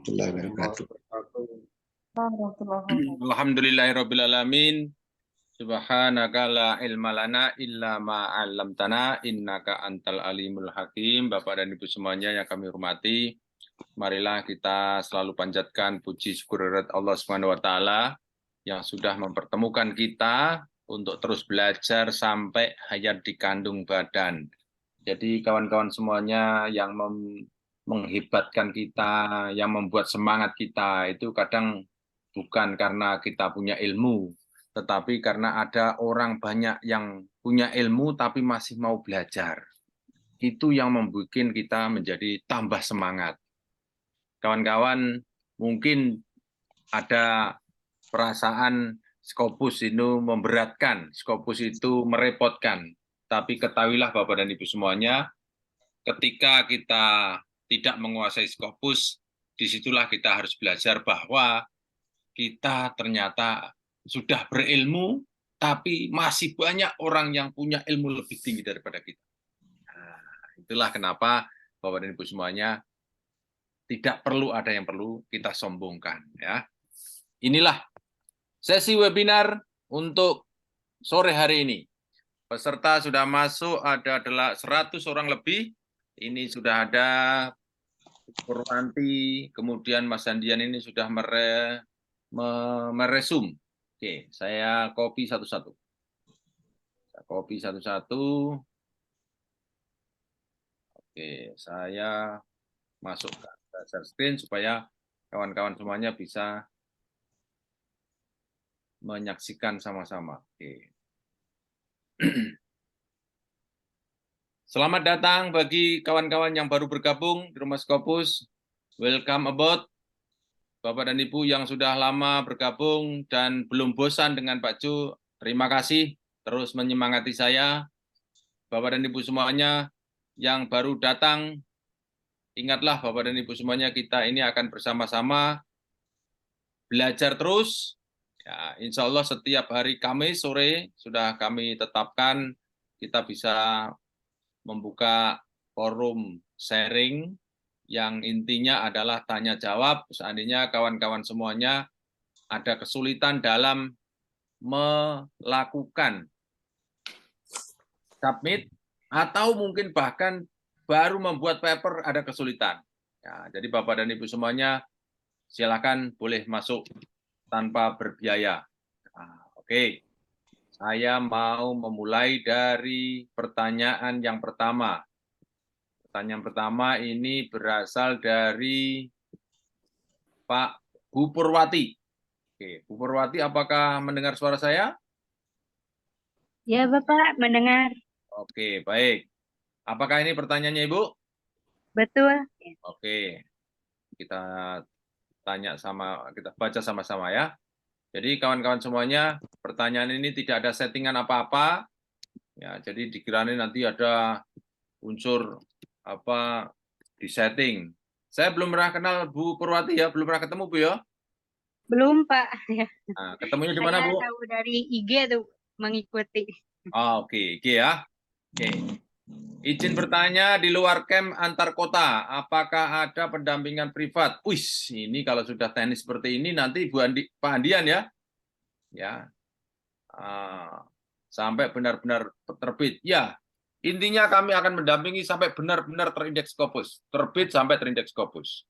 warahmatullahi wabarakatuh. Alhamdulillahirrabbilalamin. Subhanaka la ilma lana illa ma 'allamtana innaka antal alimul hakim. Bapak dan Ibu semuanya yang kami hormati, marilah kita selalu panjatkan puji syukur Allah Subhanahu wa taala yang sudah mempertemukan kita untuk terus belajar sampai hayat di kandung badan. Jadi kawan-kawan semuanya yang menghebatkan kita, yang membuat semangat kita itu kadang bukan karena kita punya ilmu, tetapi karena ada orang banyak yang punya ilmu tapi masih mau belajar. Itu yang membuat kita menjadi tambah semangat. Kawan-kawan, mungkin ada perasaan Scopus itu memberatkan, Scopus itu merepotkan. Tapi ketahuilah Bapak dan Ibu semuanya, ketika kita tidak menguasai Scopus, disitulah kita harus belajar bahwa kita ternyata sudah berilmu, tapi masih banyak orang yang punya ilmu lebih tinggi daripada kita. Nah, itulah kenapa Bapak dan Ibu semuanya tidak perlu ada yang perlu kita sombongkan. Ya. Inilah sesi webinar untuk sore hari ini. Peserta sudah masuk, ada 100 orang lebih. Ini sudah ada Purwanti, kemudian Mas Andian ini sudah meresum. Oke, saya copy satu-satu. Saya copy satu-satu. Oke, saya masukkan share screen supaya kawan-kawan semuanya bisa menyaksikan sama-sama. Oke. Selamat datang bagi kawan-kawan yang baru bergabung di Rumah Scopus. Welcome aboard. Bapak dan Ibu yang sudah lama bergabung dan belum bosan dengan Pak Ju, terima kasih terus menyemangati saya. Bapak dan Ibu semuanya yang baru datang, ingatlah Bapak dan Ibu semuanya, kita ini akan bersama-sama belajar terus. Ya, insya Allah setiap hari Kamis sore sudah kami tetapkan kita bisa membuka forum sharing yang intinya adalah tanya jawab. Seandainya kawan-kawan semuanya ada kesulitan dalam melakukan submit atau mungkin bahkan baru membuat paper ada kesulitan. Ya, jadi Bapak dan Ibu semuanya silakan boleh masuk tanpa berbiaya. Nah, oke. Saya mau memulai dari pertanyaan yang pertama. Pertanyaan pertama ini berasal dari Pak Bu Purwati. Oke, Bu Purwati, apakah mendengar suara saya? Ya, Bapak, mendengar. Oke, baik. Apakah ini pertanyaannya, Ibu? Betul. Oke, kita kita baca sama-sama ya. Jadi kawan-kawan semuanya, pertanyaan ini tidak ada settingan apa-apa. Ya, jadi dikirain nanti ada unsur apa di setting. Saya belum pernah kenal Bu Purwati ya, belum pernah ketemu Bu ya? Belum, Pak. Nah, ketemunya di mana Bu? Saya tahu dari IG tuh mengikuti. Oke, oke ya. Oke. Izin bertanya, di luar camp antar kota, apakah ada pendampingan privat? Wih, ini kalau sudah teknis seperti ini nanti Pak Andian ya. Ya. Sampai benar-benar terbit. Ya, intinya kami akan mendampingi sampai benar-benar terindeks Scopus. Terbit sampai terindeks Scopus.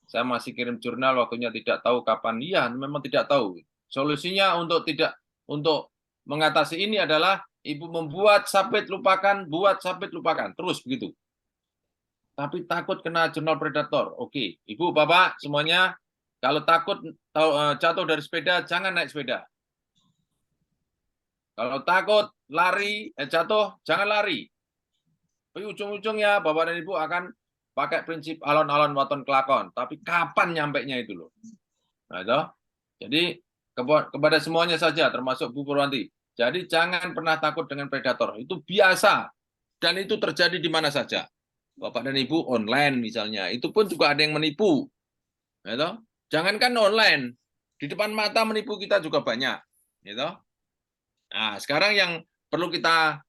Saya masih kirim jurnal, waktunya tidak tahu kapan. Iya, memang tidak tahu. Solusinya untuk mengatasi ini adalah Ibu membuat submit lupakan, buat submit lupakan, terus begitu. Tapi takut kena jurnal predator. Oke, Ibu, Bapak semuanya, kalau takut jatuh dari sepeda, jangan naik sepeda. Kalau takut lari, jatuh, jangan lari. Tapi ujung-ujungnya Bapak dan Ibu akan pakai prinsip alon-alon waton kelakon. Tapi kapan nyampainya itu loh. Nah, itu. Jadi kepada semuanya saja, termasuk Bu Purwanti. Jadi jangan pernah takut dengan predator. Itu biasa. Dan itu terjadi di mana saja. Bapak dan Ibu online misalnya. Itu pun juga ada yang menipu. Gitu. Jangankan online. Di depan mata menipu kita juga banyak. Gitu. Nah, sekarang yang perlu kita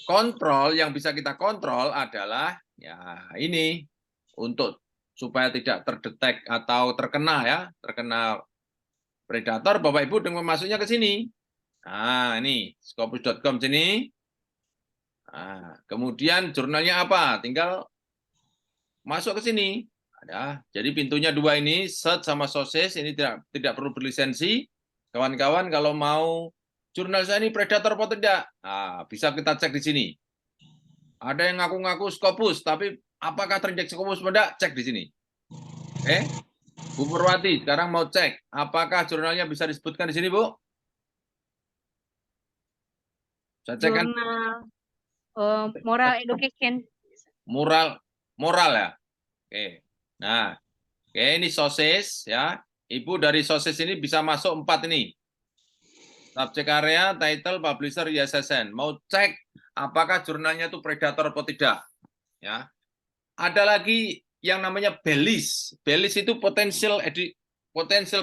kontrol, yang bisa kita kontrol adalah ya ini untuk supaya tidak terdetek atau terkena predator, Bapak Ibu dengan masuknya ke sini. Nah, ini scopus.com sini. Nah, kemudian jurnalnya apa? Tinggal masuk ke sini. Ada. Jadi pintunya dua ini, search sama sources, ini tidak perlu berlisensi. Kawan-kawan kalau mau jurnal saya ini predator atau tidak, nah, bisa kita cek di sini. Ada yang ngaku-ngaku Scopus, tapi apakah terindeks Scopus atau tidak? Cek di sini. Oke, Bu Purwati, sekarang mau cek apakah jurnalnya bisa disebutkan di sini, Bu? Saya cek kan Jurnal Moral Education. moral ya. Oke. Nah, oke ini sources ya. Ibu dari sources ini bisa masuk 4 ini. Subject area, title, publisher, ISSN. Mau cek apakah jurnalnya itu predator atau tidak. Ya. Ada lagi yang namanya belis. Belis itu potensial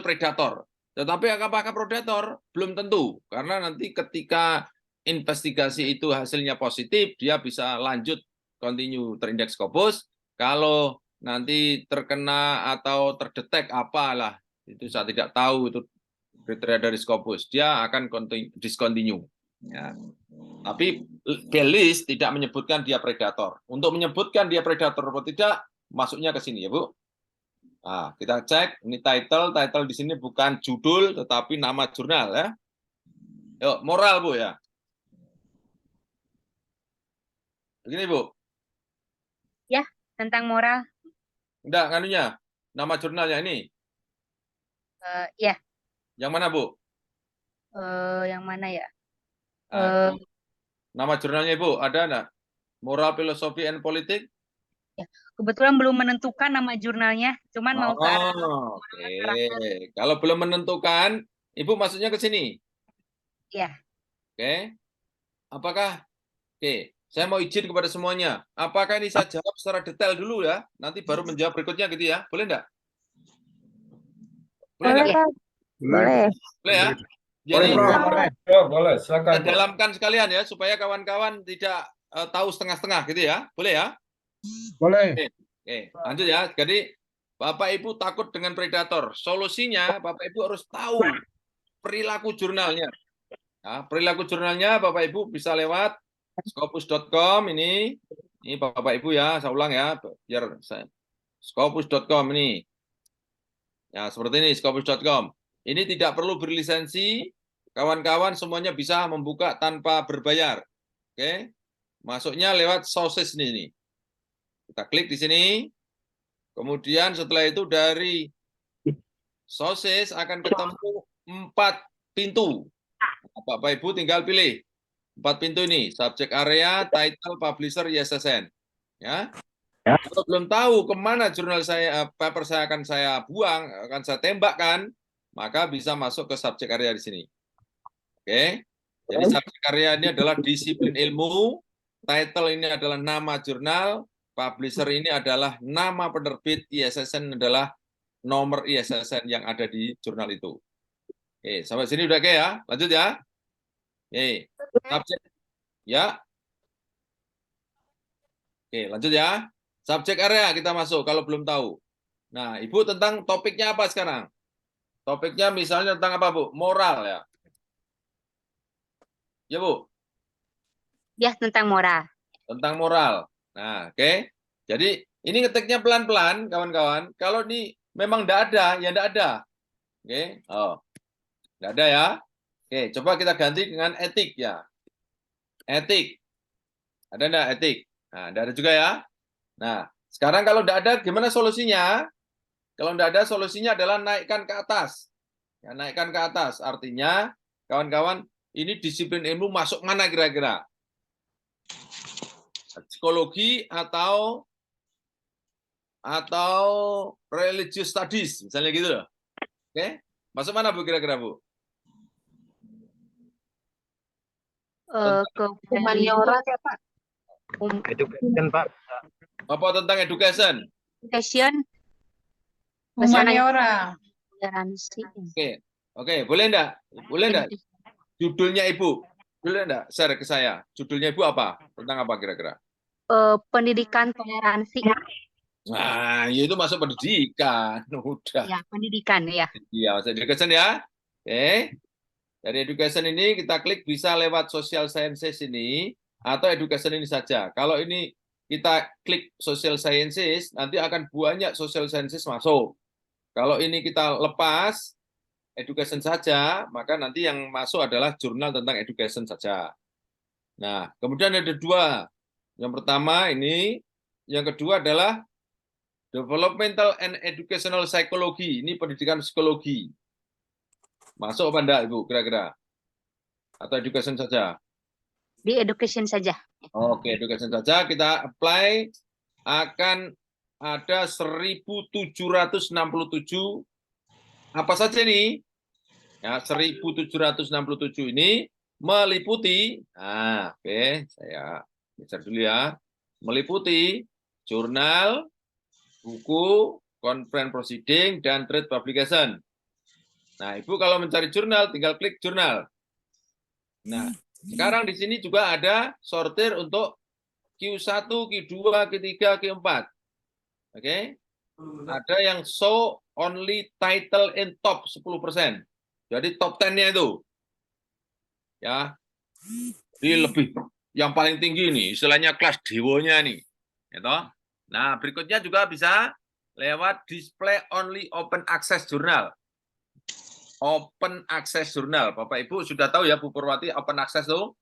predator. Tetapi apakah predator? Belum tentu. Karena nanti ketika investigasi itu hasilnya positif, dia bisa lanjut continue terindeks Scopus. Kalau nanti terkena atau terdetek apalah, itu saya tidak tahu itu kriteria dari Scopus. Dia akan discontinue. Ya. Tapi belis tidak menyebutkan dia predator. Untuk menyebutkan dia predator atau tidak, masuknya ke sini ya Bu. Nah, kita cek ini title di sini bukan judul tetapi nama jurnal ya. Yuk, moral Bu ya. Begini Bu. Ya, tentang moral. Enggak, nganunya. Nama jurnalnya ini. Ya, Yang mana Bu? yang mana ya? Nah, nama jurnalnya Ibu ada enggak? Moral, Philosophy, and Politics? Ya, kebetulan belum menentukan nama jurnalnya, cuman mau ke arah Oke. Kalau belum menentukan, Ibu masuknya ke sini. ya. Oke. Apakah Oke, saya mau izin kepada semuanya. Apakah ini saya jawab secara detail dulu ya? Nanti baru menjawab berikutnya gitu ya. Boleh enggak? Boleh enggak? Boleh. Boleh ya? Boleh, Jadi Bro. Boleh. Bro, boleh. Silakan, kita Bro. dalamkan sekalian ya supaya kawan-kawan tidak tahu setengah-setengah gitu ya. Boleh ya? Boleh. Oke, lanjut ya. Jadi Bapak Ibu takut dengan predator. Solusinya Bapak Ibu harus tahu perilaku jurnalnya. Nah, perilaku jurnalnya Bapak Ibu bisa lewat scopus.com ini Bapak Ibu ya, saya ulang ya biar saya scopus.com ini. Ya, seperti ini scopus.com. Ini tidak perlu berlisensi. Kawan-kawan semuanya bisa membuka tanpa berbayar. Oke. Masuknya lewat sources ini. Kita klik di sini. Kemudian setelah itu dari sources akan ketemu 4 pintu. Bapak Ibu tinggal pilih 4 pintu ini, subject area, title, publisher, ISSN. Ya. Kalau belum tahu kemana jurnal saya, paper saya akan saya buang, akan saya tembakkan, maka bisa masuk ke subject area di sini. Oke. Jadi subject area ini adalah disiplin ilmu, title ini adalah nama jurnal, publisher ini adalah nama penerbit, ISSN adalah nomor ISSN yang ada di jurnal itu. Oke, sampai sini udah oke ya? Lanjut ya. Oke, subject ya. Oke, lanjut ya. Subjek area kita masuk kalau belum tahu. Nah, Ibu tentang topiknya apa sekarang? Topiknya misalnya tentang apa, Bu? Moral ya. Ya, Bu. Ya, tentang moral. Tentang moral. Nah, oke. Jadi, ini ngetiknya pelan-pelan, kawan-kawan. Kalau ini memang enggak ada, ya enggak ada. Oke. Oh. Enggak ada ya. Oke, coba kita ganti dengan etik ya. Etik. Ada enggak etik? Nah, enggak ada juga ya. Nah, sekarang kalau enggak ada, gimana solusinya? Kalau enggak ada, solusinya adalah naikkan ke atas. Ya, naikkan ke atas. Artinya, kawan-kawan, ini disiplin ilmu masuk mana kira-kira? Psikologi atau religious studies, misalnya gitu loh. Oke? Masuk mana Bu kira-kira Bu? Ke humaniora ya, Pak. Education, Pak. Apa tentang education? Education. Humaniora. Toleransi. Oke, boleh enggak? Boleh enggak? Judulnya Ibu, boleh enggak share ke saya? Judulnya Ibu apa? Tentang apa kira-kira? Pendidikan toleransi. Nah, ya itu masuk pendidikan. Udah. Ya, pendidikan ya. Iya, masuk education ya. Oke. Dari education ini kita klik bisa lewat social sciences ini atau education ini saja. Kalau ini kita klik social sciences, nanti akan banyak social sciences masuk. Kalau ini kita lepas education saja, maka nanti yang masuk adalah jurnal tentang education saja. Nah, kemudian ada dua. Yang pertama ini, yang kedua adalah Developmental and Educational Psychology. Ini pendidikan psikologi. Masuk apa enggak, Ibu, kira-kira? Atau education saja? Di education saja. Oke, education saja. Kita apply. Akan ada 1.767. Apa saja ini? Ya, 1.767 ini meliputi, oke, saya geser dulu ya. Meliputi jurnal, buku, conference proceeding, dan trade publication. Nah, Ibu kalau mencari jurnal, tinggal klik jurnal. Nah, sekarang di sini juga ada sortir untuk Q1, Q2, Q3, Q4. Oke. Ada yang show only title in top 10%. Jadi top 10-nya itu. Ya. Ini lebih yang paling tinggi nih, istilahnya kelas dewonya nih. Gitu. Nah, berikutnya juga bisa lewat display only open access jurnal. Open access jurnal. Bapak Ibu sudah tahu ya Bu Purwati open access tuh?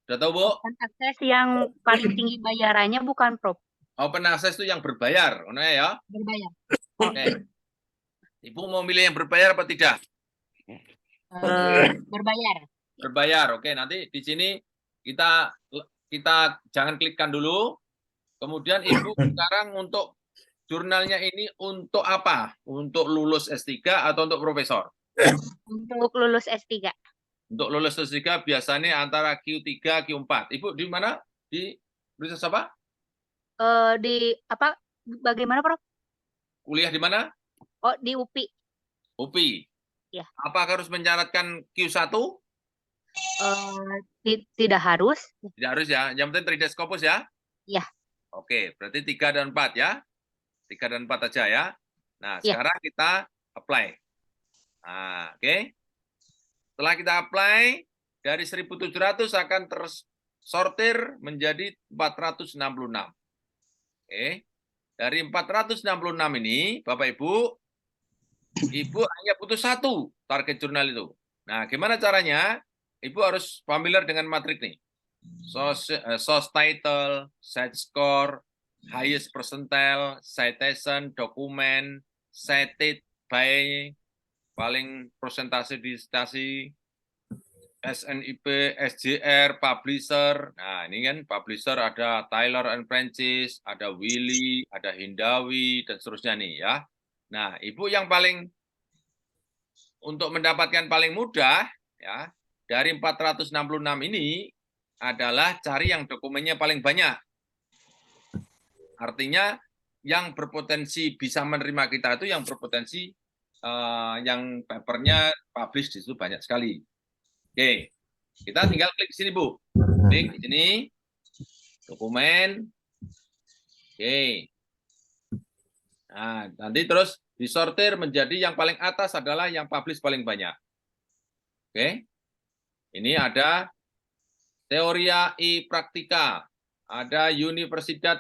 Sudah tahu Bu? Open access yang paling tinggi bayarannya bukan Prof. Open access itu yang berbayar, ya. Berbayar. Oke. Ibu mau milih yang berbayar apa tidak? Berbayar. Berbayar. Oke, nanti di sini kita jangan klikkan dulu. Kemudian Ibu sekarang untuk jurnalnya ini untuk apa? Untuk lulus S3 atau untuk profesor? Untuk lulus S3. Untuk lulus S3 biasanya antara Q3, Q4. Ibu di mana? Di Universitas apa? Di apa? Bagaimana, Prof? Kuliah di mana? Oh, di UPI. UPI. Ya. Apakah harus mencatatkan Q1? Tidak harus. Tidak harus ya. Yang penting 3D Scopus ya? Ya. Oke, berarti 3 dan 4 ya. 3 dan 4 aja ya. Nah, Ya. sekarang kita apply. Nah, oke. Setelah kita apply, dari 1.700 akan tersortir menjadi 466. Oke. Dari 466 ini, Bapak Ibu, Ibu hanya butuh satu target jurnal itu. Nah, gimana caranya? Ibu harus familiar dengan matrik nih. Source title, site score, highest percentile, citation, dokumen, cited by, paling persentase di citasi, SNIP, SJR, publisher. Nah, ini kan publisher ada Taylor and Francis, ada Willy, ada Hindawi, dan seterusnya nih ya. Nah, Ibu yang paling untuk mendapatkan paling mudah ya dari 466 ini adalah cari yang dokumennya paling banyak. Artinya yang berpotensi bisa menerima kita itu yang berpotensi yang papernya publish di situ banyak sekali. Oke, kita tinggal klik di sini Bu. Klik di sini, dokumen. Oke. Nah, nanti terus disortir menjadi yang paling atas adalah yang publish paling banyak. Oke. Ini ada Teoria y Praktika, ada Universidad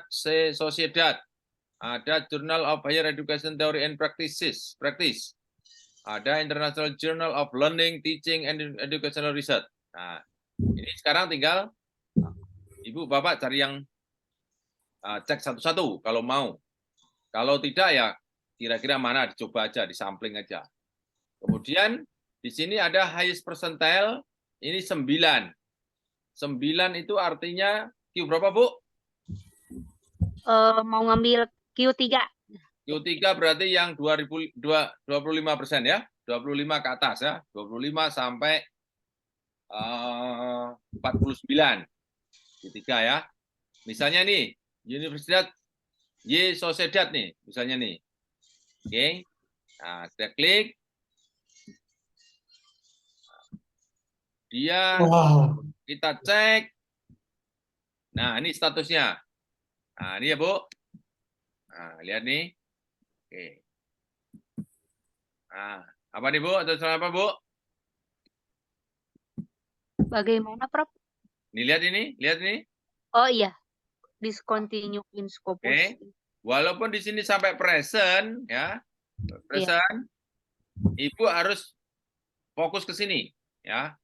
Sociedad, ada Journal of Higher Education Theory and Practice, ada International Journal of Learning, Teaching, and Educational Research. Nah, ini sekarang tinggal Ibu Bapak cari yang cek satu-satu kalau mau. Kalau tidak ya kira-kira mana dicoba aja, disampling aja. Kemudian di sini ada highest percentile, ini 9. 9 itu artinya Q berapa, Bu? Mau ngambil Q3. Q3 berarti yang 25% ya. 25 ke atas ya. 25 sampai 49. Q3 ya. Misalnya nih, Universitas Y Sociedad nih, misalnya nih. Oke. Nah, kita klik. Dia kita cek. Nah, ini statusnya. Nah, ini ya, Bu. Nah, lihat nih. Oke. Nah, apa nih Bu? Atau soal apa Bu? Bagaimana, Prof? Nih lihat ini. Oh iya, discontinue in Scopus. Oke. Walaupun di sini sampai present ya. Iya. Present, Ibu harus fokus ke sini ya.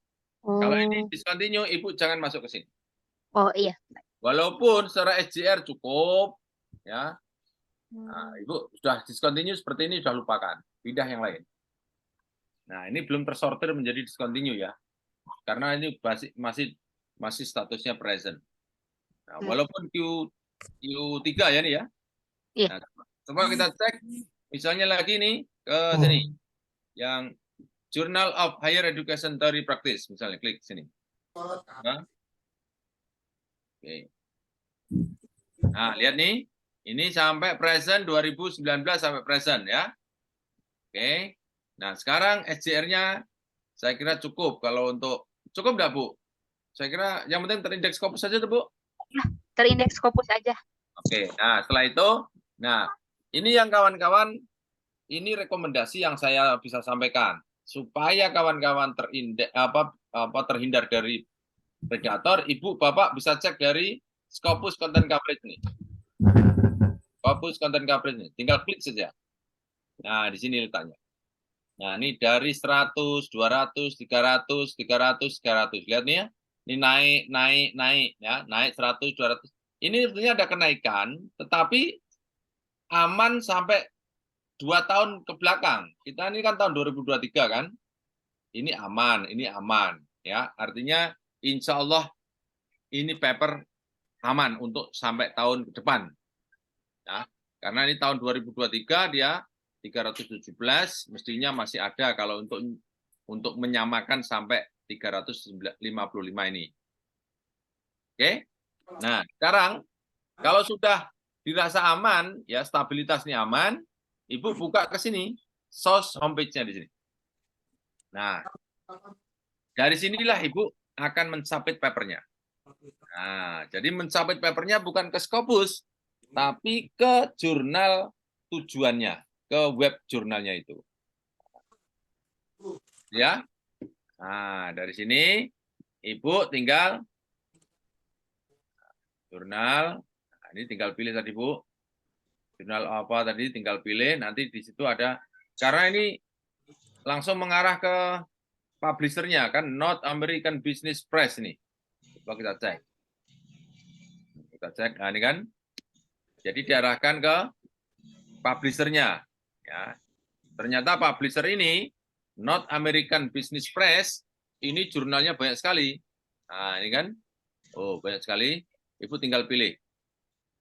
Kalau ini Oh, discontinue, Ibu jangan masuk ke sini. oh iya. Walaupun secara SJR cukup ya. Nah, Hmm. Ibu sudah discontinue seperti ini sudah lupakan, pindah yang lain. Nah, ini belum tersortir menjadi discontinue ya. Karena ini masih statusnya present. Nah, walaupun Q3 ya nih ya. Iya. Nah, coba kita cek misalnya lagi nih ke sini yang Journal of Higher Education Theory Practice misalnya klik sini. Nah, oke. Nah, lihat nih. Ini sampai present 2019 sampai present ya. Oke. Nah, sekarang SJR-nya saya kira cukup kalau untuk cukup enggak, Bu? Saya kira yang penting terindeks Scopus saja tuh, Bu. Nah, terindeks Scopus aja. Oke. Nah, setelah itu, nah, ini yang kawan-kawan, ini rekomendasi yang saya bisa sampaikan supaya kawan-kawan terhindar dari predator, Ibu Bapak bisa cek dari Scopus Content Coverage nih. Scopus Content Coverage nih. Tinggal klik saja. Nah, di sini letaknya. Nah, ini dari 100, 200, 300, 300, 300. Lihat nih ya. Ini naik ya, naik 100, 200. Ini sebenarnya ada kenaikan, tetapi aman sampai 2 tahun ke belakang. Kita ini kan tahun 2023 kan. Ini aman ya. Artinya insya Allah ini paper aman untuk sampai tahun ke depan. Ya. Karena ini tahun 2023 dia 317 mestinya masih ada kalau untuk menyamakan sampai 355 ini. Oke. Nah, sekarang kalau sudah dirasa aman, ya stabilitas ini aman, Ibu buka ke sini, source homepage-nya di sini. Nah, dari sinilah Ibu akan mensubmit papernya. Nah, jadi mensubmit papernya bukan ke Scopus, tapi ke jurnal tujuannya, ke web jurnalnya itu. Ya. Nah, dari sini Ibu tinggal jurnal. Nah, ini tinggal pilih tadi, Bu. Jurnal apa tadi tinggal pilih, nanti di situ ada, karena ini langsung mengarah ke publisher-nya kan, North American Business Press nih. Coba kita cek. Kita cek, nah ini kan. Jadi diarahkan ke publisher-nya. Ya. Ternyata publisher ini, North American Business Press, ini jurnalnya banyak sekali. Nah ini kan, oh banyak sekali. Ibu tinggal pilih.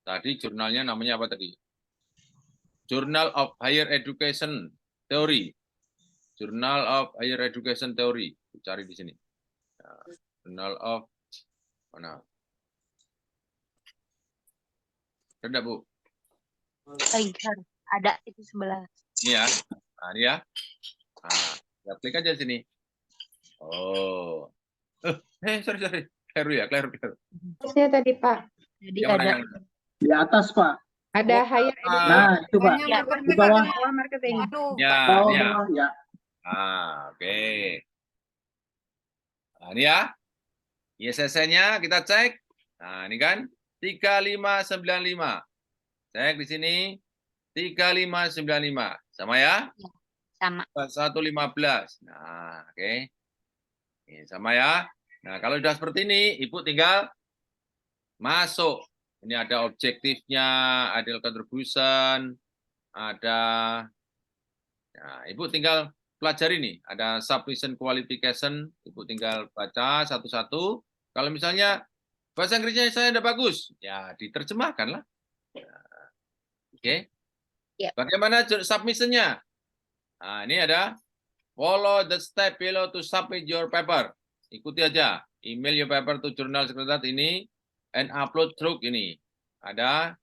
Tadi jurnalnya namanya apa tadi? Journal of Higher Education Theory. Journal of Higher Education Theory. Cari di sini. Journal of mana? Ada, Bu? Ada itu sebelah. Ini ya. Nah, ini ya. Nah, ya klik aja sini. Oh. Sorry. Keliru. Saya tadi Pak, Jadi Yang mana ada yang Di atas, Pak. ada Oh, higher education. Nah, itu, Pak. Ya, Di bawah. Bawah marketing. ya, Oh, ini ya. bawah, ya. Oke. Nah, ini ya. ISSN-nya kita cek. Nah, ini kan 3595. Cek di sini 3595. Sama ya? sama. 115. Nah, oke. Ini sama ya. Nah, kalau sudah seperti ini, Ibu tinggal masuk. Ini ada objektifnya, ada contribution, ada. Nah, Ibu tinggal pelajari nih. Ada submission qualification. Ibu tinggal baca satu-satu. Kalau misalnya bahasa Inggrisnya saya tidak bagus, ya diterjemahkan lah. Oke. Ya. Bagaimana submission-nya? Nah, ini ada follow the step below to submit your paper. Ikuti aja. Email your paper to Journal Secretariat ini and upload through ini. Ada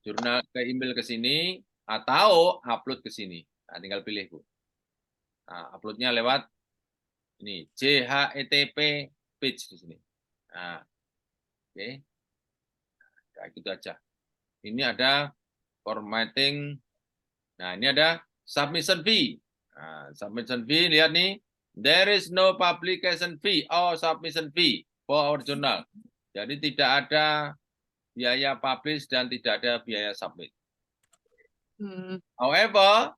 jurnal ke email ke sini atau upload ke sini. Nah, tinggal pilih, Bu. Nah, uploadnya lewat ini JHETP page di sini. Nah, oke. Nah, gitu aja. Ini ada formatting. Nah, ini ada submission fee. Nah, submission fee, lihat nih. There is no publication fee or submission fee for our journal. Jadi tidak ada biaya publish dan tidak ada biaya submit. However,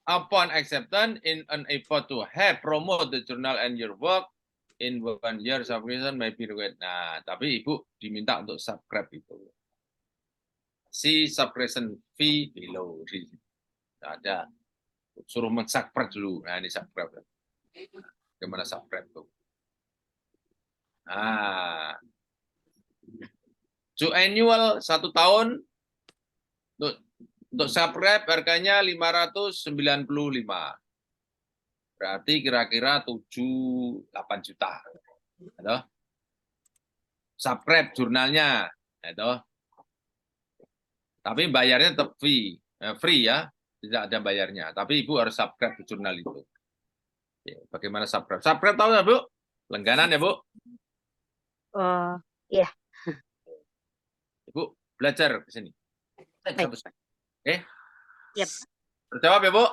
upon acceptance in an effort to help promote the journal and your work, in 1 year subscription may be required. Nah, tapi Ibu diminta untuk subscribe itu. See subscription fee below. Ada. Suruh men-subscribe dulu. Nah, ini subscribe. Gimana subscribe tuh? Nah. So annual 1 tahun untuk subscribe harganya 595. Berarti kira-kira 7-8 juta. Gitu. Subscribe jurnalnya. Gitu. Tapi bayarnya tetap free ya. Tidak ada bayarnya. Tapi Ibu harus subscribe ke jurnal itu. Bagaimana subscribe? Subscribe tahu ya, Bu? Langganan ya, Bu? Iya. Ibu belajar ke sini. Baik. Oke? Yep. Terjawab ya, Bu?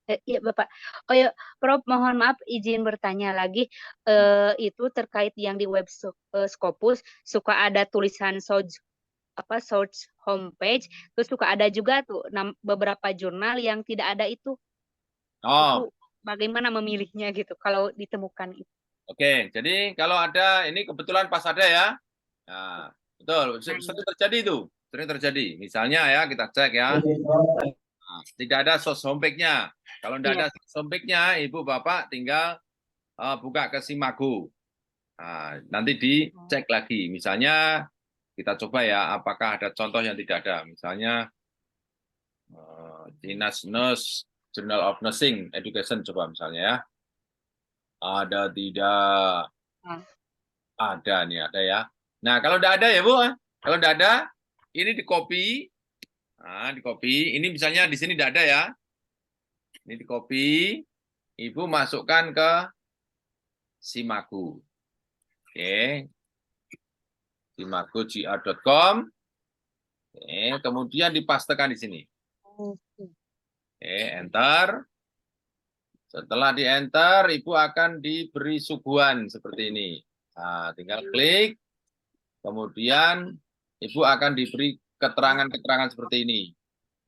Iya Bapak. Oh ya, Prof, mohon maaf izin bertanya lagi. Itu terkait yang di web Scopus suka ada tulisan search homepage, terus suka ada juga tuh beberapa jurnal yang tidak ada itu. Oh. Itu bagaimana memilihnya gitu kalau ditemukan itu? Oke, jadi kalau ada ini kebetulan pas ada ya. Nah, betul, sering terjadi itu. Sering terjadi. Misalnya ya, kita cek ya. Nah, tidak ada source homepage-nya. Kalau tidak ada source homepage-nya, Ibu Bapak tinggal buka ke Simago. Nah, nanti dicek lagi. Misalnya kita coba ya, apakah ada contoh yang tidak ada. Misalnya Dinas Nurse Journal of Nursing Education coba misalnya ya. Ada tidak? Ada nih, ada ya. Nah, kalau tidak ada ya Bu, kalau tidak ada, ini di copy. Nah, di copy. Ini misalnya di sini tidak ada ya. Ini di copy. Ibu masukkan ke Simago. Oke. Simago.gr.com. Oke, kemudian dipastekan di sini. Oke, enter. Setelah di enter, Ibu akan diberi suguhan seperti ini. Nah, tinggal klik. Kemudian Ibu akan diberi keterangan-keterangan seperti ini.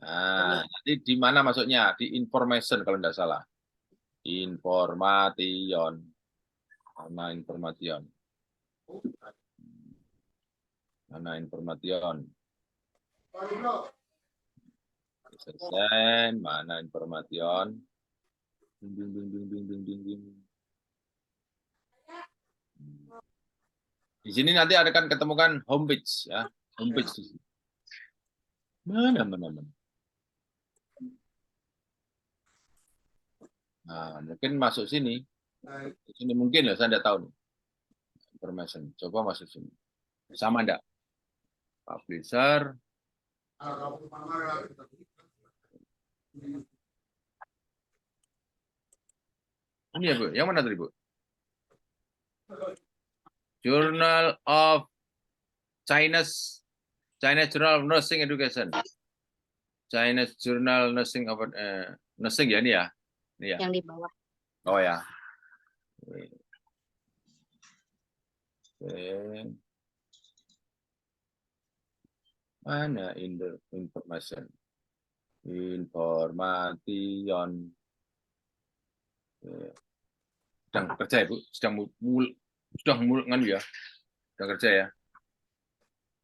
Nah, nanti di mana masuknya? Di information kalau tidak salah. Information. Mana information? Mana information? Selesai. Mana information? Di sini nanti akan ketemukan homepage ya, homepage di sini. Mana. Nah, mungkin masuk sini. Ini mungkin ya, saya tidak tahu nih. Information. Coba masuk sini. Sama enggak? Publisher. Ini ya, Bu. Yang mana tadi, Bu? Journal of Chinese Journal of Nursing Education. Chinese Journal Nursing of Nursing ya ini ya. Ini ya. Yang di bawah. Oh ya. Mana information? Information. Sedang kerja ya, Bu? Sudah ya? Sudah kerja ya?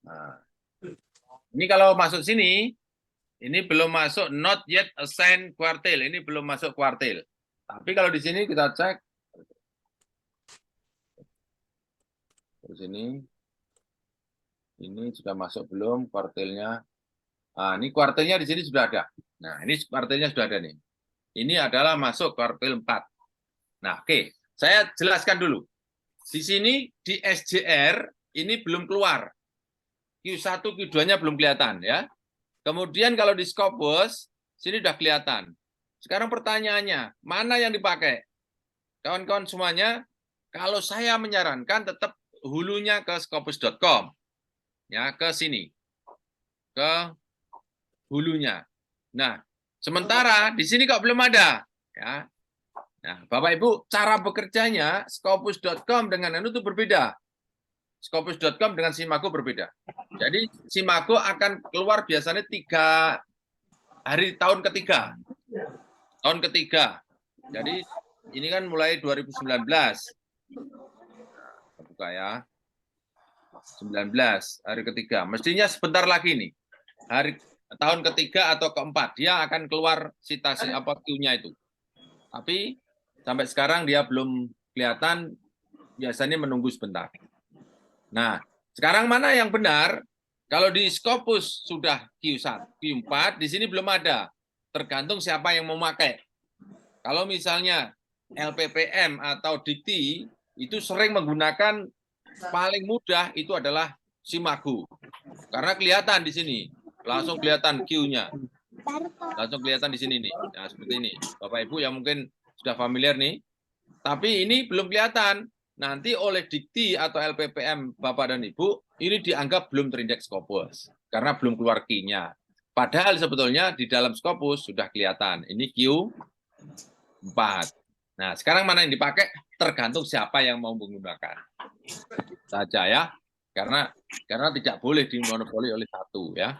Nah. Ini kalau masuk sini, ini belum masuk not yet assigned quartile. Ini belum masuk quartile. Tapi kalau di sini kita cek. Di sini. Ini sudah masuk belum kuartilnya? Nah, ini kuartilnya di sini sudah ada. Nah, ini kuartilnya sudah ada nih. Ini adalah masuk kuartil 4. Nah, oke. Saya jelaskan dulu. Di sini di SJR ini belum keluar. Q1, Q2-nya belum kelihatan ya. Kemudian kalau di Scopus sini sudah kelihatan. Sekarang pertanyaannya, mana yang dipakai? Kawan-kawan semuanya, kalau saya menyarankan tetap hulunya ke scopus.com. Ya, ke sini. Ke hulunya. Nah, sementara di sini kok belum ada, ya. Nah, Bapak Ibu, cara bekerjanya Scopus.com dengan itu berbeda. Scopus.com dengan Simago berbeda. Jadi Simago akan keluar biasanya 3 hari tahun ketiga. Tahun ketiga. Jadi ini kan mulai 2019. Nah, buka ya. 19 hari ketiga. Mestinya sebentar lagi nih. Tahun ketiga atau keempat dia akan keluar citasi apa Q-nya itu. Tapi sampai sekarang dia belum kelihatan, biasanya menunggu sebentar. Nah, sekarang mana yang benar? Kalau di Scopus sudah Q1, Q4, di sini belum ada. Tergantung siapa yang mau pakai. Kalau misalnya LPPM atau Dikti, itu sering menggunakan paling mudah itu adalah Simago. Karena kelihatan di sini. Langsung kelihatan Q-nya. Langsung kelihatan di sini nih. Nah, seperti ini. Bapak Ibu yang mungkin sudah familiar nih. Tapi ini belum kelihatan. Nanti oleh Dikti atau LPPM Bapak dan Ibu, ini dianggap belum terindeks Scopus. Karena belum keluar Q-nya. Padahal sebetulnya di dalam Scopus sudah kelihatan. Ini Q4. Nah, sekarang mana yang dipakai? Tergantung siapa yang mau menggunakan. Saja ya. Karena tidak boleh dimonopoli oleh satu ya.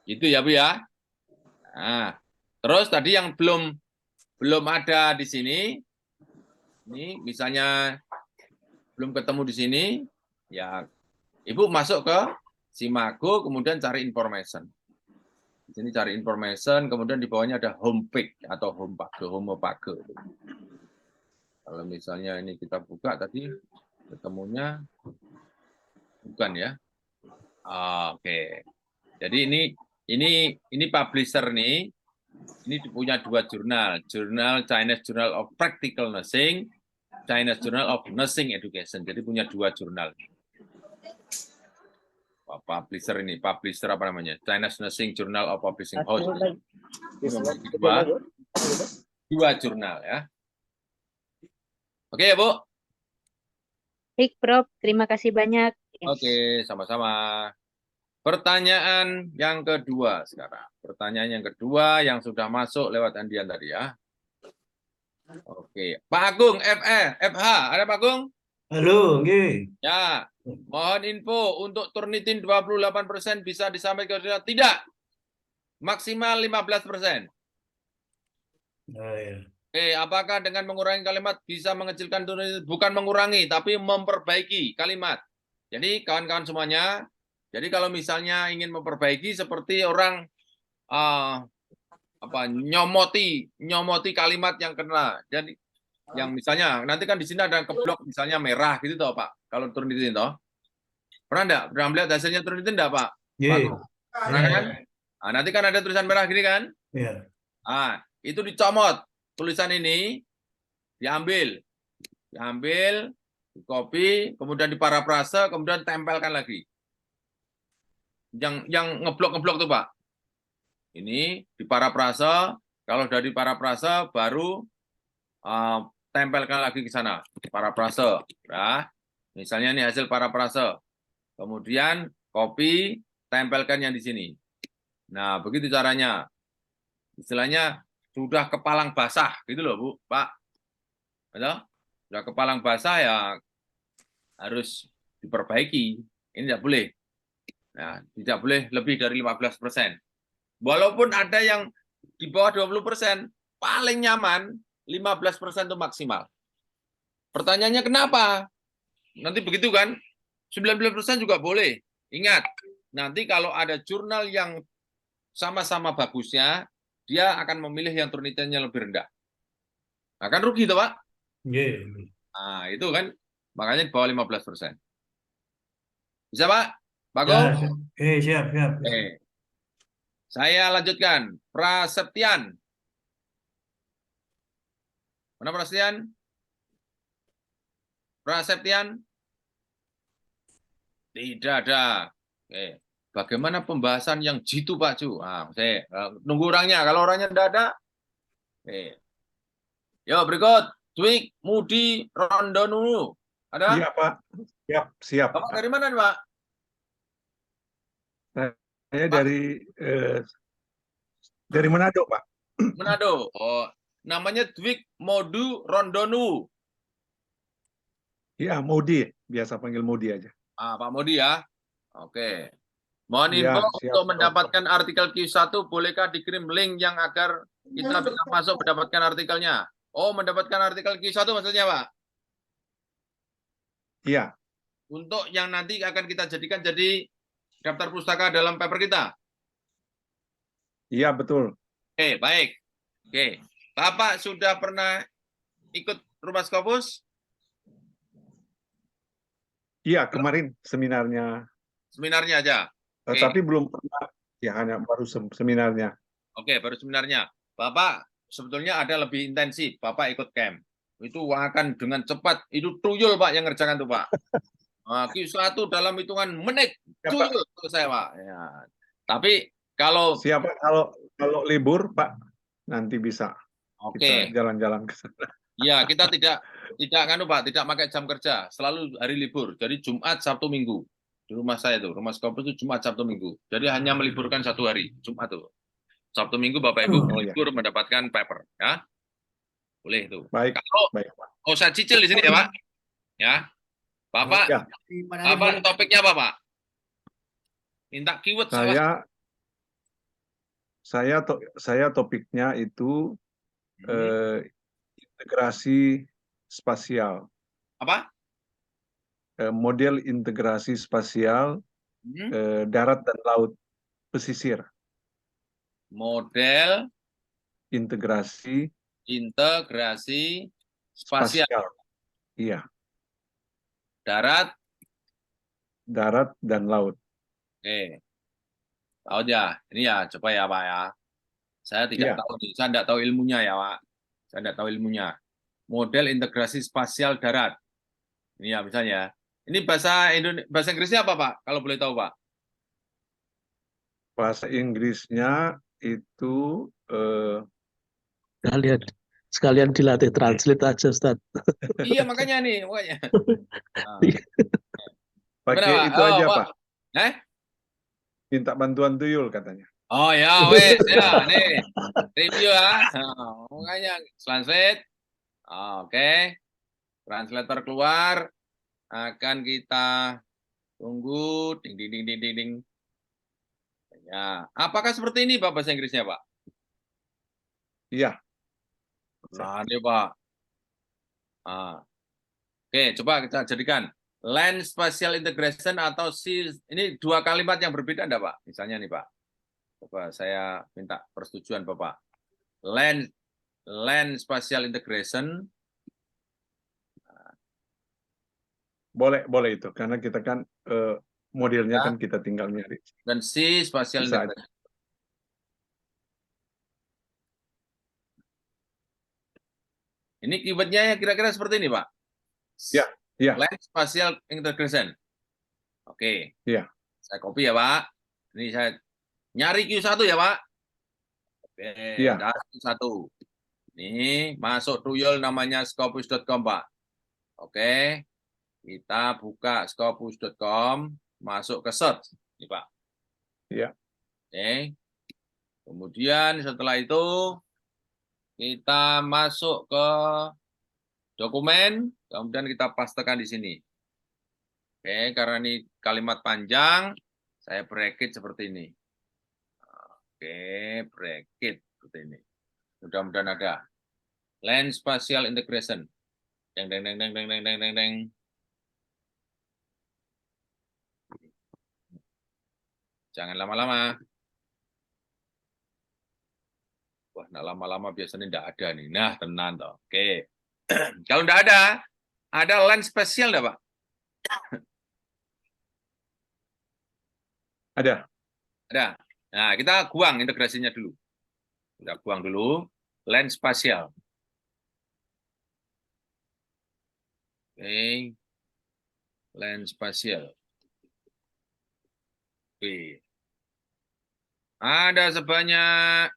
Itu ya Bu ya. Nah, terus tadi yang belum ada di sini, ini misalnya belum ketemu di sini, ya Ibu masuk ke Simago, kemudian cari information. Di sini cari information, kemudian di bawahnya ada homepage atau homepage. Kalau misalnya ini kita buka tadi, ketemunya bukan ya. Oke. Jadi ini publisher nih. Ini punya 2 jurnal. Jurnal Chinese Journal of Practical Nursing, Chinese Journal of Nursing Education. Jadi punya 2 jurnal. Publisher ini, publisher apa namanya? Chinese Nursing Journal of Publishing House. 2 jurnal ya. Oke ya Bu? Baik, Prof. Terima kasih banyak. Oke, sama-sama. Pertanyaan yang kedua sekarang. Pertanyaan yang kedua yang sudah masuk lewat Andian tadi ya. Oke, Pak Agung, FH, ada Pak Agung? Halo, nggih. Ya, mohon info untuk Turnitin 28% bisa disampaikan ke tidak. Maksimal 15%. Oh, ya. Oke, apakah dengan mengurangi kalimat bisa mengecilkan Turnitin? Bukan mengurangi, tapi memperbaiki kalimat. Jadi kawan-kawan semuanya, jadi kalau misalnya ingin memperbaiki seperti orang nyomoti kalimat yang kena. Jadi yang misalnya nanti kan di sini ada keblok misalnya merah gitu toh Pak. Kalau Turnitin toh. Pernah enggak? Pernah melihat hasilnya Turnitin enggak Pak? Nggih. Pernah kan? Nah, nanti kan ada tulisan merah gini kan? Iya. Itu dicomot. Tulisan ini diambil, copy, kemudian diparafrase, kemudian tempelkan lagi. Yang ngeblok tuh Pak. Ini diparafrase, kalau sudah diparafrase baru tempelkan lagi ke sana. Parafrase, ya. Misalnya ini hasil parafrase. Kemudian copy, tempelkan yang di sini. Nah, begitu caranya. Istilahnya sudah kepalang basah gitu loh, Bu, Pak. Betul? Sudah kepalang basah ya harus diperbaiki. Ini tidak boleh. Nah, tidak boleh lebih dari 15%. Walaupun ada yang di bawah 20%, paling nyaman 15% itu maksimal. Pertanyaannya kenapa? Nanti begitu kan? 19% juga boleh. Ingat, nanti kalau ada jurnal yang sama-sama bagusnya, dia akan memilih yang Turnitinnya lebih rendah. Nah, kan rugi tuh, Pak? Nggih. Nah, itu kan makanya di bawah 15%. Bisa, Pak? Pak Ya, Gong? siap. Saya lanjutkan. Prasetyan. Mana Prasetyan? Prasetyan? Tidak ada. Oke. Bagaimana pembahasan yang jitu Pak Ju? Saya nunggu orangnya. Kalau orangnya tidak ada, oke. Yo berikut. Dwik, Mudi, Rondonu. Ada? Iya Pak. Siap. Bapak dari mana nih Pak? Saya Pak? dari Manado, Pak. Manado. Oh, namanya Dwik Modu Rondonu. Iya, Modi, biasa panggil Modi aja. Pak Modi ya. Oke. Mohon Ya, info siap. untuk mendapatkan artikel Q1, bolehkah dikirim link yang agar kita bisa masuk mendapatkan artikelnya? Oh, mendapatkan artikel Q1 maksudnya, Pak? Iya, Untuk yang nanti akan kita jadikan jadi daftar pustaka dalam paper kita. iya betul. Oke, baik. Oke. Bapak sudah pernah ikut Rumah Scopus? Iya, kemarin seminarnya, Seminarnya aja. Oke. tapi belum pernah. Ya, hanya baru seminarnya. Oke, baru seminarnya. Bapak sebetulnya ada lebih intensif. Bapak ikut camp. Itu akan dengan cepat. Itu tuyul, Pak, yang ngerjakan tuh, Pak. Nah, Q1 dalam hitungan menit. Ya, Pak. Tuyul tuh saya, Pak. Ya. Tapi kalau Siapa kalau libur, Pak, nanti bisa kita oke, jalan-jalan ke sana. ya kita tidak nganu, Pak, tidak pakai jam kerja, selalu hari libur. Jadi Jumat, Sabtu, Minggu. Di rumah saya tuh, Rumah Scopus itu Jumat, Sabtu, Minggu. Jadi hanya meliburkan 1 hari, Jumat tuh. Sabtu Minggu Bapak Ibu mau Iya. libur mendapatkan paper, ya. Boleh itu. Baik, Kalau baik, Pak. mau saya cicil di sini ya, Pak. Ya. Bapak, Ya. Bapak topiknya apa, Pak? Minta keyword salah. Saya topiknya itu integrasi spasial. Apa? Model integrasi spasial Hmm. darat dan laut pesisir. Model Integrasi integrasi spasial spasial. Iya, darat. dan laut. Oke. Tahu ya. Ini ya, coba ya, Pak ya. Saya tidak Iya. tahu nih, saya tidak tahu ilmunya ya, Pak. Saya tidak tahu ilmunya. Model integrasi spasial darat. Ini ya, misalnya. Ini bahasa Inggrisnya apa, Pak? Kalau boleh tahu, Pak. Bahasa Inggrisnya itu Sekalian dilatih translate aja, Ustaz. Iya, makanya nih, makanya. Nah. pakai Benar, itu aja, Pak. Minta bantuan tuyul katanya. Oh ya, wes ya, nih review ya. Makanya translate. Oke. Translator keluar. Akan kita tunggu. Ding ding ding ding ding ding. Ya, apakah seperti ini Pak bahasa Inggrisnya, Pak? Iya. Nah, ini Pak. Oke, coba kita jadikan Land Spatial Integration atau ini 2 kalimat yang berbeda enggak, Pak? Misalnya nih, Pak. Coba saya minta persetujuan Bapak. Land Spatial Integration. Boleh itu karena kita kan modelnya kan kita tinggal nyari. Dan Sea Spatial Integration. Ini keywordnya kira-kira seperti ini, Pak. Ya. Land Spatial Integration. Oke. Iya. Saya copy ya, Pak. Ini saya nyari Q1 ya, Pak. Oke, Iya. Q1. Ini masuk tuyul namanya scopus.com, Pak. Oke. Kita buka scopus.com, masuk ke search, ini, Pak. Iya. Oke. Kemudian setelah itu kita masuk ke dokumen, kemudian kita pastekan di sini. Oke, karena ini kalimat panjang, saya bracket seperti ini. Oke, bracket seperti ini. Mudah-mudahan ada. Land Spatial Integration. Deng deng deng deng deng deng deng deng deng. Jangan lama-lama. Wah, nah lama-lama biasanya tidak ada nih. Nah, tenang toh. Oke. Kalau tidak ada land spesial enggak, Pak? Ada. Nah, kita buang integrasinya dulu. Kita buang dulu land spasial. Oke. Land spasial. Oke. Ada sebanyak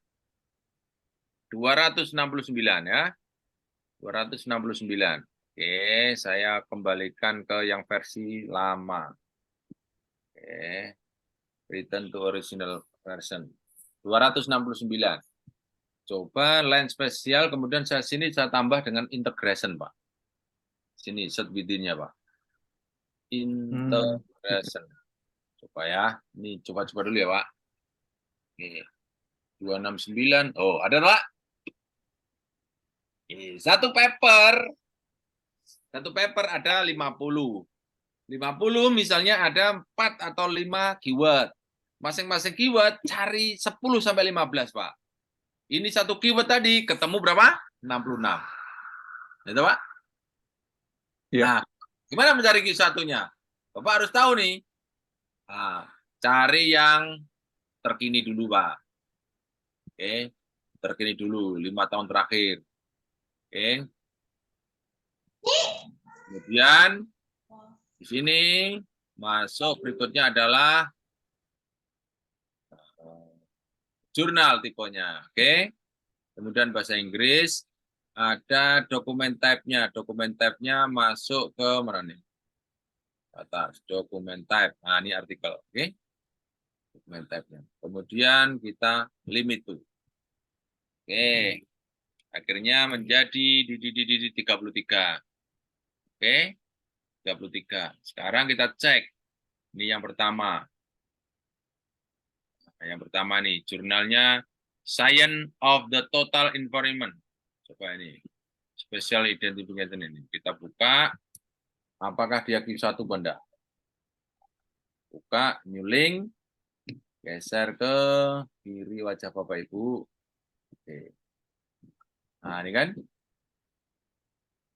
269 ya. 269. Oke, saya kembalikan ke yang versi lama. Oke. Return to original version. 269. Coba line spesial, kemudian sini saya tambah dengan integration, Pak. Sini, set within-nya, Pak. Integration. Coba ya. Ini coba-coba dulu ya, Pak. Oke. 269. Oh, ada, Pak? Satu paper ada 50. 50 misalnya ada 4 atau 5 keyword. Masing-masing keyword cari 10 sampai 15, Pak. Ini satu keyword tadi ketemu berapa? 66. Itu, Pak? Iya. Nah, gimana mencari keyword-nya? Bapak harus tahu nih. Nah, cari yang terkini dulu, Pak. Oke. Terkini dulu, 5 tahun terakhir. Oke. Kemudian di sini masuk berikutnya adalah jurnal tipenya, oke. Kemudian bahasa Inggris ada dokumen type-nya. Dokumen type-nya masuk ke mana nih? Atas dokumen type. Nah, ini artikel, oke. Dokumen type-nya. Kemudian kita limit tuh. Oke. Akhirnya menjadi di 33. Oke. 33. Sekarang kita cek. Ini yang pertama. Yang pertama nih, jurnalnya Science of the Total Environment. Coba ini, Special Identification ini. Kita buka, apakah dia Q1 benda? Buka, new link, geser ke kiri wajah Bapak Ibu. Oke. Nah, ini kan.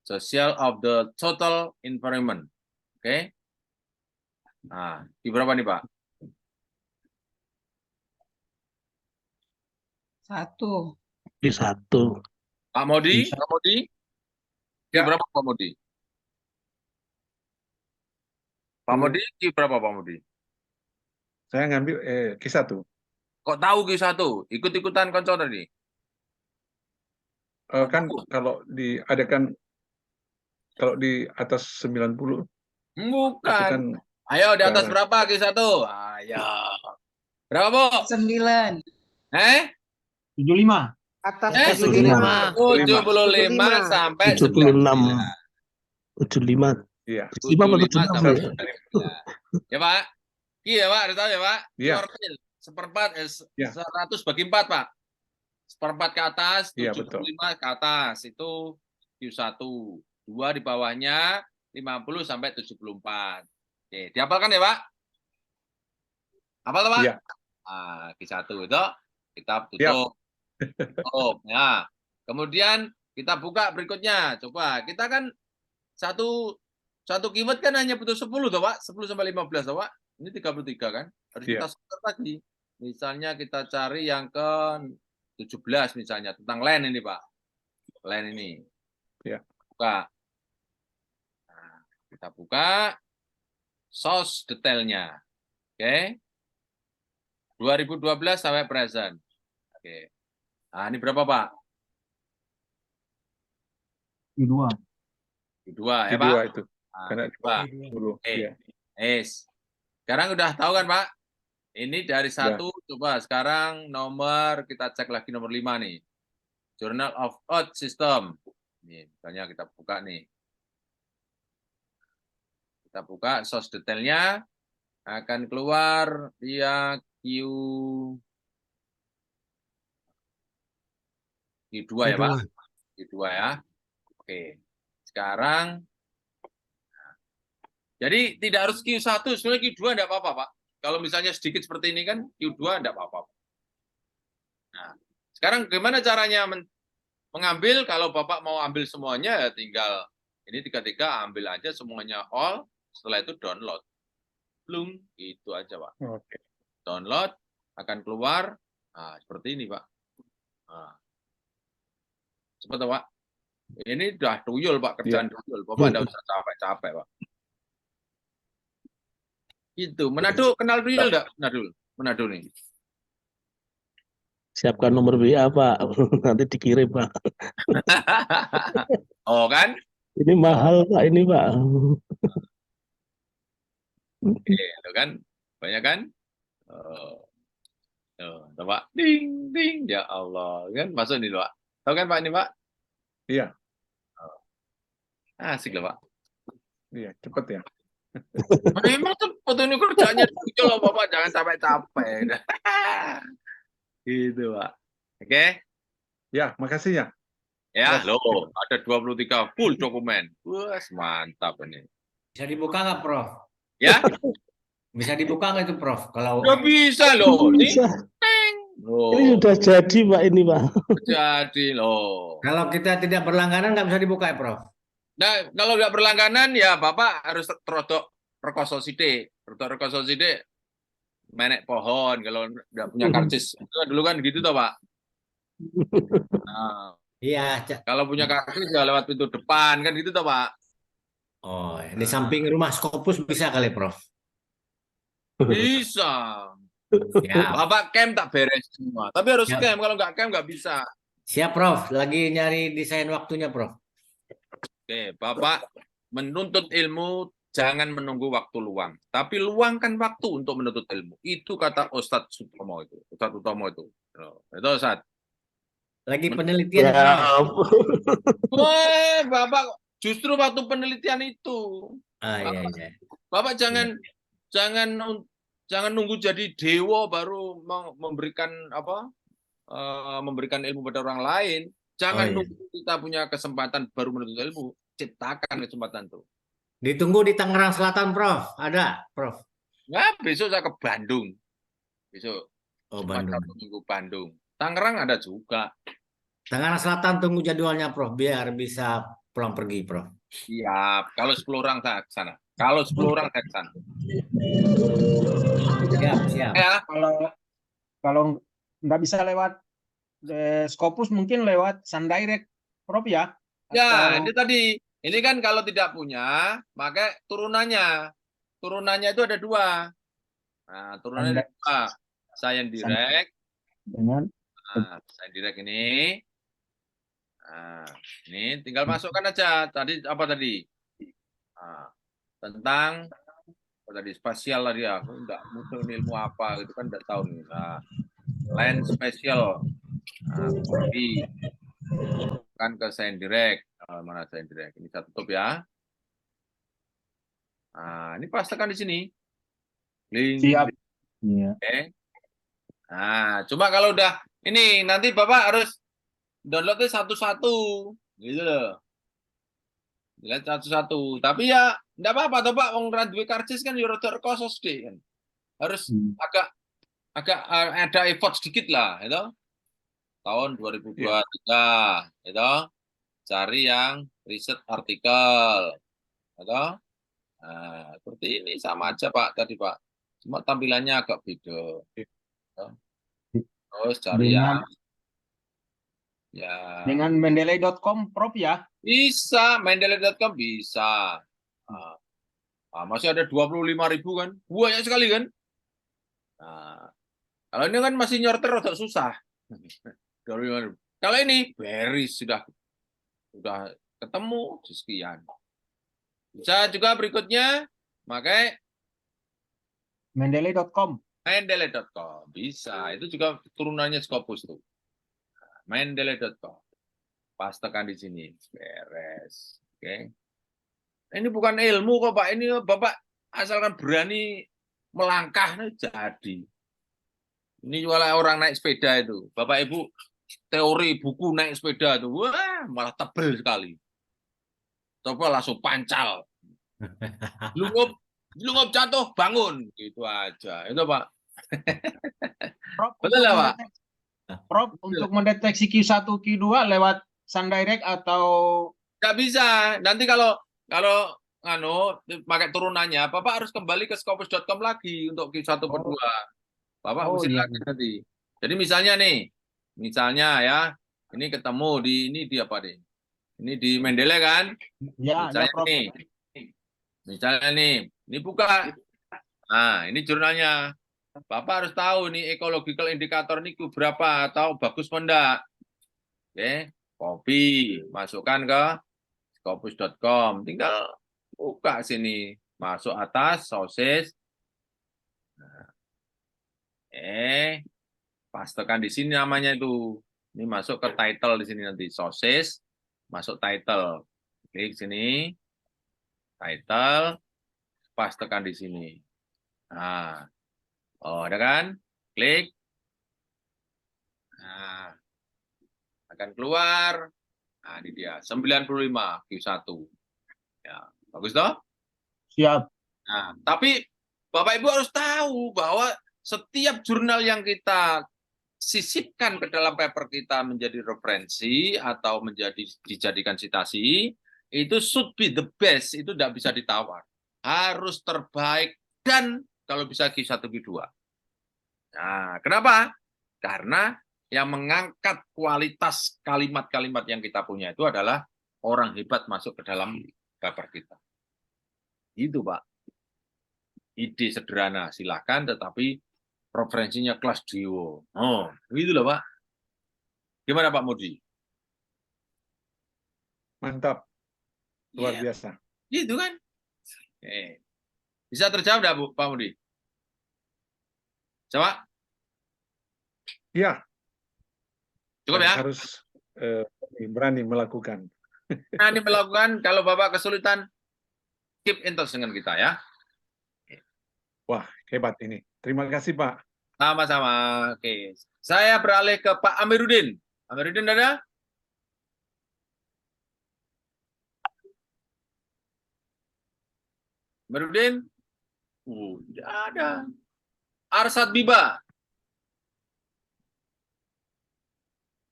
Social of the Total Environment. Oke. Nah, di berapa nih, Pak? 1. Di 1. Pak Modi? Pak Modi? Di berapa, Pak Modi? Pak Modi, di berapa, Pak Modi? Saya ngambil Q1. Kok tahu Q1? Ikut-ikutan konco tadi? Kan kalau di atas 90 itu Bukan. kan Ayo, di atas ke berapa Q1? Ayo. Berapa, Bu? 9. 75. Atas 75. 75 sampai 76. 99. 75. iya. 75 atau 75 sampai 76 ya? 99. Ya, Pak? Iya, Pak. Harus tahu ya, Pak? Iya. Quartile, seperempat, Iya. 100 bagi 4, Pak. Seperempat ke atas, Iya, 75 ke atas. Itu Q1. 2 di bawahnya, 50 sampai 74. Oke, dihafalkan ya, Pak? Hafal, Pak? Iya. Nah, Q1 itu kita tutup. Oh, ya. Kemudian kita buka berikutnya. Coba, kita kan satu keyword kan hanya butuh 10 toh, Pak. 10 sampai 15 toh, Pak. Ini 33 kan. Harus Iya. kita setor lagi. Misalnya kita cari yang ke 17 misalnya tentang land ini, Pak. Land ini. Iya. Buka. Nah, kita buka source detailnya. Oke. 2012 sampai present. Oke. Nah, ini berapa, Pak? Kedua. Kedua ya, Q2 Pak? itu. Nah, Karena kedua. 10. Oke. Iya. Yes. Sekarang udah tahu kan, Pak? Ini dari 1, coba sekarang nomor, kita cek lagi nomor 5 nih. Journal of Earth System. Nih, misalnya kita buka nih. Kita buka source detailnya, akan keluar dia Q2 ya, Pak? Q2 ya. Oke. Sekarang, jadi tidak harus Q1, sebenarnya Q2 enggak apa-apa, Pak. Kalau misalnya sedikit seperti ini kan, Q2 enggak apa-apa. Nah, sekarang gimana caranya mengambil? Kalau Bapak mau ambil semuanya, ya tinggal ini 33, ambil aja semuanya all, setelah itu download. Belum, itu aja, Pak. Oke. Download, akan keluar, nah, seperti ini, Pak. Nah. Seperti, Pak. Ini udah tuyul, Pak, kerjaan tuyul. Bapak enggak usah capek-capek, Pak. Itu, Manado kenal tuyul enggak? Manado nih. Siapkan nomor WA, Pak. Nanti dikirim, Pak. Oh, kan? Ini mahal, Pak. Ini, Pak. Oke, itu kan. Banyak kan? Oh, oh, tuh, Pak. Ding, ding. Ya Allah. Kan masuk nih, Pak. Tahu kan, Pak, ini, Pak? Iya, Asik loh, Pak. iya, cepet ya. Memang tuh foto ini kerjanya lucu loh, Bapak. Jangan sampai capek. Gitu, Pak. Oke? Ya, makasih ya. Ya, Prof. loh. Ada 23 full dokumen. Wah, mantap ini. Bisa dibuka nggak, Prof? Ya? Bisa dibuka nggak itu, Prof? Kalau Udah bisa loh. Nih. Bisa. Teng. Ini Loh, sudah jadi Pak ini Pak. jadi loh. kalau kita tidak berlangganan nggak bisa dibuka ya, Prof? Nah, kalau nggak berlangganan ya Bapak harus terodok rekoso sidik. Rekoso sidik menek pohon kalau nggak punya karcis. Itu dulu kan gitu toh, Pak. Nah, Iya. kalau punya karcis ya lewat pintu depan kan gitu toh, Pak. Oh, di samping rumah Scopus bisa kali, Prof? Bisa. Ya. Bapak camp tak beres semua. Tapi harus Ya. camp. Kalau nggak camp nggak bisa. Siap, Prof. Lagi nyari desain waktunya, Prof. Oke, Bapak menuntut ilmu jangan menunggu waktu luang. Tapi luangkan waktu untuk menuntut ilmu. Itu kata Ustadz Sutomo itu. Ustadz Utomo itu. Itu Ustadz. Lagi penelitian, Prof. Ya, Wah, Bapak justru waktu penelitian itu. Ah, iya, iya. Bapak jangan nunggu jadi dewa baru memberikan memberikan ilmu pada orang lain. Jangan Oh, iya. nunggu kita punya kesempatan baru menuntut ilmu. Ciptakan kesempatan itu. Ditunggu di Tangerang Selatan, Prof. Ada, Prof. Nah, besok saya ke Bandung. Besok. Oh, Jumat, Bandung. Sabtu, Minggu Bandung. Tangerang ada juga. Tangerang Selatan tunggu jadwalnya, Prof. Biar bisa pulang pergi, Prof. Siap. Kalau 10 orang saya ke sana. Kalau 10 orang saya ke sana. Siap, siap. Ya, Kalau nggak bisa lewat Scopus mungkin lewat Sundirect, Prof ya? ya, Atau- ini tadi. Ini kan kalau tidak punya, maka turunannya. Turunannya itu ada 2. Nah, turunannya ada 2. Science Direct. dengan Nah, Science Direct ini. Nah, ini tinggal masukkan aja. Tadi apa tadi? Nah, tentang apa tadi spasial tadi ya. Aku enggak muncul ilmu apa gitu kan enggak tahu nih. Nah, lain spesial. Nah, tapi kan ke Science Direct. Mana Science Direct? Ini saya tutup ya. Nah, ini pastikan di sini. Link. siap. Iya. Oke. Nah, cuma kalau udah ini nanti Bapak harus downloadnya satu-satu, gitu loh. Dilihat satu-satu. Tapi ya enggak apa-apa toh Pak, wong ra duwe karcis kan yo rada rekoso sithik kan. Harus agak ada effort sedikit lah, itu. Tahun 2023, itu. Cari yang riset artikel, itu. Nah, seperti ini sama aja Pak tadi Pak. Cuma tampilannya agak beda. Terus cari yang ya Dengan mendeley.com, Prof ya? bisa, mendeley.com bisa. Masih ada 25.000 kan? Banyak sekali kan? Nah, kalau ini kan masih nyorter agak susah. 25.000. Kalau ini beres sudah ketemu sekian. Bisa juga berikutnya pakai Mendeley.com. mendeley.com. Bisa. Itu juga turunannya Scopus tuh. Mendeley.com. Pastekan di sini. Beres. Oke. Ini bukan ilmu kok, Pak. Ini Bapak asalkan berani melangkah jadi. Ini jualan orang naik sepeda itu. Bapak Ibu teori buku naik sepeda itu. Wah, malah tebel sekali. Coba langsung pancal. Lungup jatuh, bangun. Gitu aja. Itu, Pak. Prof, Betul ya, Pak? Prof, untuk mendeteksi Q1, Q2 lewat Sundirect atau Nggak bisa. Nanti kalau pakai turunannya, Bapak harus kembali ke scopus.com lagi untuk Q1 per 2. Bapak mesti iya. lagi nanti. Jadi misalnya ya, ini ketemu di apa nih? Ini di Mendeley kan? ya, Misalnya Prof. nih. Misalnya nih, ini buka. Nah, ini jurnalnya. Bapak harus tahu nih ecological indicator ini berapa atau bagus apa enggak. Oke, copy, masukkan ke scopus.com. Tinggal buka sini, masuk atas, sources. Pastekan di sini namanya itu. Ini masuk ke title di sini nanti. Sosis, masuk title. Klik sini. Title, pastekan di sini. Nah, ada kan? Klik. Nah, akan keluar. Nah, ini dia 95 Q1. Ya, bagus toh? Siap. Nah, tapi Bapak Ibu harus tahu bahwa setiap jurnal yang kita sisipkan ke dalam paper kita menjadi referensi atau dijadikan citasi, itu should be the best, itu tidak bisa ditawar. Harus terbaik dan kalau bisa Q1, Q2. Nah, kenapa? Karena yang mengangkat kualitas kalimat-kalimat yang kita punya itu adalah orang hebat masuk ke dalam paper kita. Itu, Pak. Ide sederhana, silakan, tetapi referensinya kelas jiwa. Oh, gitu loh, Pak. Gimana, Pak Mudi? Mantap. Luar biasa. Gitu kan? Bisa terjawab enggak, Bu, Pak Mudi? Coba. Iya. Cukup ya? Harus berani melakukan. Berani melakukan, kalau Bapak kesulitan, keep in touch dengan kita ya. Wah, hebat ini. Terima kasih, Pak. Sama-sama. Oke. Saya beralih ke Pak Amiruddin. Amiruddin ada? Amiruddin? Tidak ada. Arsad Biba.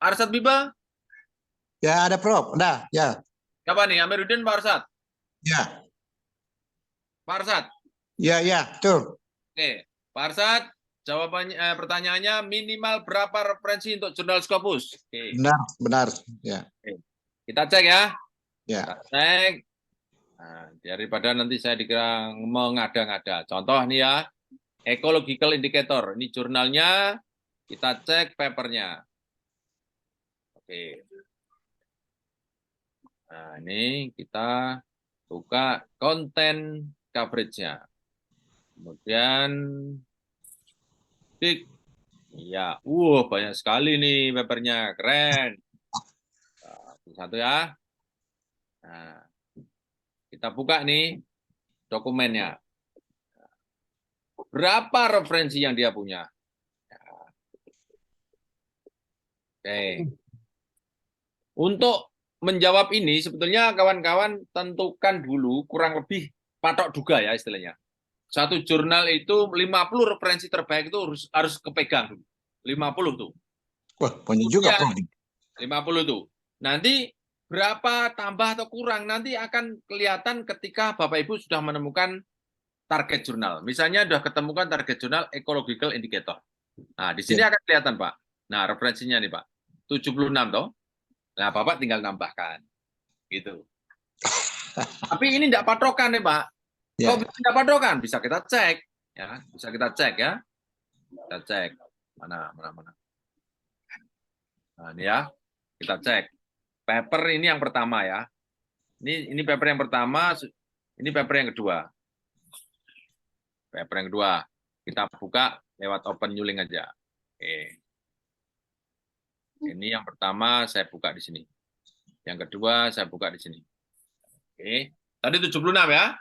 Arsad Biba? Ya, ada Prof. Ada, ya. Siapa nih? Amiruddin, Pak Arsad? Ya. Pak Arsad? Ya, betul. Oke, Pak Arsad, jawabannya pertanyaannya minimal berapa referensi untuk jurnal Scopus? Oke. Benar. Ya. Oke. Kita cek ya. Ya. Kita cek. Nah, daripada nanti saya dikira mengada-ngada. Contoh nih ya, ecological indicator. Ini jurnalnya, kita cek papernya. Oke. Nah, ini kita buka konten coverage-nya. Kemudian klik. Ya, banyak sekali nih papernya, keren. Satu ya. Nah, kita buka nih dokumennya. Berapa referensi yang dia punya? Oke. Untuk menjawab ini, sebetulnya kawan-kawan tentukan dulu kurang lebih patok duga ya istilahnya. Satu jurnal itu 50 referensi terbaik itu harus kepegang. 50 tuh. Wah, banyak juga, Prof. 50 tuh. Nanti berapa tambah atau kurang nanti akan kelihatan ketika Bapak Ibu sudah menemukan target jurnal. Misalnya sudah ketemukan target jurnal ecological indicator. Nah, di sini akan kelihatan, Pak. Nah, referensinya nih, Pak. 76 toh. Nah, Bapak tinggal nambahkan. Gitu. Tapi ini tidak patokan nih, Pak. Kok bisa tidak patokan? Bisa kita cek. Ya, bisa kita cek ya. Kita cek. Mana. Nah, ini ya. Kita cek. Paper ini yang pertama ya. Ini paper yang pertama, ini paper yang kedua. Paper yang kedua. Kita buka lewat open new link aja. Oke. Ini yang pertama saya buka di sini. Yang kedua saya buka di sini. Oke. Tadi 76 ya.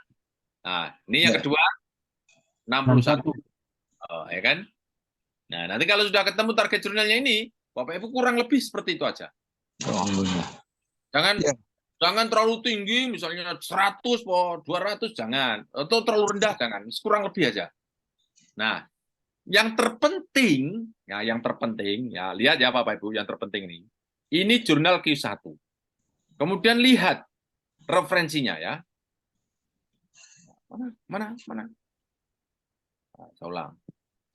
Nah, ini yang kedua 61. Oh, ya kan? Nah, nanti kalau sudah ketemu target jurnalnya ini, Bapak Ibu kurang lebih seperti itu aja. Jangan terlalu tinggi, misalnya 100, 200, jangan. Atau terlalu rendah, jangan. Kurang lebih aja. Nah, yang terpenting, ya lihat ya Bapak Ibu, yang terpenting ini jurnal Q1. Kemudian lihat referensinya ya. Mana? Nah, saya ulang.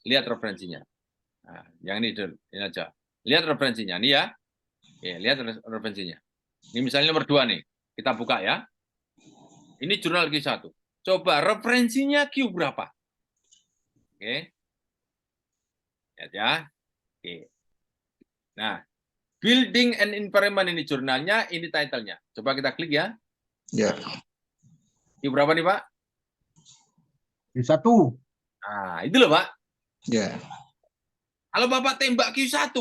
Lihat referensinya. Nah, yang ini aja. Lihat referensinya nih ya. Oke, lihat referensinya. Ini misalnya nomor 2 nih. Kita buka ya. Ini jurnal Q1. Coba referensinya Q berapa? Oke. Lihat ya. Oke. Nah, building and environment ini jurnalnya, ini title-nya. Coba kita klik ya. Ya. Q berapa nih, Pak? Q1. Nah, itu loh, Pak. Ya. Kalau Bapak tembak Q1,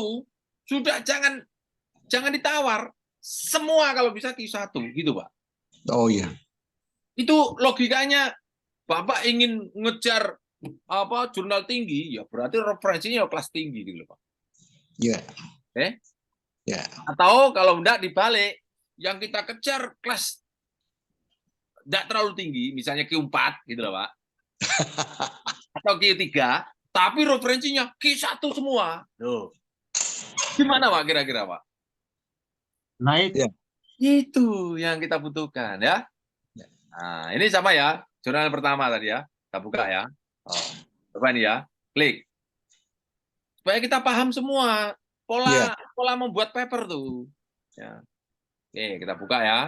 sudah jangan ditawar. Semua kalau bisa Q1 gitu, Pak. Oh iya. Itu logikanya Bapak ingin ngejar jurnal tinggi, ya berarti referensinya kelas tinggi gitu, Pak. Ya. Oke? Ya. Atau kalau enggak dibalik, yang kita kejar kelas enggak terlalu tinggi, misalnya Q4 gitu loh, Pak. Atau Q3, tapi referensinya Q1 semua. Loh. Gimana, Pak, kira-kira, Pak? Naik. Ya. Itu yang kita butuhkan, ya. Nah, ini sama ya, jurnal pertama tadi ya. Kita buka ya. Oh, coba ini ya, klik. Supaya kita paham semua pola membuat paper tuh. Ya. Oke, kita buka ya.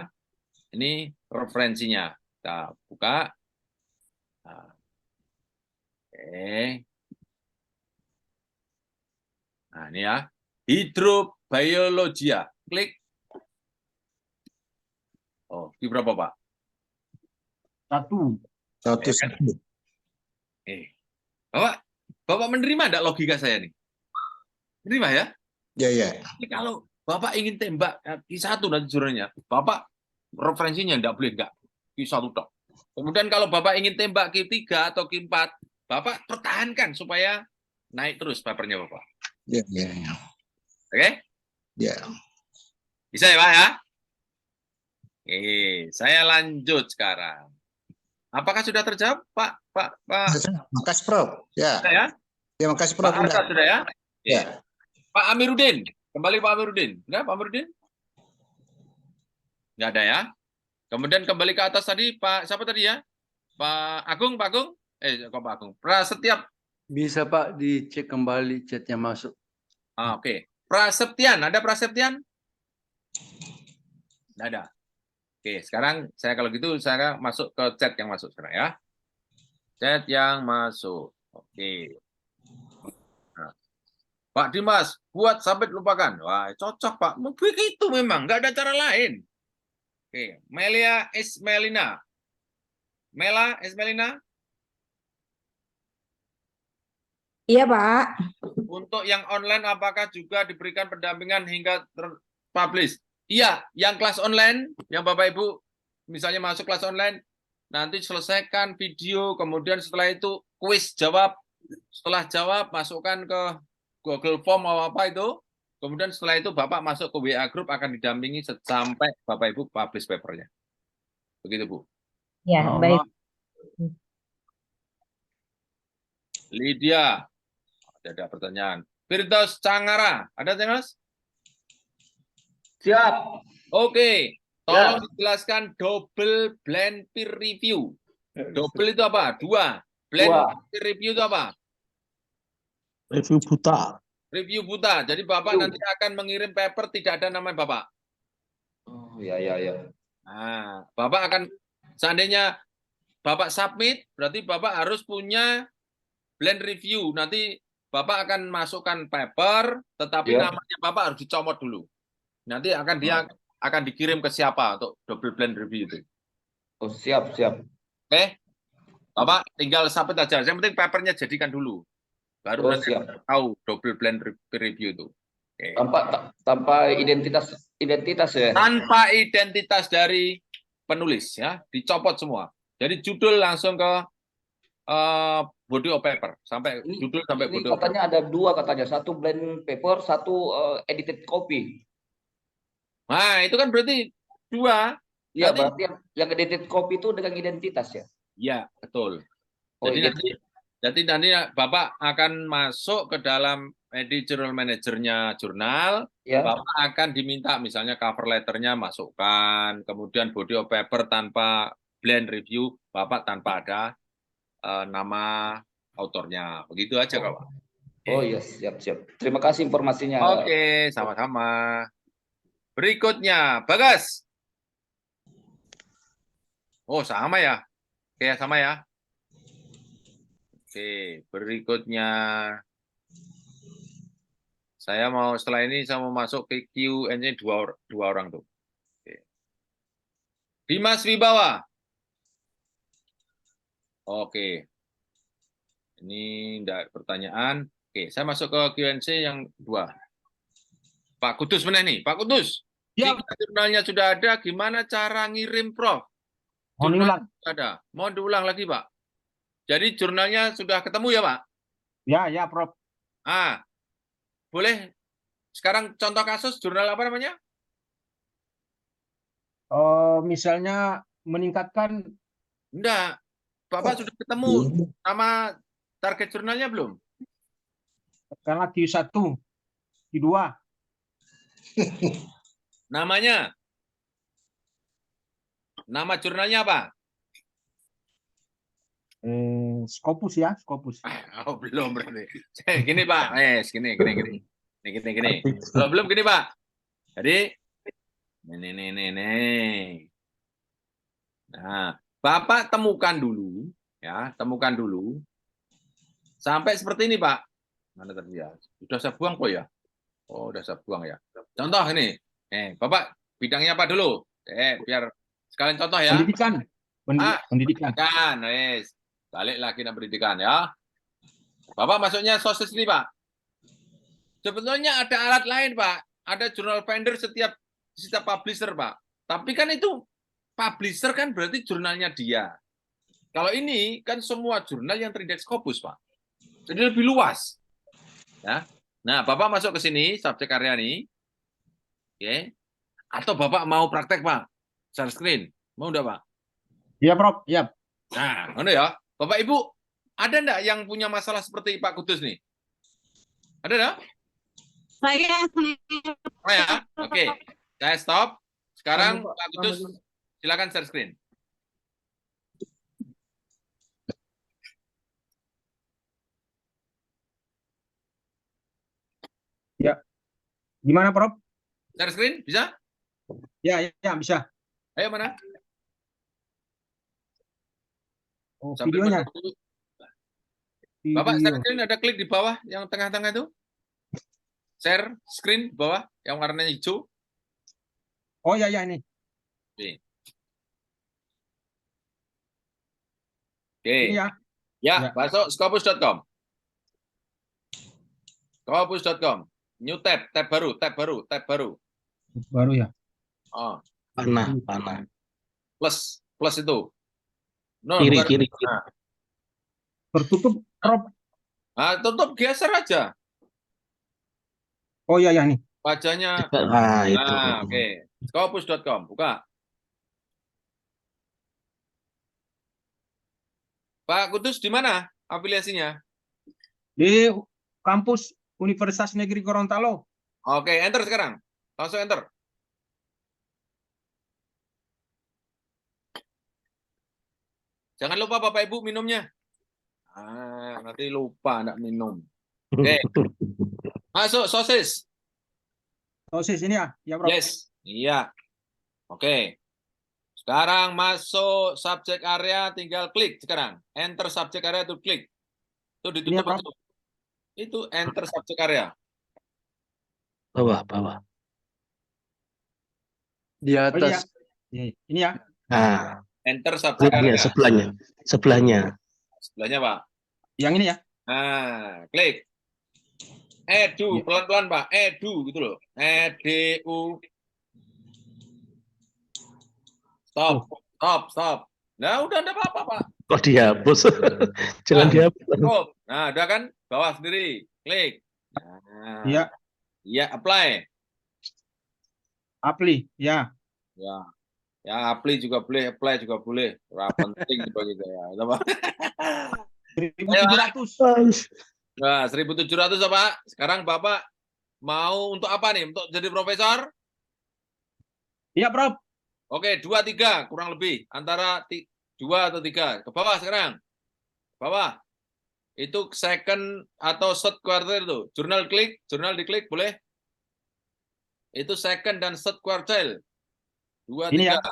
Ini referensinya. Kita buka. Nah. Oke. Nah, ini ya. Hidrobiologia. Klik. Oh, ini berapa, Pak? 1. Bapak menerima enggak logika saya nih? Menerima ya? Ya, ya. Jadi kalau Bapak ingin tembak Q1 nanti jurnalnya, Bapak referensinya enggak boleh enggak Q1 tok. Kemudian kalau Bapak ingin tembak Q3 atau Q4, Bapak pertahankan supaya naik terus papernya Bapak. Ya, ya, ya. Oke? Ya. Bisa ya, Pak ya? Oke, saya lanjut sekarang. Apakah sudah terjawab, Pak? Makasih, Prof. Ya. Sudah ya? Ya, makasih, Prof. Pak Arta sudah ya? Ya. Pak Amiruddin. Kembali Pak Amiruddin. Enggak, Pak Amiruddin? Enggak ada ya? Kemudian kembali ke atas tadi, Pak siapa tadi ya? Pak Agung? Kok Pak Agung? Prasetya. Bisa Pak dicek kembali chatnya masuk. Oke. Prasetyan, ada Prasetyan? Enggak ada. Oke, sekarang saya kalau gitu saya masuk ke chat yang masuk sekarang ya. Chat yang masuk. Oke. Nah. Pak Dimas, buat sampai lupakan. Wah, cocok Pak. Begitu memang, nggak ada cara lain. Oke, Melia Esmelina. Mela Esmelina? Iya, Pak. Untuk yang online apakah juga diberikan pendampingan hingga terpublish? Iya, yang kelas online, yang Bapak Ibu misalnya masuk kelas online, nanti selesaikan video, kemudian setelah itu kuis jawab, setelah jawab masukkan ke Google Form atau apa itu, kemudian setelah itu Bapak masuk ke WA Group akan didampingi sampai Bapak Ibu publish papernya. Begitu Bu. Ya, baik. Lydia, ada pertanyaan. Firdaus Cangara, ada Mas? Siap. Oke, tolong dijelaskan double blind peer review. Double itu apa? 2. Blind peer review itu apa? Review buta. Review buta. Jadi Bapak nanti akan mengirim paper tidak ada nama Bapak. Oh, ya. Nah, Bapak akan seandainya Bapak submit, berarti Bapak harus punya blind review. Nanti Bapak akan masukkan paper, tetapi namanya Bapak harus dicomot dulu. Nanti dia akan dikirim ke siapa untuk double blind review itu. Oh, siap. Oke, Bapak tinggal submit aja. Yang penting papernya jadikan dulu, baru nanti tahu double blind review itu. Oke. Tanpa identitas ya. Tanpa identitas dari penulis ya, dicopot semua. Jadi judul langsung ke body of paper sampai judul sampai body of paper. Katanya ada 2 katanya, 1 blend paper, 1 edited copy. Nah, itu kan berarti 2. Iya, berarti yang edited copy itu dengan identitas ya? Iya, betul. Jadi nanti Bapak akan masuk ke dalam editorial manajernya jurnal, Bapak akan diminta misalnya cover letternya masukkan, kemudian body of paper tanpa blend review, Bapak tanpa ada nama autornya. Begitu aja, Pak. Oh iya, siap. Terima kasih informasinya. Oke, sama-sama. Berikutnya, Bagas. Oh, sama ya? Oke, sama ya. Oke, berikutnya. Setelah ini saya mau masuk ke Q&A dua orang tuh. Oke. Dimas Wibawa. Oke. Ini enggak pertanyaan. Oke, saya masuk ke Q&C yang 2. Pak Kudus mana nih? Pak Kudus, Ya, jika jurnalnya sudah ada, gimana cara ngirim, Prof? mohon diulang. Jurnalnya sudah ada. Mohon diulang lagi, Pak. Jadi jurnalnya sudah ketemu ya, Pak? Ya, Prof. Boleh sekarang contoh kasus jurnal apa namanya? Misalnya meningkatkan. Enggak. Bapak sudah ketemu nama target jurnalnya belum? Karena Q1, Q2. Namanya? Nama jurnalnya apa? Scopus ya, Scopus. Oh, belum berarti. Gini, Pak. Gini. Kalau belum gini, Pak. Jadi nih. Nah, Bapak temukan dulu ya, sampai seperti ini, Pak. Mana tadi ya? Sudah saya buang kok ya? Oh, udah saya buang ya. Contoh ini. Bapak bidangnya apa dulu? Biar sekalian contoh ya. Pendidikan. Pendidikan. Wes. Balik lagi ke pendidikan ya. Bapak masuknya sosis ini, Pak. Sebetulnya ada alat lain, Pak. Ada jurnal finder setiap publisher, Pak. Tapi kan itu publisher kan berarti jurnalnya dia. Kalau ini kan semua jurnal yang terindeks Scopus, Pak. Jadi lebih luas. Ya. Nah, Bapak masuk ke sini, subjek area nih. Oke. Atau Bapak mau praktek, Pak? Share screen. Mau enggak, Pak? Iya, Prof. Iya. Nah, mana ya? Bapak Ibu, ada enggak yang punya masalah seperti Pak Kudus nih? Ada enggak? Saya. Oh ya, oke. Saya stop. Sekarang Pak Kudus, silakan share screen. Ya. Gimana, Prof? Share screen, bisa? Ya, bisa. Ayo, mana? Oh, Sambil videonya. menunggu. Bapak share screen ada klik di bawah yang tengah-tengah itu. Share screen di bawah yang warnanya hijau. Oh ya ini. Oke. Ini ya. Ya, masuk scopus.com. Scopus.com. New tab baru. Baru ya. Oh. Panah. Plus itu. No, Kiri. Nah. Tertutup, Prof. Tutup, geser aja. Oh iya nih. Wajahnya. Itu. Oke. Scopus.com, buka. Pak Kudus di mana afiliasinya? Di kampus Universitas Negeri Gorontalo. Oke, enter sekarang. Langsung enter. Jangan lupa Bapak Ibu minumnya. Nanti lupa enggak minum. Oke. Masuk sosis. Sosis ini ya? Ya, Bro. Yes. Iya. Oke. Sekarang masuk subject area, tinggal klik sekarang. Enter subject area itu klik. Itu ditutup Ini ya, itu. Itu enter subject area. Bawah. Di atas. Ini ya. Enter subject area. Sebelahnya. Sebelahnya, Pak. Yang ini ya. Klik. Edu, pelan-pelan, Pak. Edu gitu loh. EDU. Stop. Nah, udah enggak apa-apa, Pak. Kok dihapus? Jangan dihapus. Nah, udah kan? Bawah sendiri. Klik. Iya. Iya, apply. Ya. Ya, apply juga boleh, apply juga boleh. Penting bagi saya. 1.700. Nah, 1.700 Pak. Sekarang Bapak mau untuk apa nih? Untuk jadi profesor? Iya, Prof. Oke, 2, 3 kurang lebih. Antara 2 atau 3. Ke bawah sekarang. Bawah. Itu second atau third quartile itu. Jurnal diklik boleh. Itu second dan third quartile. 2, 3.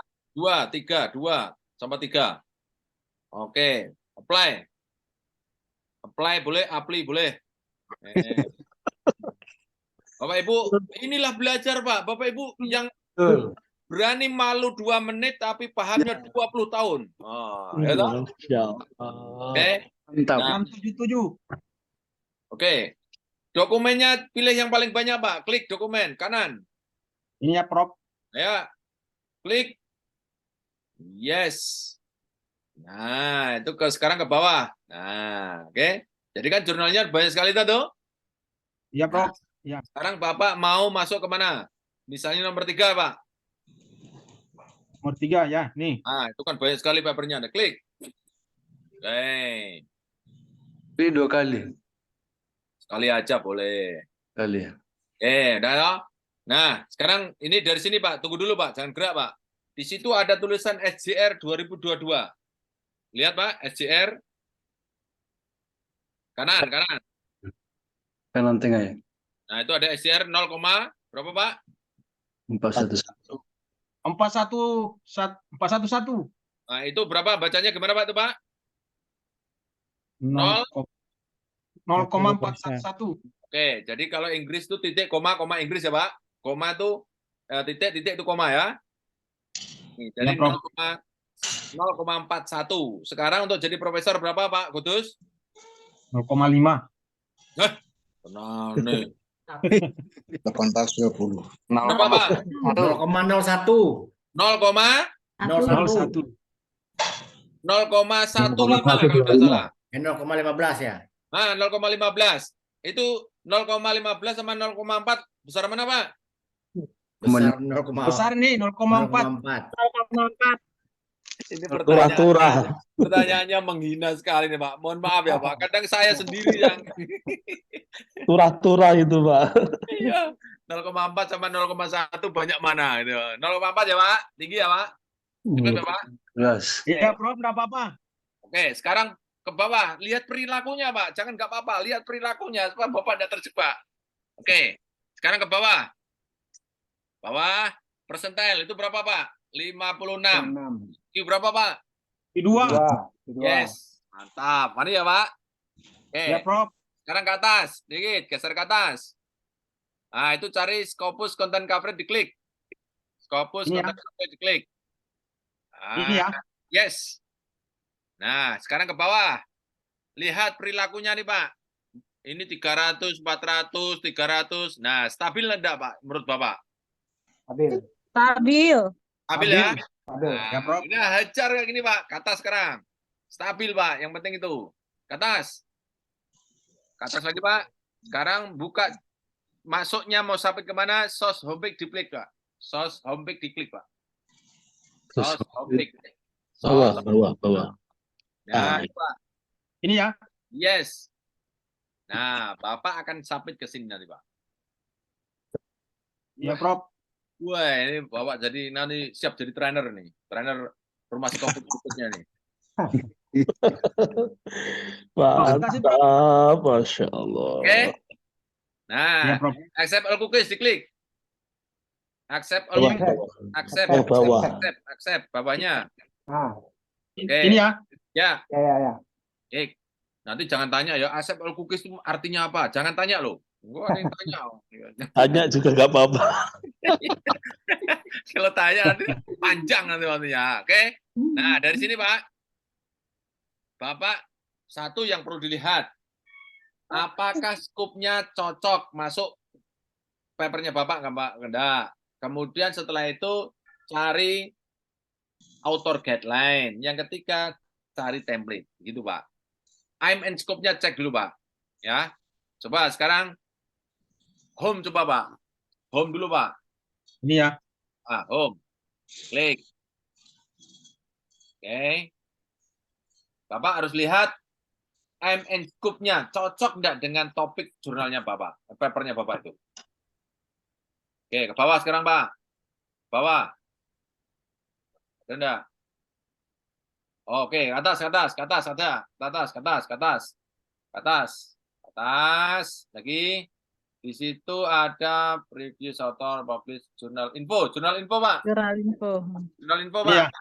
2 sampai 3. Oke, apply. Apply boleh. Bapak Ibu, inilah belajar, Pak. Bapak Ibu yang berani malu 2 menit tapi pahamnya 20 tahun. Ya toh? Oke. Mantap. Nah, 677. Oke. Dokumennya pilih yang paling banyak, Pak. Klik dokumen kanan. Ini ya, Prof. Ya. Klik. Yes. Nah, itu sekarang ke bawah. Nah, oke. Jadi kan jurnalnya banyak sekali tuh. Iya, Prof. Nah, sekarang Bapak mau masuk kemana? Misalnya nomor 3, Pak. Nomor 3 ya, nih. Nah, itu kan banyak sekali papernya. Nah, klik. Oke. Klik 2 kali. Sekali aja boleh. Kali ya. Udah ya. Nah, sekarang ini dari sini, Pak. Tunggu dulu, Pak. Jangan gerak, Pak. Di situ ada tulisan SJR 2022. Lihat, Pak, SJR. Kanan. Kanan tengah ya. Nah, itu ada SJR 0, berapa, Pak? 411. 411. Nah, itu berapa bacanya gimana, Pak, itu, Pak? 0,411. Oke, jadi kalau Inggris itu titik, koma Inggris ya, Pak. Koma itu titik itu koma ya. Nih, jadi 0,41. Sekarang untuk jadi profesor berapa, Pak Kudus? 0,5. Tenang nih. 820. Berapa, Pak? 0,01. 0,115 0,15 kalau tidak salah. 0,15 ya. Nah, 0,15. Itu 0,15 sama 0,4 besar mana, Pak? Besar Besar nih, 0,4. 0,4. Ini pertanyaannya menghina sekali nih, Pak. Mohon maaf ya, Pak. Kadang saya sendiri yang Turah-turah itu, Pak. iya. 0,4 sama 0,1 banyak mana gitu. 0,4 ya, Pak. Tinggi ya, Pak. Cukup ya, Pak. Jelas. Iya, Prof, enggak apa-apa. Oke, sekarang ke bawah. Lihat perilakunya, Pak. Jangan nggak apa-apa. Lihat perilakunya supaya Bapak tidak terjebak. Oke. Sekarang ke bawah. Bawah. Persentil itu berapa, Pak? 56. Q berapa, Pak? Q2. Yes. Mantap. Mana ya, Pak? Oke. Ya, Prof. Sekarang ke atas. Dikit. Geser ke atas. Nah, itu cari Scopus Content Coverage, diklik. Scopus Ini ya. Content Coverage, diklik. Nah, Ini ya. yes. Nah, sekarang ke bawah. Lihat perilakunya nih, Pak. Ini 300, 400, 300. Nah, stabil enggak, Pak, menurut Bapak? Stabil. Stabil ya? Nah, Ya, Prof. ini hajar kayak gini, Pak. Ke atas sekarang. Stabil, Pak. Yang penting itu. Ke atas. Ke atas lagi, Pak. Sekarang buka. Masuknya mau sampai kemana? Source homepage diklik, Pak. Source homepage diklik, Pak. Source homepage. Bawah. Nah, Ah. itu, Pak. Ini ya. Yes. Nah, Bapak akan submit ke sini nanti, Pak. Iya, Prof. Wah, ini Bapak jadi nanti siap jadi trainer nih. Trainer rumah sekolah berikutnya nih. Mantap, Masya Allah. Oke. Nah, Iya, Prof. accept all cookies diklik. Accept all Bawah. cookies. Accept. Bawah. Accept. Bawahnya. Oke. Ini ya. Ya. Oke. Nanti jangan tanya ya, accept all cookies itu artinya apa? Jangan tanya loh. Gua ada yang tanya. Tanya juga nggak apa-apa. Kalau tanya nanti panjang nanti waktunya. Oke. Nah, dari sini, Pak. Bapak satu yang perlu dilihat. Apakah skupnya cocok masuk papernya Bapak nggak, Pak? Enggak. Kemudian setelah itu cari author guideline. Yang ketiga cari template, gitu, Pak. Aim and scope-nya cek dulu, Pak. Ya. Coba sekarang home coba, Pak. Home dulu, Pak. Ini ya. Home. Klik. Oke. Bapak harus lihat aim and scope-nya cocok nggak dengan topik jurnalnya Bapak, papernya Bapak itu. Oke, ke bawah sekarang, Pak. Bawah. Ada enggak? Oke, atas. Lagi. Di situ ada previous author, publish, jurnal info, Pak. Jurnal info. Jurnal info, Pak. Iya.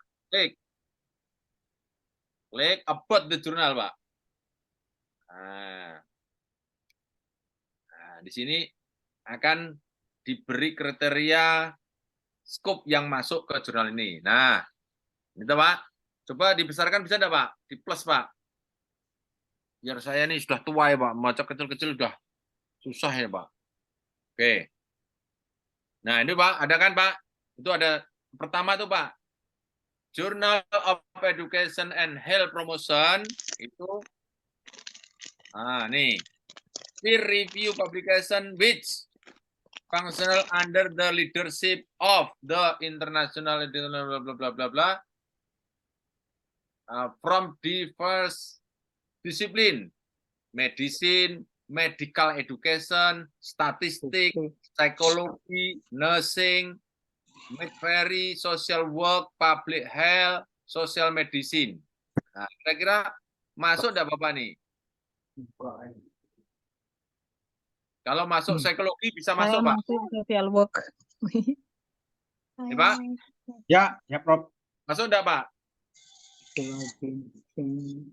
Klik about the journal, Pak. Nah, di sini akan diberi kriteria scope yang masuk ke jurnal ini. Nah, ini Pak. Coba dibesarkan bisa enggak, Pak? Di plus, Pak. Biar saya ini sudah tua ya, Pak. Macam kecil-kecil udah Susah ya, Pak. Oke. Nah, ini Pak, ada kan Pak? Itu ada pertama tuh Pak. Journal of Education and Health Promotion itu nih. Peer review publication which functional under the leadership of the international blah blah blah blah blah from diverse discipline, medicine, medical education, statistik, psikologi, nursing, midwifery, social work, public health, social medicine. Nah, kira-kira masuk enggak Bapak nih? Kalau masuk psikologi bisa masuk, Pak. Masuk social work. Ya, Pak? Ya, Prof. Masuk enggak, Pak?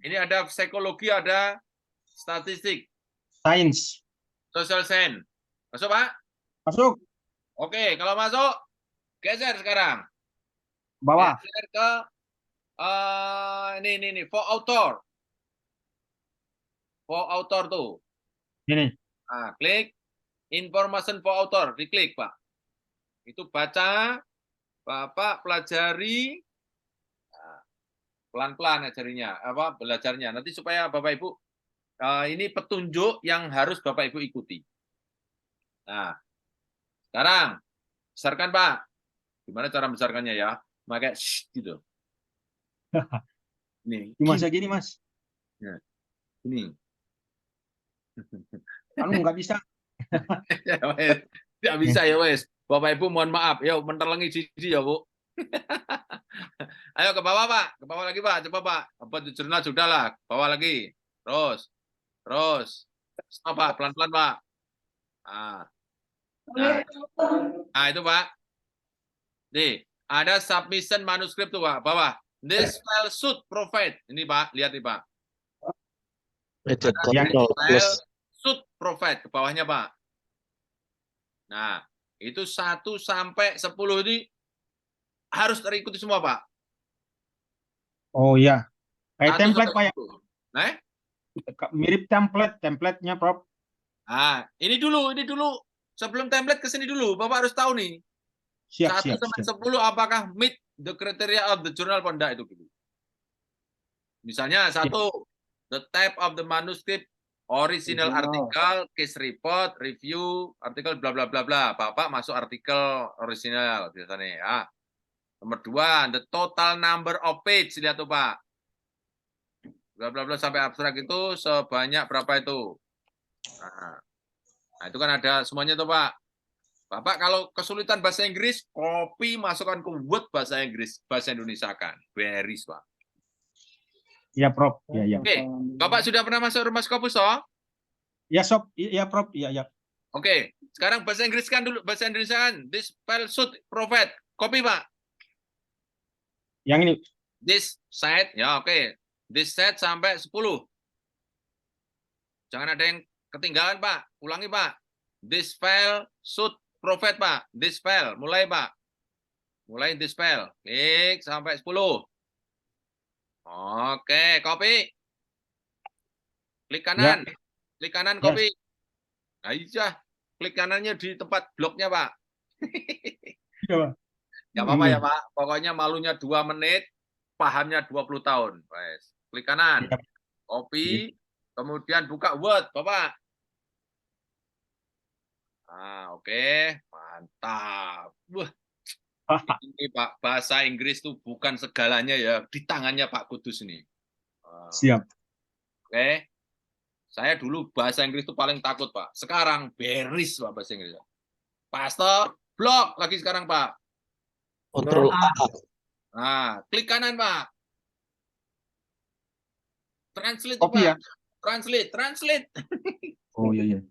Ini ada psikologi, ada statistik. Sains. Social science. Masuk, Pak? Masuk. Oke, kalau masuk, geser sekarang. Bawah. Geser ke ini, for author. For author tuh. Ini. Nah, klik information for author, diklik, Pak. Itu baca, Bapak pelajari, pelan-pelan ajarinya, belajarnya. Nanti supaya Bapak Ibu, ini petunjuk yang harus Bapak Ibu ikuti. Nah, sekarang besarkan Pak. Gimana cara besarkannya ya? Pakai gitu. Nih. Cuma segini Mas. Nah, ini. Kalau nggak bisa. Ya, tidak bisa ya wes. Bapak Ibu mohon maaf. Yuk menterlengi sisi ya Bu. Ayo ke bawah Pak. Ke bawah lagi Pak. Coba Pak. Apa jurnal sudah lah. Bawah lagi. Terus. Stop Pak. Pelan-pelan Pak. Nah itu Pak. Nih. Ada submission manuskrip tuh Pak. Bawah. This file should provide. Ini Pak. Lihat nih Pak. Should provide ke bawahnya Pak. Nah, itu 1 sampai 10 ini harus terikuti semua Pak. Oh iya. Kayak template Pak ya. Nah, mirip template-nya Prof. Nah, ini dulu. Sebelum template ke sini dulu, Bapak harus tahu nih. 1 sampai 10 apakah meet the criteria of the journal apa enggak itu dulu. Misalnya 1, the type of the manuscript, original article, case report, review, artikel bla bla bla bla. Bapak masuk artikel original biasanya ya. Nomor 2, the total number of page, lihat tuh Pak. Bla bla bla sampai abstrak itu sebanyak berapa itu? Nah, itu kan ada semuanya tuh Pak. Bapak kalau kesulitan bahasa Inggris, copy masukkan ke Word bahasa Inggris, bahasa Indonesia kan. Beres Pak. Iya, Prof. Iya. Oke, Bapak sudah pernah masuk rumah Scopus, toh? Ya, Sob. Iya, Prof. Iya. Oke, sekarang bahasa Inggris kan dulu, bahasa Indonesia kan. This file should provide. Copy, Pak. Yang ini. This set, ya oke. This set sampai 10. Jangan ada yang ketinggalan, Pak. Ulangi, Pak. This file should provide, Pak. This file, mulai, Pak. Mulai this file. Klik sampai 10. Oke, copy. Klik kanan. Ya. Klik kanan, copy. Nah, iya. Klik kanannya di tempat bloknya, Pak. Iya, Pak. Ya apa-apa ya, Pak. Pokoknya malunya 2 menit, pahamnya 20 tahun. Wes. Klik kanan. Ya. Copy. Kemudian buka Word, Bapak. Oke. Mantap. Wah. Ini Pak, bahasa Inggris itu bukan segalanya ya, di tangannya Pak Kudus ini. Siap. Oke. Saya dulu bahasa Inggris itu paling takut, Pak. Sekarang beris Pak bahasa Inggris. Paste, blok lagi sekarang, Pak. Kontrol A. Nah, klik kanan, Pak. Translate, Copy Pak. ya. Translate. Oh iya.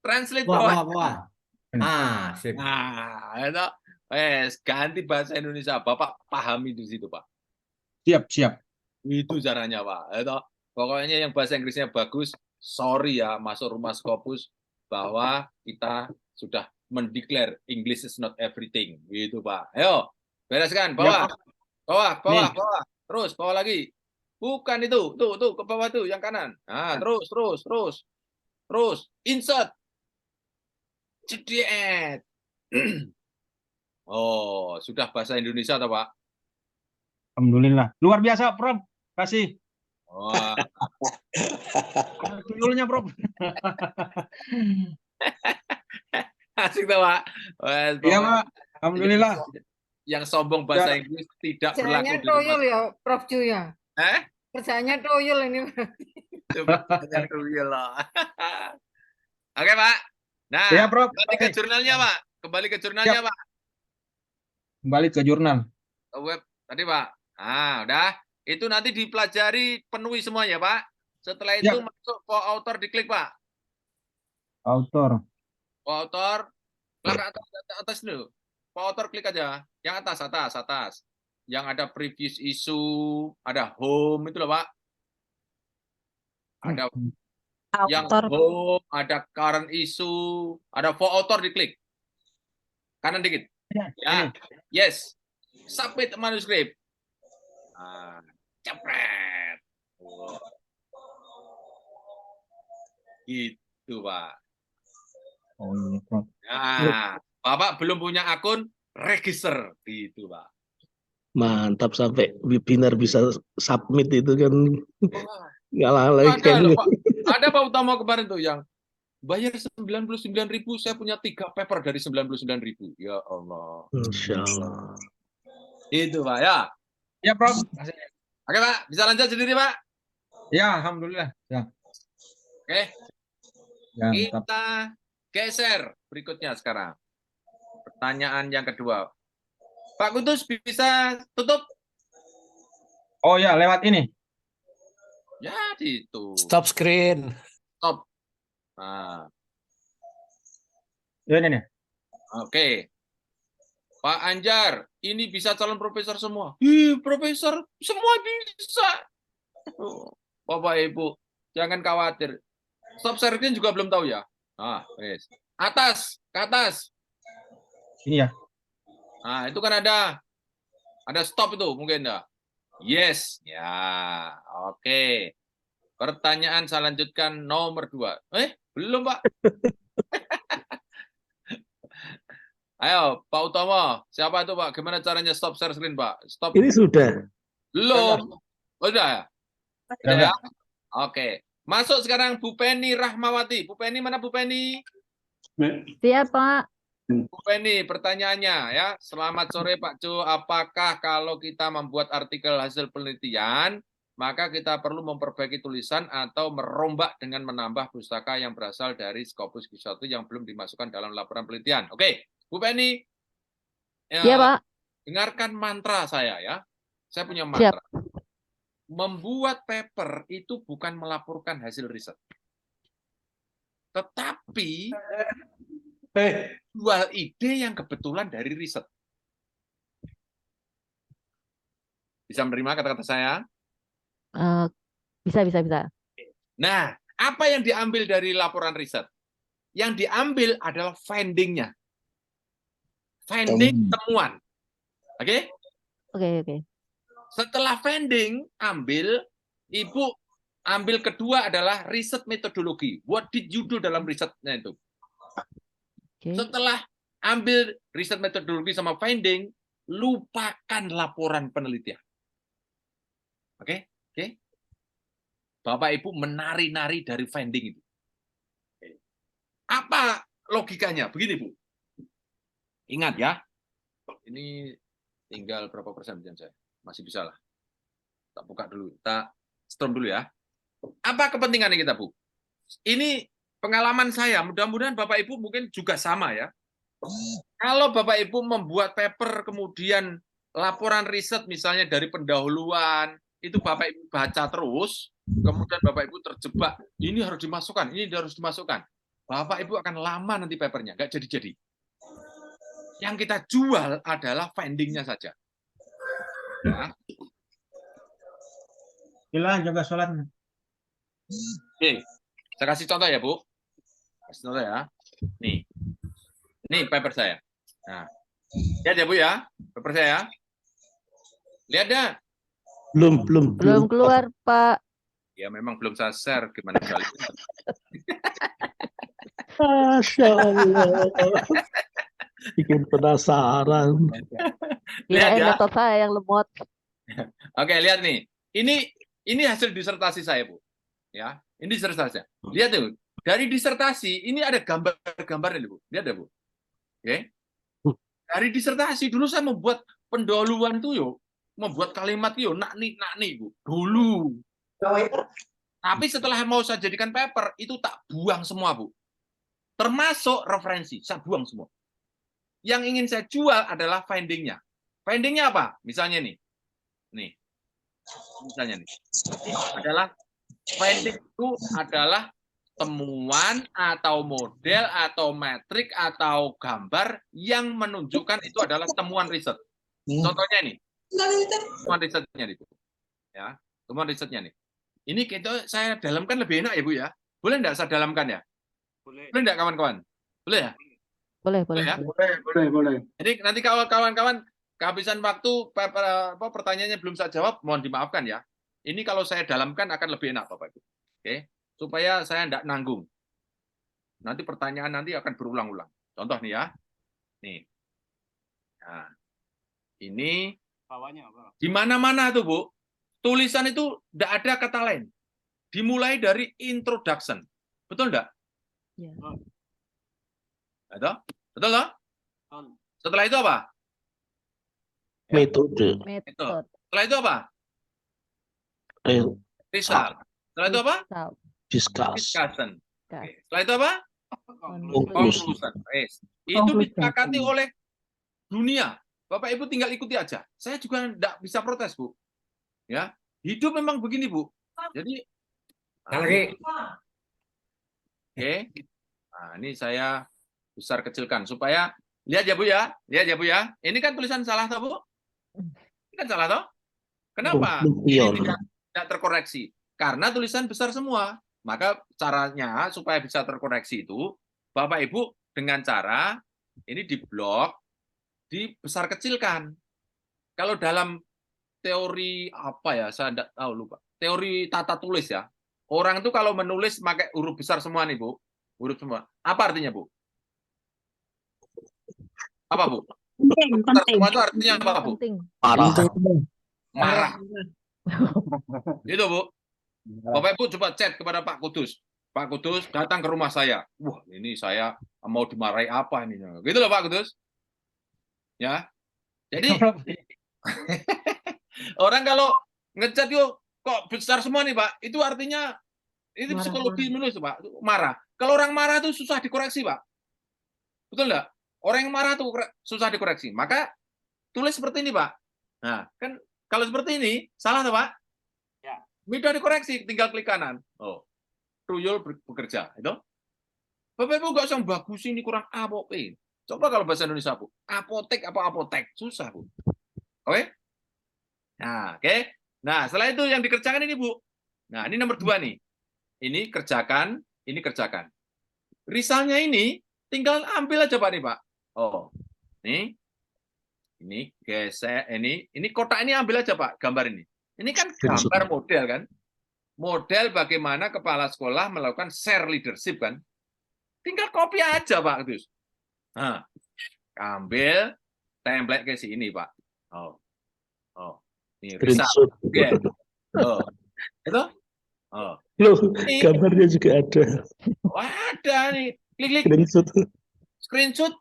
Translate, Wah. Sip. Nah, itu ganti bahasa Indonesia. Bapak pahami di situ, Pak. Siap. Itu caranya, Pak. Itu pokoknya yang bahasa Inggrisnya bagus, sorry ya, masuk rumah Scopus bahwa kita sudah mendeklar English is not everything. Gitu, Pak. Ayo, bereskan. Bawah. Terus, bawah lagi. Bukan itu. Tuh, ke bawah tuh, yang kanan. Nah, terus. Insert. Cediet. Oh, sudah bahasa Indonesia atau Pak? Alhamdulillah. Luar biasa, Prof. Kasih. Wah, Ada tuyulnya, Prof. asik tuh Pak. Wes, Iya, pokoknya Pak. Alhamdulillah. yang sombong bahasa Inggris tidak berlaku Kerjaannya di rumah. toyol ya, Prof Ju ya. Eh? Kerjaannya toyol ini. Coba tanya tuyul loh. Oke, Pak. Nah, Iya, Prof. kembali ke Oke. jurnalnya, Pak. Kembali ke jurnalnya, Pak. Kembali ke jurnal. Ke web tadi, Pak. Ah, udah. Itu nanti dipelajari, penuhi semua ya, Pak. Setelah itu Ya. masuk co-author, diklik, Pak. Author. Co-author, klik ke atas dulu. Co-author klik aja. Yang atas. Yang ada previous issue, ada home itu loh, Pak. Ada yang home, ada current issue, ada for author, diklik. Kanan dikit. Ya. Yes. Submit manuskrip. Nah, cepret. Oh. Gitu, Pak. Oh iya, Prof. Nah, Bapak belum punya akun, register. Gitu, Pak. Mantap, sampai webinar bisa submit itu kan ngalah Ada lagi loh, kayaknya. Pak. Ada Pak Utama kemarin tuh yang bayar 99.000, saya punya 3 paper dari 99.000. Ya Allah. Insya Allah. Itu, Pak, ya. Ya, Prof. Oke, Pak. Bisa lanjut sendiri, Pak. Ya, alhamdulillah. Ya. Oke. Ya, mantap. Kita geser berikutnya sekarang. Pertanyaan yang kedua. Pak Kudus bisa tutup? Oh ya, lewat ini. Ya, itu. Stop screen. Stop. Nah, Ya, ini nih. oke. Pak Anjar, ini bisa calon profesor semua. Ih, profesor, semua bisa. Oh, Bapak Ibu, jangan khawatir. Stop sharing juga belum tahu ya. Nah, wes. Atas, ke atas. Ini ya. Nah, itu kan ada stop itu mungkin ya. Yes, ya, oke. Pertanyaan saya lanjutkan nomor 2. Belum, Pak. Ayo, Pak Utomo. Siapa itu, Pak? Gimana caranya stop share screen, Pak? Stop. Ini sudah. Belum. Oh, sudah ya? Sudah, Ya? Oke. Masuk sekarang Bu Penny Rahmawati. Bu Penny, mana Bu Penny? Siap, Pak. Bu Penny, pertanyaannya ya. Selamat sore Pak Jo. Apakah kalau kita membuat artikel hasil penelitian, maka kita perlu memperbaiki tulisan atau merombak dengan menambah pustaka yang berasal dari Scopus Q1 yang belum dimasukkan dalam laporan penelitian? Oke, Bu Penny. Iya, Pak. Dengarkan mantra saya ya. Saya punya mantra. Siap. Membuat paper itu bukan melaporkan hasil riset. Tetapi jual ide yang kebetulan dari riset. Bisa menerima kata-kata saya? Bisa. Nah, apa yang diambil dari laporan riset? Yang diambil adalah finding-nya. Finding, temuan. Oke? Oke. Setelah finding, Ibu ambil kedua adalah riset metodologi. What did you do dalam risetnya itu? Oke. Setelah ambil riset metodologi sama finding, lupakan laporan penelitian. Oke? Bapak Ibu menari-nari dari finding itu. Apa logikanya? Begini, Bu. Ingat ya, ini tinggal berapa persen saya? Masih bisa lah. Kita buka dulu, kita strom dulu ya. Apa kepentingannya kita, Bu? Ini pengalaman saya, mudah-mudahan Bapak Ibu mungkin juga sama ya. Kalau Bapak Ibu membuat paper, kemudian laporan riset misalnya dari pendahuluan, itu Bapak Ibu baca terus, kemudian Bapak Ibu terjebak, ini harus dimasukkan, ini harus dimasukkan. Bapak Ibu akan lama nanti papernya, nggak jadi-jadi. Yang kita jual adalah finding-nya saja. Ya. Gila, jaga sholatnya. Oke, saya kasih contoh ya, Bu. Kasih contoh ya. Nih paper saya. Nah, lihat ya, Bu ya, paper saya. Lihat dah. Belum keluar, Pak. Ya memang belum saya share, gimana kali. Masya Allah. Bikin penasaran. Lihat ya. laptop saya yang lemot. Oke, lihat nih. Ini hasil disertasi saya, Bu. Ya, ini disertasi. Lihat tuh. Dari disertasi ini ada gambar-gambarnya, Bu. Lihat ya, Bu. Oke. Dari disertasi dulu saya membuat pendahuluan tuh yo, membuat kalimat yo nak nih, Bu. Dulu. Tapi setelah mau saya jadikan paper, itu tak buang semua, Bu. Termasuk referensi, saya buang semua. Yang ingin saya jual adalah finding-nya. Finding-nya apa? Misalnya nih. Misalnya nih. Adalah finding itu adalah temuan atau model atau metrik atau gambar yang menunjukkan itu adalah temuan riset. Contohnya nih. Temuan risetnya nih, Bu. Ya, temuan risetnya nih. Ini saya dalamkan lebih enak ya, Bu ya. Boleh enggak saya dalamkan ya? Boleh enggak kawan-kawan? Boleh ya? Boleh. Ya? Boleh. Jadi nanti kalau kawan-kawan kehabisan waktu pertanyaannya belum saya jawab, mohon dimaafkan ya. Ini kalau saya dalamkan akan lebih enak, Bapak Ibu. Oke, supaya saya tidak nanggung. Nanti pertanyaan nanti akan berulang-ulang. Contoh nih ya. Nih. Nah, ini di mana-mana tuh, Bu. Tulisan itu tidak ada kata lain. Dimulai dari introduction. Betul enggak? Ya. Betul loh? Setelah itu apa? Metode. Setelah itu apa? Result. Setelah itu apa? Discussion. Oke. Setelah itu apa? Conclusion. Itu disepakati oleh dunia. Bapak Ibu tinggal ikuti aja. Saya juga tidak bisa protes, Bu. Ya, hidup memang begini, Bu. Jadi oke. Nah, ini saya besar kecilkan supaya lihat ya, Bu ya. Lihat ya, Bu ya. Ini kan tulisan salah toh, Bu? Ini kan salah toh? Kenapa? Ini tidak terkoreksi. Karena tulisan besar semua. Maka caranya supaya bisa terkoreksi itu Bapak Ibu dengan cara ini diblok, dibesar kecilkan. Kalau dalam teori apa ya, saya tidak tahu, lupa. Teori tata tulis ya. Orang itu kalau menulis pakai huruf besar semua nih, Bu. Huruf semua. Apa artinya, Bu? Apa, Bu? Besar semua itu artinya apa, Bu? Marah. Itu, Bu. Bapak Ibu coba chat kepada Pak Kudus. Pak Kudus datang ke rumah saya. Wah, ini saya mau dimarahi apa ini? Gitu loh, Pak Kudus. Ya. Jadi orang kalau ngechat yuk kok besar semua nih, Pak, itu artinya itu psikologi menulis, Pak, marah. Kalau orang marah itu susah dikoreksi, Pak. Betul enggak? Orang yang marah itu susah dikoreksi. Maka tulis seperti ini, Pak. Nah, kan kalau seperti ini salah tuh, Pak? Ya. Mudah dikoreksi, tinggal klik kanan. Oh. Tuyul bekerja, itu. Bapak Ibu enggak usah bagus ini kurang apotek. Coba kalau bahasa Indonesia, Bu. Apotek apa apotek? Susah, Bu. Oke? Nah, oke. Nah, setelah itu yang dikerjakan ini, Bu. Nah, ini nomor 2 nih. Ini kerjakan, ini kerjakan. Risalnya ini tinggal ambil aja, Pak, nih, Pak. Oh. Nih. Ini gesek, ini kotak ini ambil aja, Pak, gambar ini. Ini kan gambar model kan? Model bagaimana kepala sekolah melakukan share leadership kan? Tinggal copy aja, Pak Gus. Nah, ambil template ke sini, Pak. Oh. Ini risal. Okay. Oh. Itu? Oh. Loh, gambarnya juga ada. Oh, ada nih. Klik. Screenshot.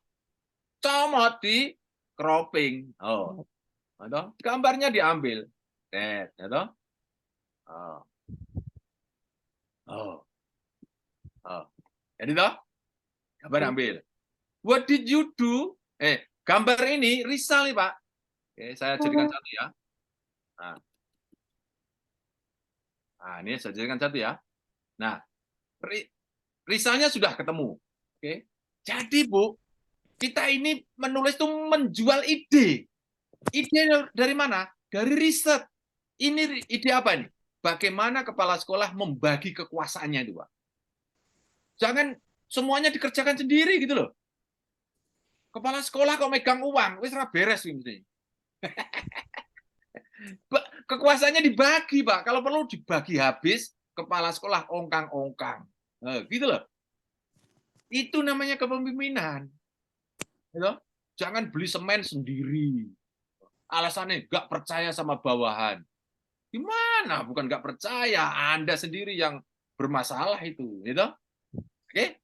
Comot di cropping. Oh. Atau gambarnya diambil. Atau? Jadi toh? Gambar ambil. What did you do? Gambar ini risal nih, Pak. Oke, saya jadikan satu ya. Nah, ini saya jadikan satu ya. Nah, risalnya sudah ketemu. Oke. Jadi, Bu, kita ini menulis itu menjual ide. Ide dari mana? Dari riset. Ini ide apa nih? Bagaimana kepala sekolah membagi kekuasaannya itu, Pak. Jangan semuanya dikerjakan sendiri gitu loh. Kepala sekolah kok megang uang, wis ra beres ini. Kekuasaannya dibagi, Pak. Kalau perlu dibagi habis, kepala sekolah ongkang-ongkang. Nah, gitu loh. Itu namanya kepemimpinan. Gitu? Jangan beli semen sendiri. Alasannya nggak percaya sama bawahan. Gimana? Bukan nggak percaya, Anda sendiri yang bermasalah itu, gitu. Oke?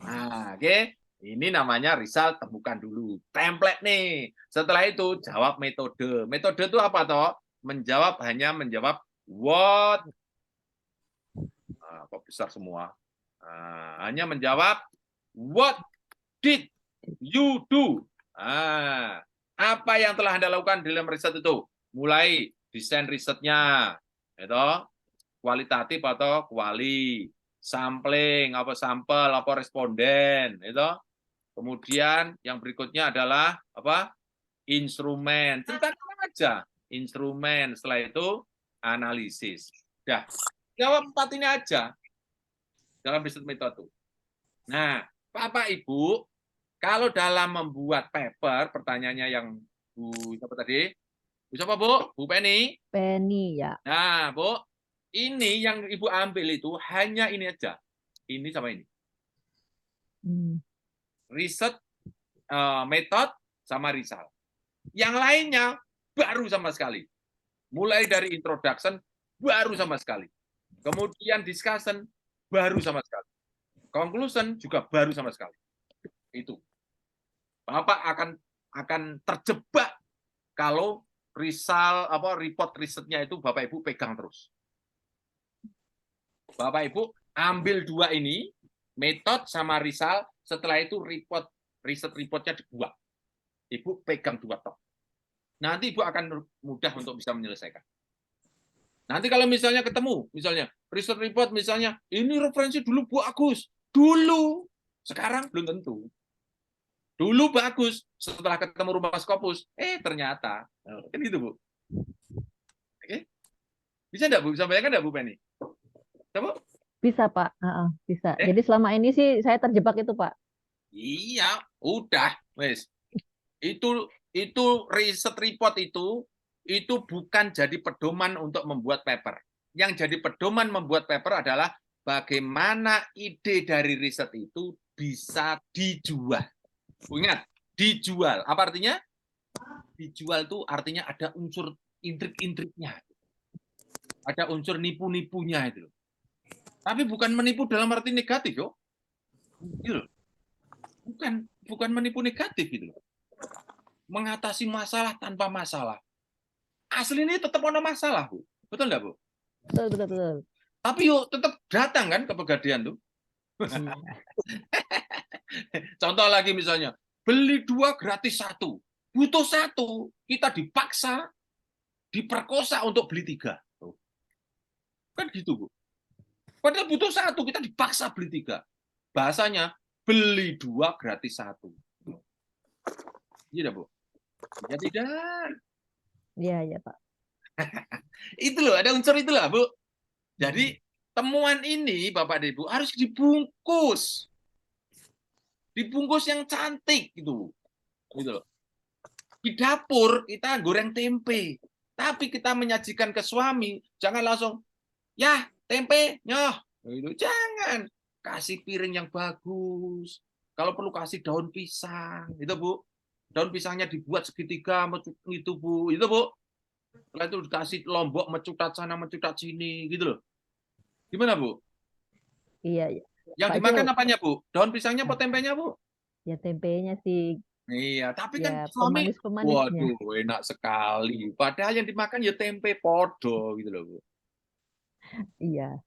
Nah, oke. Ini namanya Rizal, temukan dulu template nih. Setelah itu jawab metode. Metode itu apa toh? Hanya menjawab what. Nah, kok besar semua? Nah, hanya menjawab what did you do? Nah, apa yang telah Anda lakukan dalam riset itu? Mulai desain risetnya, itu kualitatif atau kuali, sampling, apa sampel, apa responden, itu. Kemudian yang berikutnya adalah apa? Instrumen. Ceritakan aja instrumen. Setelah itu analisis. Dah, jawab 4 ini aja dalam riset metode. Nah, Bapak Ibu, kalau dalam membuat paper, pertanyaannya yang Bu siapa tadi? Bu siapa, Bu? Bu Penny? Penny ya. Nah, Bu, ini yang Ibu ambil itu hanya ini aja. Ini sama ini. Riset, metode, sama Rizal. Yang lainnya baru sama sekali. Mulai dari introduction, baru sama sekali. Kemudian discussion, baru sama sekali. Conclusion juga baru sama sekali. Itu. Bapak akan terjebak kalau report risetnya itu Bapak Ibu pegang terus. Bapak Ibu ambil 2 ini, metode sama Rizal, setelah itu riset reportnya dibuat. Ibu pegang 2 tok. Nanti Ibu akan mudah untuk bisa menyelesaikan. Nanti kalau misalnya ketemu, misalnya riset report misalnya, ini referensi dulu Bu Agus. Dulu. Sekarang belum tentu. Dulu bagus, setelah ketemu rumah Scopus, ternyata. Kan gitu, Bu. Oke. Bisa enggak, Bu? Sampaikan enggak, Bu Penny? Bisa, Bu? Bisa, Pak. Bisa. Jadi selama ini sih saya terjebak itu, Pak. Iya, udah, wes. Itu riset report itu bukan jadi pedoman untuk membuat paper. Yang jadi pedoman membuat paper adalah bagaimana ide dari riset itu bisa dijual. Ingat, dijual. Apa artinya? Dijual itu artinya ada unsur intrik-intriknya. Ada unsur nipu-nipunya itu. Tapi bukan menipu dalam arti negatif, yo. Gitu. Bukan menipu negatif gitu. Mengatasi masalah tanpa masalah. Aslinya tetap ada masalah, Bu. Betul enggak, Bu? Betul. Tapi yuk tetap datang kan ke Pegadaian tuh. Contoh lagi misalnya, beli 2 gratis 1. Butuh 1, kita dipaksa, diperkosa untuk beli 3. Kan gitu, Bu. Padahal butuh 1, kita dipaksa beli 3. Bahasanya, beli 2 gratis 1. Iya, Bu. Ya tidak. Iya, Pak. Itu loh, ada unsur itulah, Bu. Jadi, temuan ini, Bapak dan Ibu, harus dibungkus. Dibungkus yang cantik, gitu. Gitu loh. Di dapur, kita goreng tempe. Tapi kita menyajikan ke suami, jangan langsung, ya, tempe, nyoh. Jangan. Kasih piring yang bagus. Kalau perlu kasih daun pisang, itu, Bu. Daun pisangnya dibuat segitiga, itu, Bu. Itu, Bu. Setelah itu dikasih lombok, mencutat sana, mencutat sini, gitu loh. Gimana, Bu? Iya. Yang Pak dimakan Jo, apanya, Bu? Daun pisangnya atau tempenya, Bu? ya tempenya sih. Iya, tapi kan Ya, suami, pemanis-pemanisnya. waduh, enak sekali. Padahal yang dimakan ya tempe podo, gitu loh, Bu. Iya.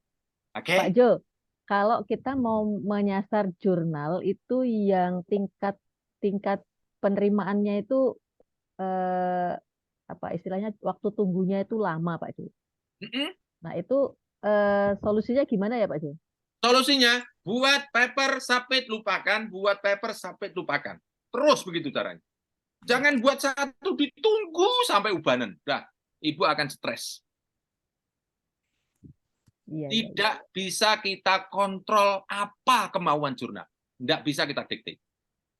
Oke? Pak Jo, kalau kita mau menyasar jurnal itu yang tingkat penerimaannya itu apa istilahnya waktu tunggunya itu lama, Pak Jo. Nah, itu solusinya gimana ya, Pak Jo? Solusinya, buat paper, submit, lupakan. Buat paper, submit, lupakan. Terus begitu caranya. Jangan buat 1, ditunggu sampai ubanan. Dah, Ibu akan stres. Iya. Tidak bisa kita kontrol apa kemauan jurnal. Tidak bisa kita dikte.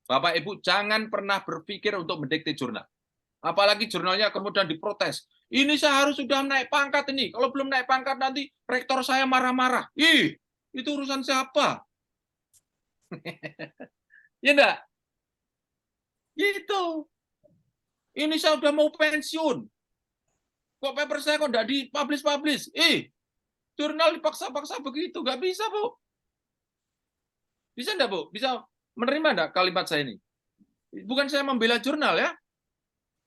Bapak Ibu jangan pernah berpikir untuk mendikte jurnal. Apalagi jurnalnya kemudian diprotes. Ini saya harus sudah naik pangkat ini. Kalau belum naik pangkat nanti rektor saya marah-marah. Ih, itu urusan siapa? Ya enggak? Gitu. Ini saya udah mau pensiun. Kok paper saya kok enggak dipublish-publish? Jurnal dipaksa-paksa begitu. Nggak bisa, Bu. Bisa enggak, Bu? Bisa menerima enggak kalimat saya ini? Bukan saya membela jurnal ya.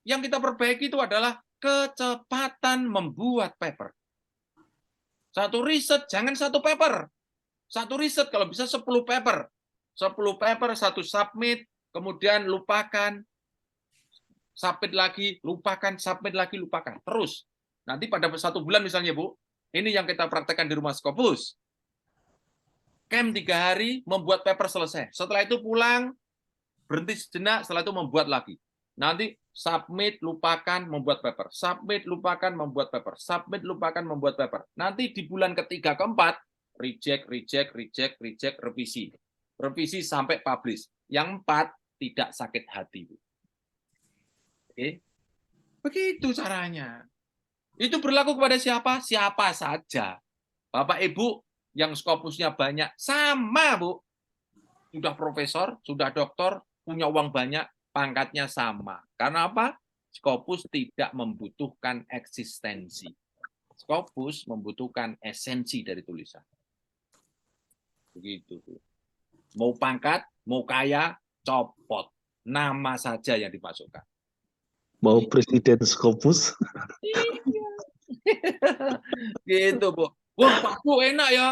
Yang kita perbaiki itu adalah kecepatan membuat paper. Satu riset, jangan satu paper. Satu riset kalau bisa 10 paper. 10 paper, satu submit, kemudian lupakan, submit lagi, lupakan, submit lagi, lupakan. Terus. Nanti pada 1 bulan misalnya, Bu, ini yang kita praktekkan di rumah Scopus. Camp 3 hari, membuat paper selesai. Setelah itu pulang, berhenti sejenak, setelah itu membuat lagi. Nanti submit, lupakan, membuat paper. Submit, lupakan, membuat paper. Submit, lupakan, membuat paper. Nanti di bulan ketiga, keempat, reject, revisi. Revisi sampai publish. Yang 4, tidak sakit hati. Oke? Begitu caranya. Itu berlaku kepada siapa? Siapa saja. Bapak Ibu yang Scopusnya banyak, sama, Bu. Sudah profesor, sudah doktor, punya uang banyak, pangkatnya sama. Karena apa? Scopus tidak membutuhkan eksistensi. Scopus membutuhkan esensi dari tulisan. Begitu, Bu. Mau pangkat, mau kaya, copot. Nama saja yang dimasukkan. Mau presiden Scopus? Gitu, Bu. Wah, Pak Cu enak ya.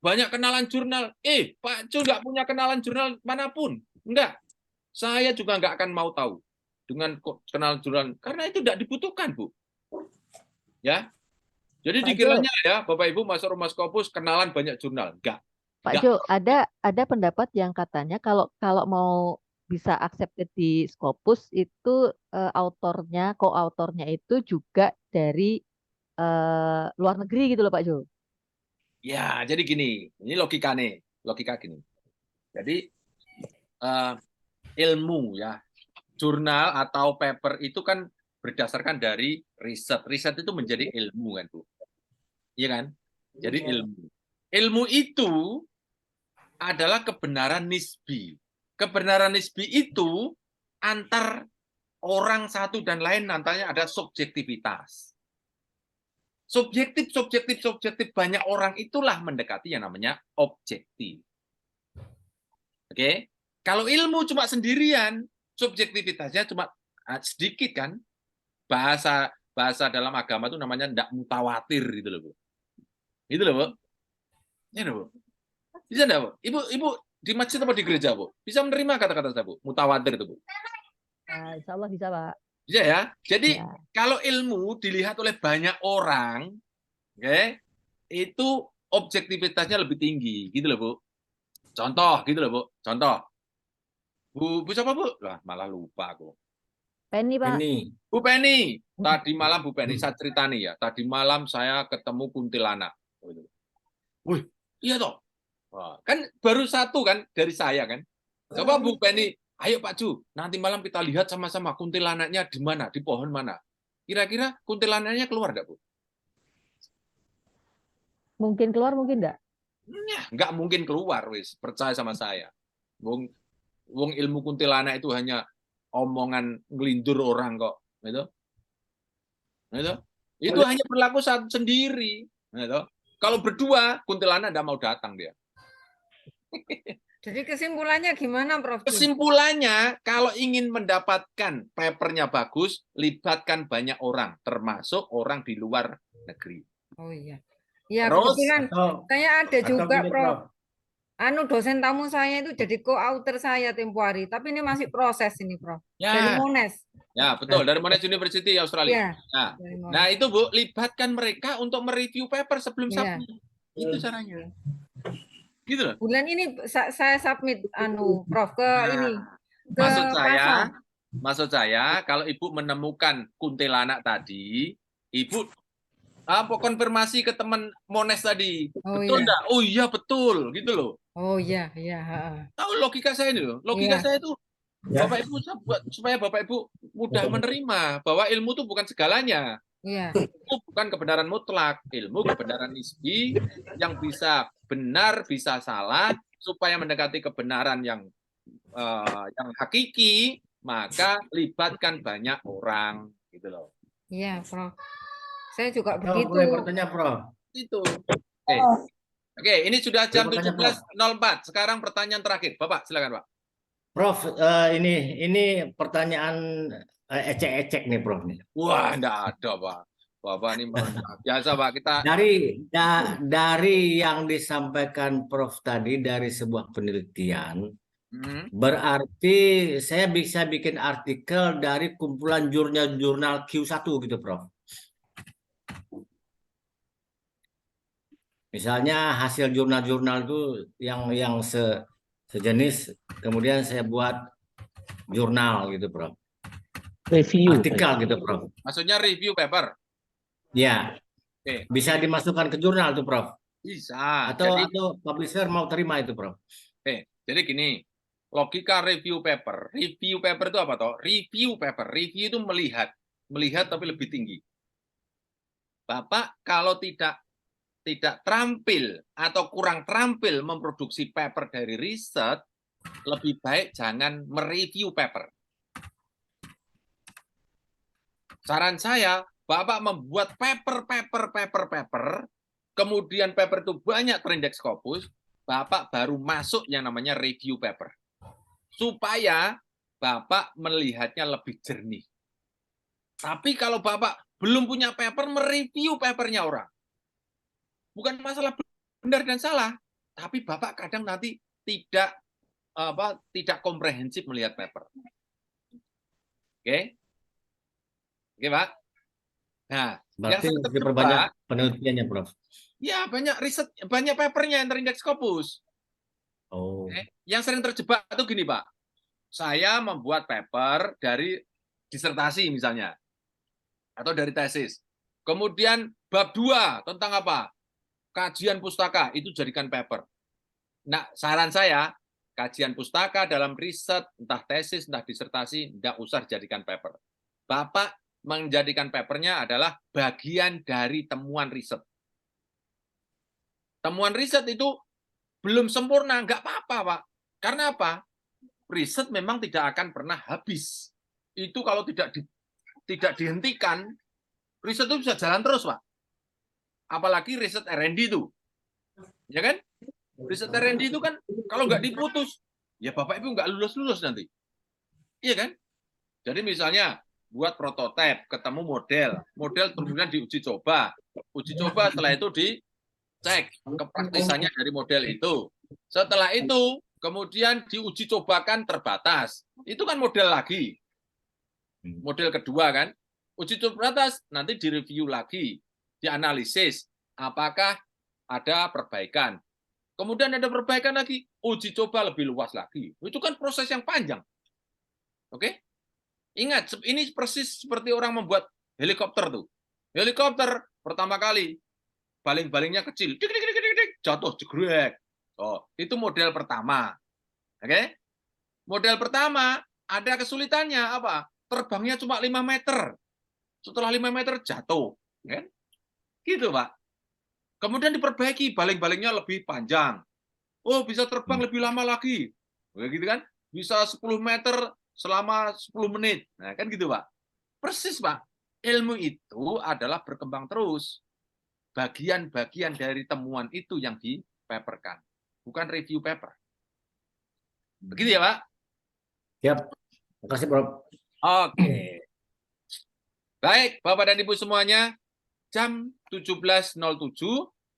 Banyak kenalan jurnal. Pak Cu nggak punya kenalan jurnal manapun. Enggak. Saya juga nggak akan mau tahu dengan kenalan jurnal. Karena itu tidak dibutuhkan, Bu. Ya. Jadi Pak dikiranya ya, Bapak Ibu masuk rumah Scopus, kenalan banyak jurnal. Enggak. Pak Enggak. Jo, ada pendapat yang katanya kalau mau bisa accepted di Scopus itu co-autornya itu juga dari luar negeri gitu loh Pak Jo. Ya, jadi gini, ini logika gini. Jadi ilmu ya, jurnal atau paper itu kan berdasarkan dari riset. Riset itu menjadi ilmu kan, Bu. Iya kan? Jadi ilmu. Ilmu itu adalah kebenaran nisbi. Kebenaran nisbi itu antar orang satu dan lain nantinya ada subjektivitas. Subjektif banyak orang itulah mendekati yang namanya objektif. Oke? Kalau ilmu cuma sendirian, subjektivitasnya cuma sedikit kan? Bahasa dalam agama itu namanya ndak mutawatir gitu loh, Bu. Gitu loh, Bu. Ini loh, Bu. Bisa enggak, Bu? Ibu di masjid atau di gereja, Bu? Bisa menerima kata-kata saya, Bu? Mutawatir itu, Bu. Insya Allah bisa, Pak. Bisa ya? Jadi Ya. kalau ilmu dilihat oleh banyak orang, oke, itu objektivitasnya lebih tinggi, gitu loh, Bu. Contoh, gitu loh, Bu. Contoh. Bu siapa, Bu? Lah, malah lupa aku. Penny, Pak. Bu Penny. Tadi malam Bu Penny, saya cerita nih ya. Tadi malam saya ketemu kuntilanak. Wih, iya toh. Wah, kan baru satu kan dari saya kan. Coba Bu Penny, ayo Pak Ju, nanti malam kita lihat sama-sama kuntilanaknya di mana, di pohon mana. Kira-kira kuntilanaknya keluar enggak, Bu? Mungkin keluar, mungkin enggak? Enggak mungkin keluar, wis. Percaya sama saya. Wong ilmu kuntilanak itu hanya omongan ngelindur orang kok, gitu. Gitu. Itu hanya berlaku saat sendiri, gitu. Kalau berdua, kuntilanak enggak mau datang dia. Jadi kesimpulannya gimana, Prof? Kesimpulannya, kalau ingin mendapatkan papernya bagus, libatkan banyak orang, termasuk orang di luar negeri. Oh iya. Ya, Terus, kebetulan saya ada juga, gini, Prof. Dosen tamu saya itu jadi co-author saya tempo hari, tapi ini masih proses ini, Prof. Ya. Dari Monash. Ya, betul. Dari Monash University Australia. Ya, Nah, itu Bu, libatkan mereka untuk mereview paper sebelum Ya. submit. Itu caranya. Gitu loh. Bulan ini saya submit Prof ke ini. Ke Maksud saya, kalau Ibu menemukan kuntilanak tadi, Ibu konfirmasi ke teman Monash tadi. Oh, betul iya. enggak? Oh iya, betul. Gitu loh. Oh iya, iya. Tahu logika saya ini loh. Logika Iya. saya itu Bapak Ibu supaya Bapak Ibu mudah menerima bahwa ilmu itu bukan segalanya. Iya. Ilmu bukan kebenaran mutlak, ilmu kebenaran nisbi yang bisa benar, bisa salah, supaya mendekati kebenaran yang hakiki, maka libatkan banyak orang, gitu loh. Iya, Prof. Saya juga Prof, begitu. boleh bertanya, Prof? Itu. Oke, ini sudah jam Boleh bertanya, 17.04. Sekarang pertanyaan terakhir. Bapak, silakan, Pak. Prof, ini pertanyaan ecek-ecek nih, Prof. Nih. Wah, enggak ada, Pak. Bapak ini biasa, Pak. Kita Dari yang disampaikan Prof tadi dari sebuah penelitian, berarti saya bisa bikin artikel dari kumpulan jurnal-jurnal Q1 gitu, Prof. Misalnya hasil jurnal-jurnal itu yang sejenis, kemudian saya buat jurnal gitu, Prof. Review. Artikel gitu, Prof. maksudnya review paper. Ya, Oke. bisa dimasukkan ke jurnal tuh, Prof. Bisa. Atau publisher mau terima itu, Prof. Jadi gini, logika review paper. Review paper itu apa toh? Review paper. Review itu melihat tapi lebih tinggi. Bapak kalau tidak terampil atau kurang terampil memproduksi paper dari riset, lebih baik jangan mereview paper. Saran saya, Bapak membuat paper, kemudian paper itu banyak terindeks Scopus, Bapak baru masuk yang namanya review paper. Supaya Bapak melihatnya lebih jernih. Tapi kalau Bapak belum punya paper, mereview papernya orang. Bukan masalah benar dan salah, tapi Bapak kadang nanti tidak komprehensif melihat paper. Oke? Oke, Pak? Nah, berarti yang lebih perbanyak penelitiannya, Prof. Ya, banyak riset, banyak papernya yang terindeks Scopus. Oh. Yang sering terjebak itu gini, Pak. Saya membuat paper dari disertasi misalnya, atau dari tesis. Kemudian bab 2 tentang apa? Kajian pustaka, itu jadikan paper. Nah, saran saya, kajian pustaka dalam riset, entah tesis, entah disertasi, tidak usah dijadikan paper. Bapak menjadikan papernya adalah bagian dari temuan riset. Temuan riset itu belum sempurna, nggak apa-apa, Pak. Karena apa? Riset memang tidak akan pernah habis. Itu kalau tidak dihentikan, riset itu bisa jalan terus, Pak. Apalagi riset R&D itu. Ya kan? Riset R&D itu kan kalau nggak diputus, ya Bapak Ibu nggak lulus-lulus nanti. Iya kan? Jadi misalnya buat prototipe, ketemu model kemudian diuji coba. Uji coba setelah itu dicek kepraktisannya dari model itu. Setelah itu kemudian diuji cobakan terbatas. Itu kan model lagi. Model kedua kan. Uji coba terbatas nanti direview lagi, dianalisis apakah ada perbaikan. Kemudian ada perbaikan lagi, uji coba lebih luas lagi. Itu kan proses yang panjang. Oke? Ingat, ini persis seperti orang membuat helikopter tuh. Helikopter pertama kali baling-balingnya kecil, jatuh jegrek. Oh, itu model pertama. Oke? Model pertama ada kesulitannya apa? Terbangnya cuma 5 meter. Setelah 5 meter jatuh, kan? Gitu, Pak. Kemudian diperbaiki, baling-balingnya lebih panjang. Oh, bisa terbang lebih lama lagi. Begitu kan? Bisa 10 meter selama 10 menit. Nah, kan gitu, Pak. Persis, Pak. Ilmu itu adalah berkembang terus. Bagian-bagian dari temuan itu yang dipaperkan, bukan review paper. Begitu ya, Pak? Siap. Terima kasih, Prof. Oke. Baik, Bapak dan Ibu semuanya, jam 17.07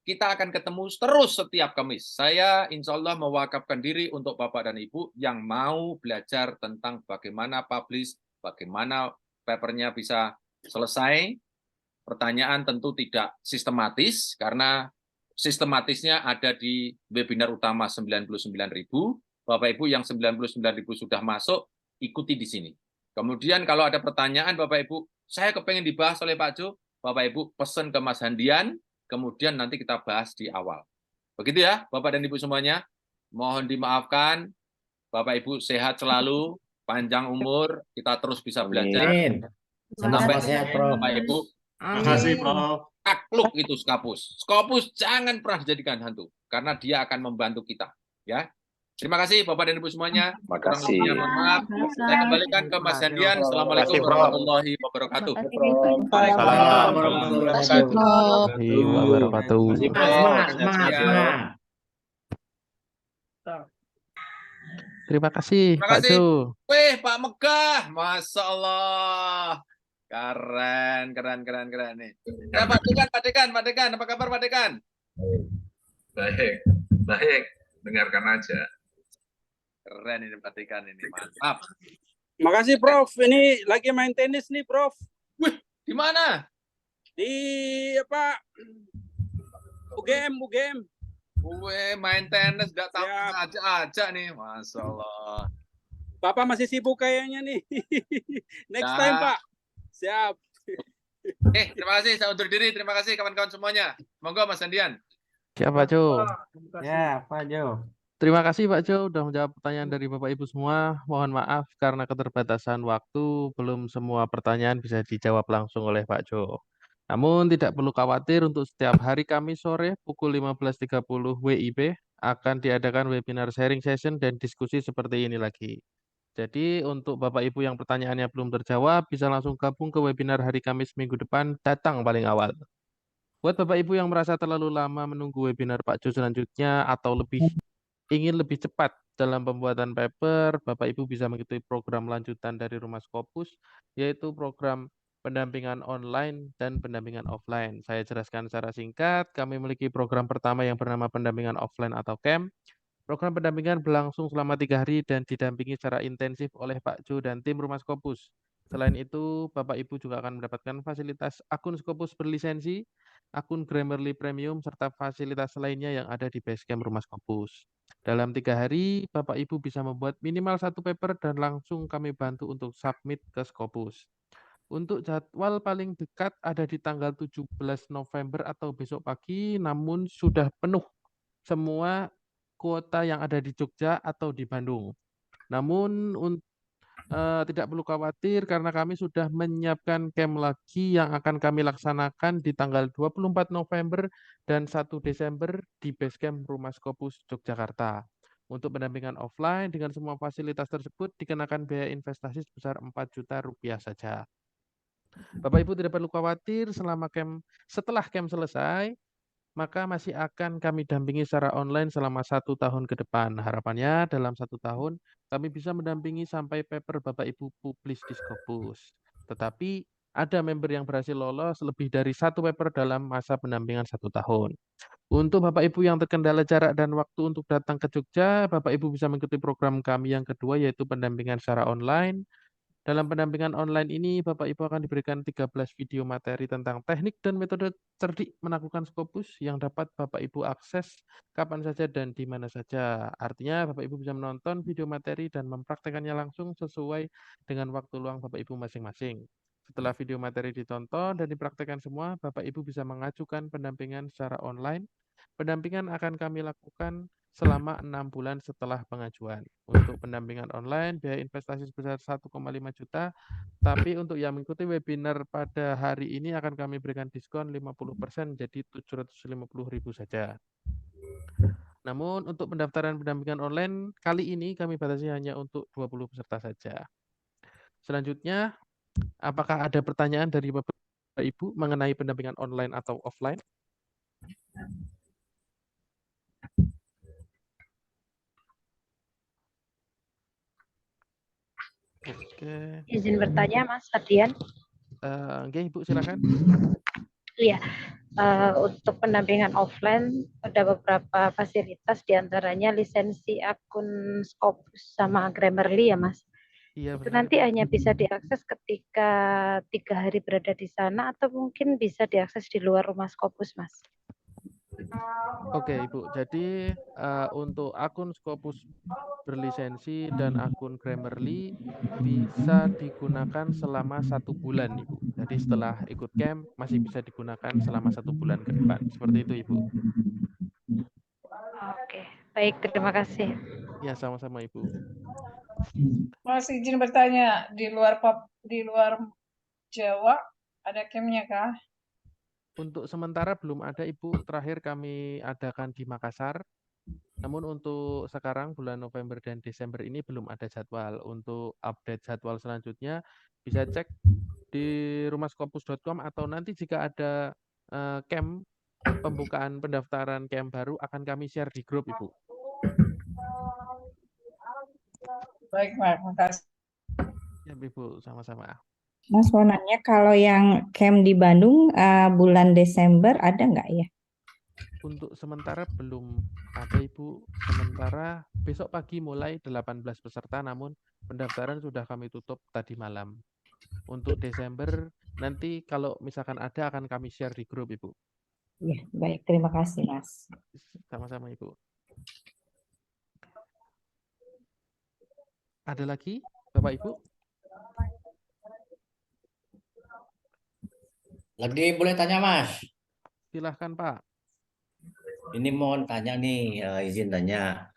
kita akan ketemu terus setiap Kamis. Saya insya Allah mewakafkan diri untuk Bapak dan Ibu yang mau belajar tentang bagaimana publish, bagaimana papernya bisa selesai. Pertanyaan tentu tidak sistematis, karena sistematisnya ada di webinar utama 99.000. Bapak Ibu yang 99.000 sudah masuk, ikuti di sini. Kemudian kalau ada pertanyaan Bapak Ibu, saya kepengen dibahas oleh Pak Jo, Bapak Ibu pesan ke Mas Handian, kemudian nanti kita bahas di awal. Begitu ya, Bapak dan Ibu semuanya. Mohon dimaafkan, Bapak Ibu sehat selalu, panjang umur, kita terus bisa belajar. Amin. Sama-sama sehat, Prof. Bapak Ibu. Terima kasih, Prof. Takluk itu Scopus. Scopus jangan pernah dijadikan hantu, karena dia akan membantu kita. Ya. Terima kasih Bapak dan Ibu semuanya. Kurang Makasih. lebihnya mohon maaf. Saya kembalikan ke Mas Handian. Assalamualaikum Makasih, Prof. warahmatullahi wabarakatuh. Makasih, Waalaikumsalam warahmatullahi warahmatullahi wabarakatuh. wabarakatuh. Terima kasih, Prof. Semangat, Sehat semangat, sehat. semangat. Terima kasih, Terima Pak kasih. Jo. Wih, Pak Megah. Masya Allah. Keren, keren, keren, keren nih. Ya, Pak Dekan, apa kabar Pak Dekan? Baik, baik. Dengarkan aja. Keren ini Pak Dekan ini, mantap. Makasih Prof. Ini lagi main tenis nih Prof. Wih, di mana? Di apa? UGM. Gue main tenis gak tahu aja nih, Masya Allah. Bapak masih sibuk kayaknya nih. Next Ya. time Pak. Siap. Terima kasih. Saya undur diri. Terima kasih kawan-kawan semuanya. Monggo Mas Andian. Siap, Pak Jo. Ya, Pak Jo. Terima kasih Pak Jo sudah menjawab pertanyaan dari Bapak Ibu semua. Mohon maaf karena keterbatasan waktu, belum semua pertanyaan bisa dijawab langsung oleh Pak Jo. Namun tidak perlu khawatir, untuk setiap hari Kamis sore pukul 15.30 WIB akan diadakan webinar sharing session dan diskusi seperti ini lagi. Jadi untuk Bapak Ibu yang pertanyaannya belum terjawab, bisa langsung gabung ke webinar hari Kamis minggu depan, datang paling awal. Buat Bapak Ibu yang merasa terlalu lama menunggu webinar Pak Jo selanjutnya atau ingin lebih cepat dalam pembuatan paper, Bapak Ibu bisa mengikuti program lanjutan dari Rumah Scopus, yaitu program pendampingan online dan pendampingan offline. Saya jelaskan secara singkat, kami memiliki program pertama yang bernama pendampingan offline atau CAMP. Program pendampingan berlangsung selama 3 hari dan didampingi secara intensif oleh Pak Jo dan tim Rumah Scopus. Selain itu, Bapak Ibu juga akan mendapatkan fasilitas akun Scopus berlisensi, akun Grammarly Premium, serta fasilitas lainnya yang ada di Basecamp Rumah Scopus. Dalam 3 hari, Bapak Ibu bisa membuat minimal 1 paper dan langsung kami bantu untuk submit ke Scopus. Untuk jadwal paling dekat ada di tanggal 17 November atau besok pagi, namun sudah penuh semua kuota yang ada di Jogja atau di Bandung. Namun tidak perlu khawatir karena kami sudah menyiapkan camp lagi yang akan kami laksanakan di tanggal 24 November dan 1 Desember di Basecamp Rumah Scopus Yogyakarta. Untuk pendampingan offline dengan semua fasilitas tersebut dikenakan biaya investasi sebesar Rp4.000.000 saja. Bapak Ibu tidak perlu khawatir setelah camp selesai, maka masih akan kami dampingi secara online selama 1 tahun ke depan. Harapannya dalam 1 tahun kami bisa mendampingi sampai paper Bapak Ibu publish di Scopus. Tetapi ada member yang berhasil lolos lebih dari 1 paper dalam masa pendampingan 1 tahun. Untuk Bapak Ibu yang terkendala jarak dan waktu untuk datang ke Jogja, Bapak Ibu bisa mengikuti program kami yang kedua yaitu pendampingan secara online. Dalam pendampingan online ini, Bapak Ibu akan diberikan 13 video materi tentang teknik dan metode cerdik menaklukkan Scopus yang dapat Bapak Ibu akses kapan saja dan di mana saja. Artinya Bapak Ibu bisa menonton video materi dan mempraktekannya langsung sesuai dengan waktu luang Bapak Ibu masing-masing. Setelah video materi ditonton dan dipraktekkan semua, Bapak Ibu bisa mengajukan pendampingan secara online. Pendampingan akan kami lakukan selama 6 bulan setelah pengajuan. Untuk pendampingan online, biaya investasi sebesar 1,5 juta, tapi untuk yang mengikuti webinar pada hari ini akan kami berikan diskon 50% jadi 750.000 saja. Namun untuk pendaftaran pendampingan online kali ini kami batasi hanya untuk 20 peserta saja. Selanjutnya, apakah ada pertanyaan dari Bapak Ibu mengenai pendampingan online atau offline? Oke. Izin bertanya, Mas Ardian. Oke, Ibu silakan. Iya, untuk pendampingan offline ada beberapa fasilitas, diantaranya lisensi akun Scopus sama Grammarly ya, Mas. Iya, Itu benar. nanti hanya bisa diakses ketika 3 hari berada di sana atau mungkin bisa diakses di luar rumah Scopus, Mas. Oke, Ibu. Jadi untuk akun Scopus berlisensi dan akun Grammarly bisa digunakan selama 1 bulan, Ibu. Jadi setelah ikut camp masih bisa digunakan selama 1 bulan ke depan. Seperti itu, Ibu. Oke, baik, terima kasih. Ya, sama-sama, Ibu. Mas izin bertanya, di luar Jawa ada campnya kah? Untuk sementara belum ada, Ibu. Terakhir kami adakan di Makassar. Namun untuk sekarang bulan November dan Desember ini belum ada jadwal. Untuk update jadwal selanjutnya bisa cek di rumahskopus.com atau nanti jika ada camp pembukaan pendaftaran camp baru akan kami share di grup, Ibu. Baik, Mas. Makasih. Ya, Ibu, sama-sama. Mas mau nanya kalau yang camp di Bandung bulan Desember ada nggak ya? Untuk sementara belum ada, Ibu. Sementara besok pagi mulai 18 peserta, namun pendaftaran sudah kami tutup tadi malam. Untuk Desember nanti kalau misalkan ada akan kami share di grup, Ibu. Ya, baik. Terima kasih, Mas. Sama-sama, Ibu. Ada lagi, Bapak Ibu? Lagi boleh tanya, Mas? Silahkan, Pak. Ini mohon tanya nih, izin tanya.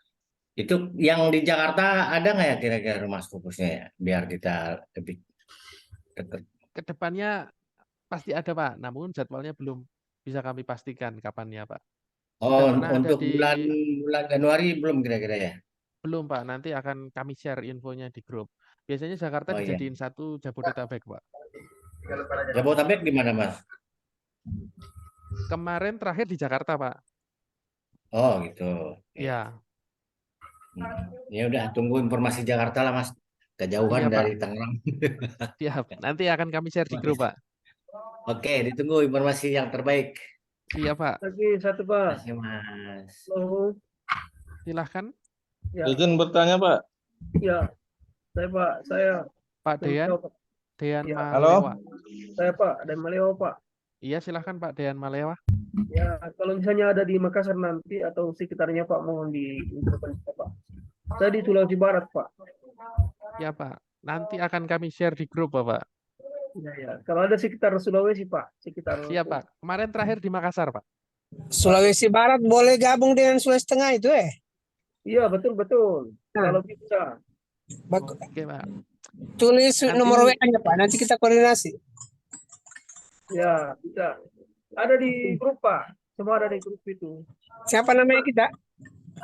Itu yang di Jakarta ada nggak ya kira-kira rumah skopusnya ya? Biar kita lebih dekat. Kedepannya pasti ada, Pak. Namun jadwalnya belum bisa kami pastikan kapannya, Pak. Oh, Sudah pernah ada untuk di... bulan Januari belum kira-kira ya? Belum, Pak. Nanti akan kami share infonya di grup. Biasanya Jakarta Oh, iya. dijadiin satu Jabodetabek, Pak. Jabodetabek di mana, Mas? Kemarin terakhir di Jakarta, Pak. Oh, gitu. Ya. Ya udah, tunggu informasi Jakarta lah, Mas. Kejauhan Iya, Pak. dari Tangerang. Siap. Nanti akan kami share di grup, Pak. Oke, ditunggu informasi yang terbaik. Iya, Pak. Lagi satu, Pak. Terima kasih, Mas. Halo. Silahkan. Ya, Izin bertanya, Pak. ya. Saya Pak Dean. Dean Ya. Malewa. Saya Pak, dan Malewa, Pak. Iya, silahkan Pak Dean Malewa. Ya, kalau misalnya ada di Makassar nanti atau sekitarnya, Pak, mohon diinfokan, Pak. Saya di Sulawesi Barat, Pak. Ya, Pak. Nanti akan kami share di grup, Bapak. Ya. Kalau ada sekitar Sulawesi, Pak, sekitar. Siap, Pak. Kemarin terakhir di Makassar, Pak. Sulawesi Barat boleh gabung dengan Sulawesi Tengah itu Iya, betul. Kalau bisa. Oke, Pak. Tulis Nanti- nomor WA-nya Pak, nanti kita koordinasi. Ya, bisa. Ada di grup, Pak. Semua ada di grup itu. Siapa namanya kita?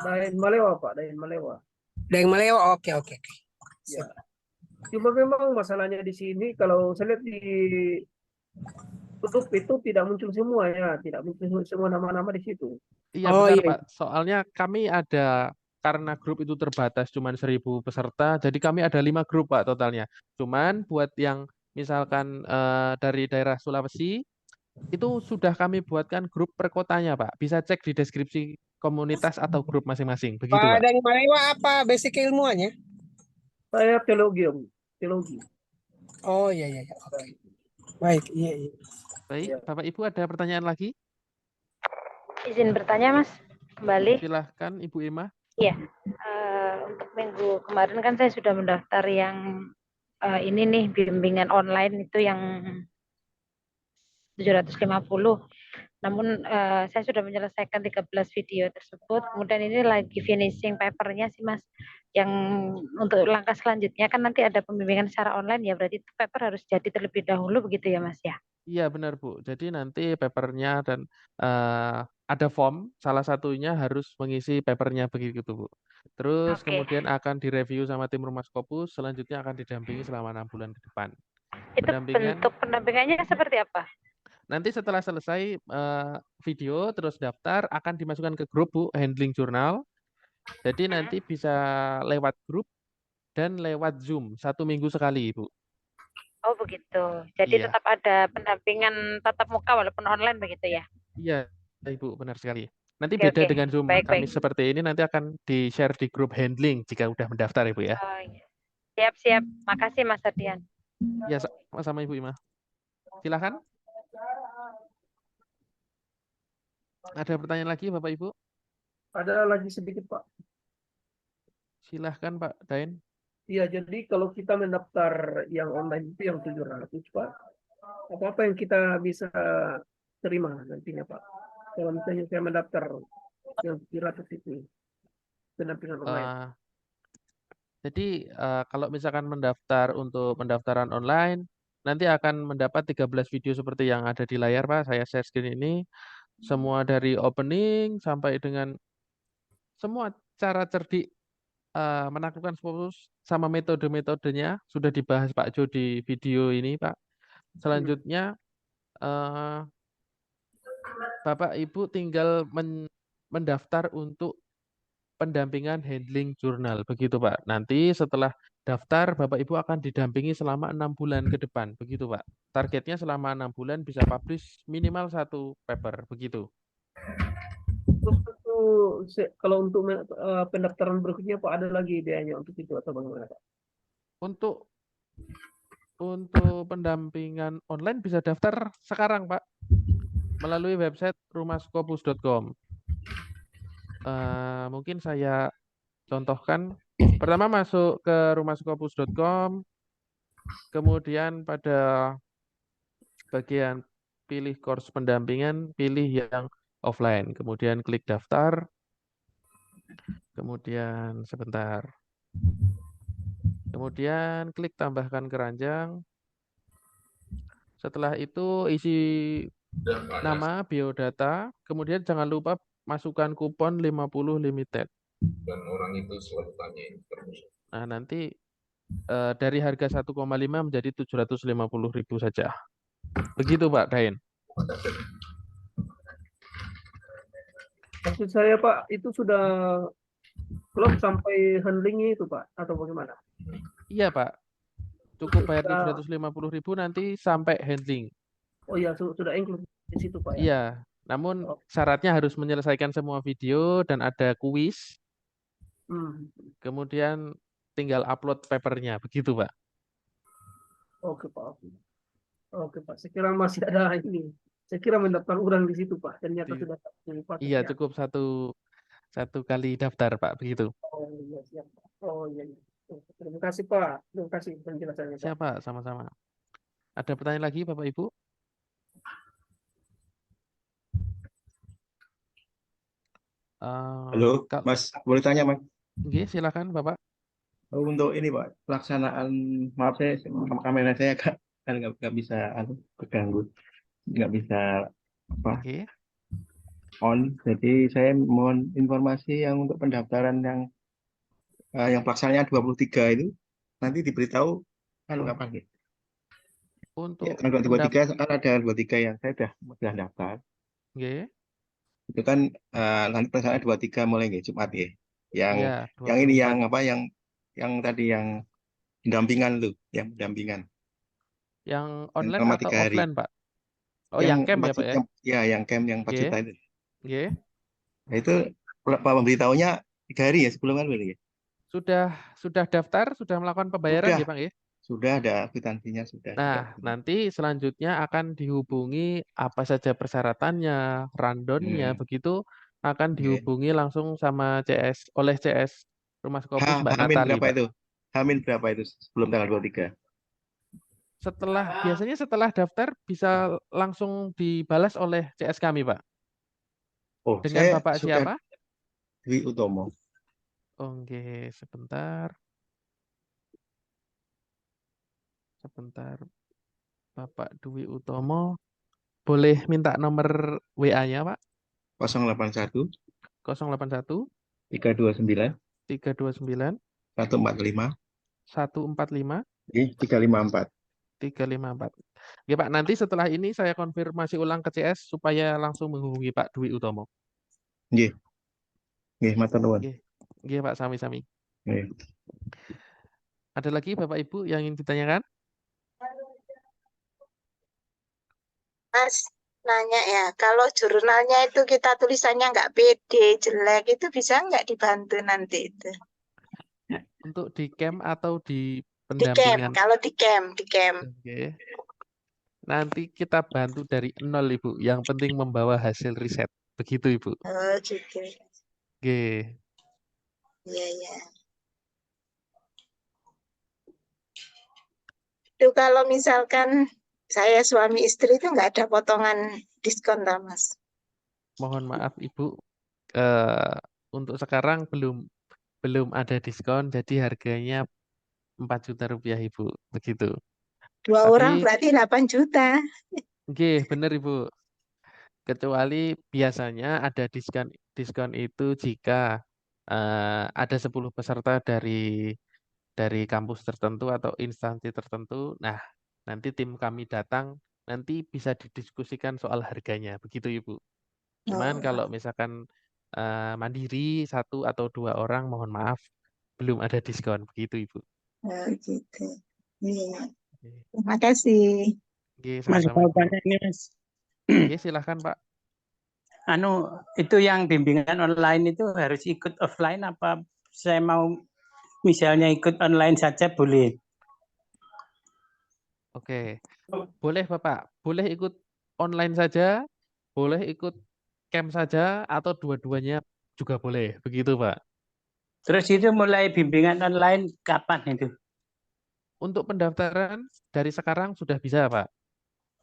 Dain Malewa, Pak. Dain Malewa. Daeng Malewa. Oke. Ya. Cuma memang masalahnya di sini kalau saya lihat di grup itu tidak muncul semua ya, tidak muncul semua nama-nama di situ. Iya, benar, Pak. Soalnya kami ada, karena grup itu terbatas cuman 1.000 peserta, jadi kami ada 5 grup, Pak, totalnya. Cuman buat yang misalkan dari daerah Sulawesi, itu sudah kami buatkan grup per kotanya, Pak. Bisa cek di deskripsi komunitas atau grup masing-masing. Begitu, Pak Pak. Daeng Malewa apa basic ilmuannya? Saya teologi, Om. Teologi. Oh iya. Oke. Baik, iya. Baik, Bapak Ibu ada pertanyaan lagi? Izin bertanya, Mas. Kembali. Silahkan, Ibu Emma. Iya. Untuk minggu kemarin kan saya sudah mendaftar yang ini nih, bimbingan online itu yang 750. Namun saya sudah menyelesaikan 13 video tersebut. Kemudian ini lagi finishing papernya sih, Mas. Yang untuk langkah selanjutnya kan nanti ada pembimbingan secara online ya, berarti itu paper harus jadi terlebih dahulu begitu ya, Mas ya? Iya, benar, Bu. Jadi nanti papernya dan ada form, salah satunya harus mengisi papernya begitu, Bu. Terus Oke. kemudian akan direview sama tim Rumah Skopus, selanjutnya akan didampingi selama 6 bulan ke depan. Itu Pendampingan bentuk pendampingannya seperti apa? nanti setelah selesai video, terus daftar, akan dimasukkan ke grup, Bu, handling jurnal. Jadi nanti bisa lewat grup dan lewat Zoom, 1 minggu sekali, Bu. Oh begitu. Jadi Iya. tetap ada pendampingan tatap muka walaupun online begitu ya? Iya, Ibu, benar sekali. Nanti Oke, beda oke. dengan Zoom Baik, kami baik. seperti ini, nanti akan di-share di grup handling jika udah mendaftar, Ibu ya. Oh, iya. Siap. Makasih Mas Ardian. Ya, sama-sama Ibu Ima. Silakan. Ada pertanyaan lagi, Bapak Ibu? Ada lagi sedikit, Pak. Silahkan, Pak Dain. Iya, jadi kalau kita mendaftar yang online itu yang 700, Pak. Apa-apa yang kita bisa terima nantinya, Pak. Kalau misalnya saya mendaftar yang 700 itu pendampingan online. Jadi kalau misalkan mendaftar untuk pendaftaran online, nanti akan mendapat 13 video seperti yang ada di layar, Pak. Saya share screen ini. Semua dari opening sampai dengan semua cara cerdik menaklukkan Scopus sama metode-metodenya sudah dibahas Pak Jo di video ini, Pak. Selanjutnya Bapak Ibu tinggal mendaftar untuk pendampingan handling jurnal, begitu Pak. Nanti setelah daftar, Bapak Ibu akan didampingi selama 6 bulan ke depan, begitu Pak. Targetnya selama 6 bulan bisa publish minimal 1 paper, begitu. Terus itu kalau untuk pendaftaran berikutnya Pak, ada lagi biayanya untuk itu atau bagaimana Pak? Untuk pendampingan online bisa daftar sekarang Pak melalui website rumahskopus.com. Mungkin saya contohkan. Pertama masuk ke rumahskopus.com, kemudian pada bagian pilih course pendampingan, pilih yang offline, kemudian klik daftar, kemudian sebentar, kemudian klik tambahkan keranjang. Setelah itu isi nama, biodata, kemudian jangan lupa masukkan kupon 50 limited. Dan orang itu selalu tanyain terus. Nah, nanti dari harga 1,5 menjadi 750.000 saja. Begitu Pak Dain. Maksud saya Pak, itu sudah close sampai handlingnya itu Pak, atau bagaimana? Iya Pak. Cukup bayar 750.000 nanti sampai handling. Oh iya, sudah include di situ Pak ya? Iya, namun syaratnya harus menyelesaikan semua video dan ada kuis. Kemudian tinggal upload papernya, begitu Pak. Oke Pak. Oke Pak, saya kira masih ada ini. Saya kira mendaftar ulang di situ Pak. Ternyata sudah Pak. Iya, cukup satu kali daftar Pak, begitu. Oh iya siap. Oh iya. Terima kasih Pak. Terima kasih penjelasannya Pak. Siap Pak, sama-sama. Ada pertanyaan lagi Bapak Ibu? Halo, Mas, boleh tanya Mas? Oke, silakan Bapak. Untuk ini Pak, pelaksanaan, maaf saya kamera saya kan nggak bisa terganggu, nggak bisa apa on. Jadi saya mohon informasi yang untuk pendaftaran yang pelaksanaannya 23 itu nanti diberitahu kapan gitu. Untuk ya, tanggal 23 kan ada 23 yang saya sudah daftar. Itu kan nanti pelaksanaan 23 mulai Jumat ya. Yang ini yang apa yang tadi yang pendampingan tuh, yang pendampingan. Yang online atau offline, Pak? Oh, yang camp ya, Pak ya? Ya, yang camp yang 4 juta itu. Nah, itu Pak memberitahunya 3 hari ya sebelum kan ya? Sudah daftar, sudah melakukan pembayaran ya, Pak ya? Sudah ada kwitansinya sudah. Nah, nanti selanjutnya akan dihubungi apa saja persyaratannya, rundown-nya, begitu akan dihubungi langsung sama oleh CS Rumah Scopus Mbak Natali, berapa Pak. itu? Hamin berapa itu sebelum tanggal 23? Biasanya setelah daftar bisa langsung dibalas oleh CS kami, Pak. Oh, dengan Bapak siapa? Dwi Utomo. Oke, sebentar. Bapak Dwi Utomo. Boleh minta nomor WA-nya, Pak? 081 081 329 145 354. 354. Oke, Pak, nanti setelah ini saya konfirmasi ulang ke CS supaya langsung menghubungi Pak Dwi Utomo. Nggih. Nggih, matur nuwun. Nggih, Pak, sami-sami. Nggih. Ada lagi Bapak Ibu yang ingin ditanyakan? Mas, nanya ya, kalau jurnalnya itu kita tulisannya nggak pede, jelek, itu bisa nggak dibantu nanti itu? Untuk di camp atau di Di camp, pendampingan? kalau di camp. Oke. Nanti kita bantu dari nol, Ibu. Yang penting membawa hasil riset. Begitu, Ibu. Oh, gitu. Oke. Iya. Itu kalau misalkan saya suami istri itu nggak ada potongan diskon, Mas? Mohon maaf, Ibu. Untuk sekarang belum ada diskon, jadi harganya 4 juta rupiah, Ibu. Begitu. Dua orang berarti 8 juta. Oke, benar, Ibu. Kecuali biasanya ada diskon itu jika ada 10 peserta dari kampus tertentu atau instansi tertentu. Nah, nanti tim kami datang, nanti bisa didiskusikan soal harganya, begitu Ibu. Cuman kalau misalkan mandiri 1 atau 2 orang, mohon maaf, belum ada diskon, begitu Ibu. Gitu. Iya. Oke. Terima kasih. Oke, Mas sama-sama mau Ibu. tanya ini Mas. Oke, silahkan Pak. Itu yang bimbingan online itu harus ikut offline apa saya mau misalnya ikut online saja boleh? Oke, boleh Bapak, boleh ikut online saja, boleh ikut camp saja, atau dua-duanya juga boleh, begitu Pak. Terus itu mulai bimbingan online kapan itu? Untuk pendaftaran dari sekarang sudah bisa Pak.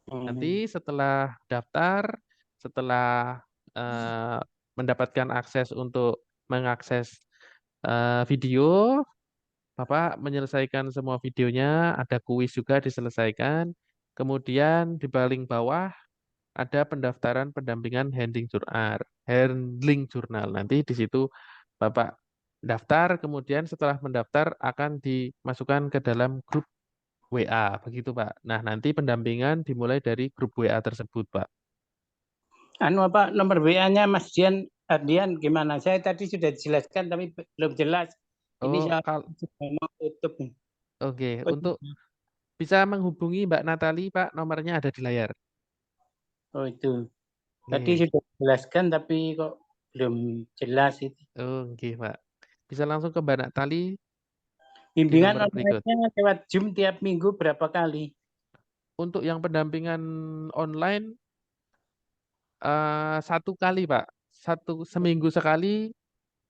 Nanti setelah daftar, setelah mendapatkan akses untuk mengakses video, Bapak menyelesaikan semua videonya, ada kuis juga diselesaikan. Kemudian di paling bawah ada pendaftaran pendampingan handling jurnal. Nanti di situ Bapak daftar, kemudian setelah mendaftar akan dimasukkan ke dalam grup WA, begitu Pak. Nah, nanti pendampingan dimulai dari grup WA tersebut, Pak. Nomor WA-nya Mas Ardian gimana? Saya tadi sudah dijelaskan tapi belum jelas. Ini saya mau tutup nih. Oke, untuk bisa menghubungi Mbak Natali, Pak, nomornya ada di layar. Oh itu. Tadi sudah dijelaskan tapi kok belum jelas itu. Oh, oke, Pak. Bisa langsung ke Mbak Natali. Bimbingan online-nya lewat Zoom tiap minggu berapa kali? Untuk yang pendampingan online 1 kali, Pak. Seminggu sekali,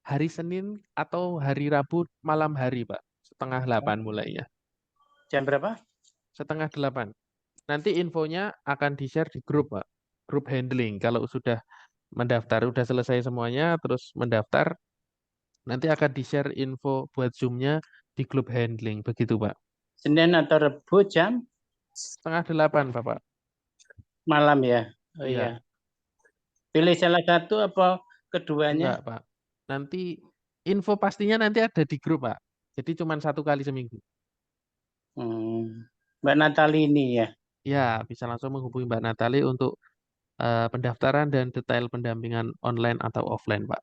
hari Senin atau hari Rabu malam hari, Pak. 7:30 mulainya. Jam berapa? 7:30. Nanti infonya akan di-share di grup, Pak. Grup handling. Kalau sudah mendaftar, sudah selesai semuanya, terus mendaftar, nanti akan di-share info buat Zoom-nya di grup handling. Begitu, Pak. Senin atau Rabu jam? 7:30, Bapak. Malam ya? Oh Iya. iya. Pilih salah satu apa keduanya? Enggak, Pak. Nanti info pastinya nanti ada di grup, Pak. Jadi cuma 1 kali seminggu. Mbak Natali ini ya? Ya, bisa langsung menghubungi Mbak Natali untuk pendaftaran dan detail pendampingan online atau offline, Pak.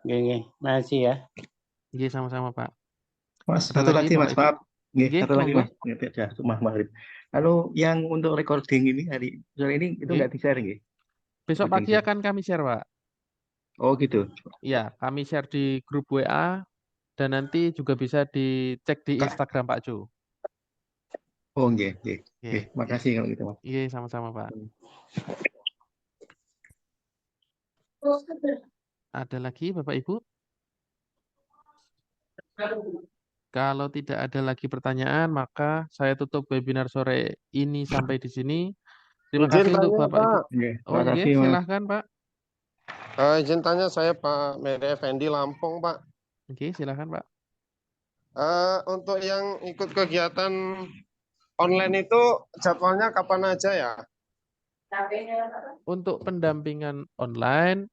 Oke. Makasih ya. Iya, sama-sama, Pak. Mas, Ada satu lagi Mas, Bapak Ibu? maaf. Nggih, Satu lagi monggo. Mas. Ngerti aja, cuma maghrib. Lalu yang untuk recording ini sore ini itu nggak di-share nggih? Besok Recording pagi Zoom. akan kami share, Pak. Oh gitu. Iya, kami share di grup WA dan nanti juga bisa dicek di Instagram Pak Jo. Oh nggih, nggih. Nggih, makasih kalau gitu, Mas. Iya, sama-sama, Pak. Ada lagi Bapak Ibu? Kalau tidak ada lagi pertanyaan, maka saya tutup webinar sore ini sampai di sini. Terima Izin kasih untuk tanya, Bapak Ibu. Pak. Oh, makasih, iya, Mas. silahkan, Pak. Izin tanya, saya Pak Mede Effendi Lampung, Pak. Oke, silahkan, Pak. Untuk yang ikut kegiatan online itu jadwalnya kapan aja ya? Untuk pendampingan online,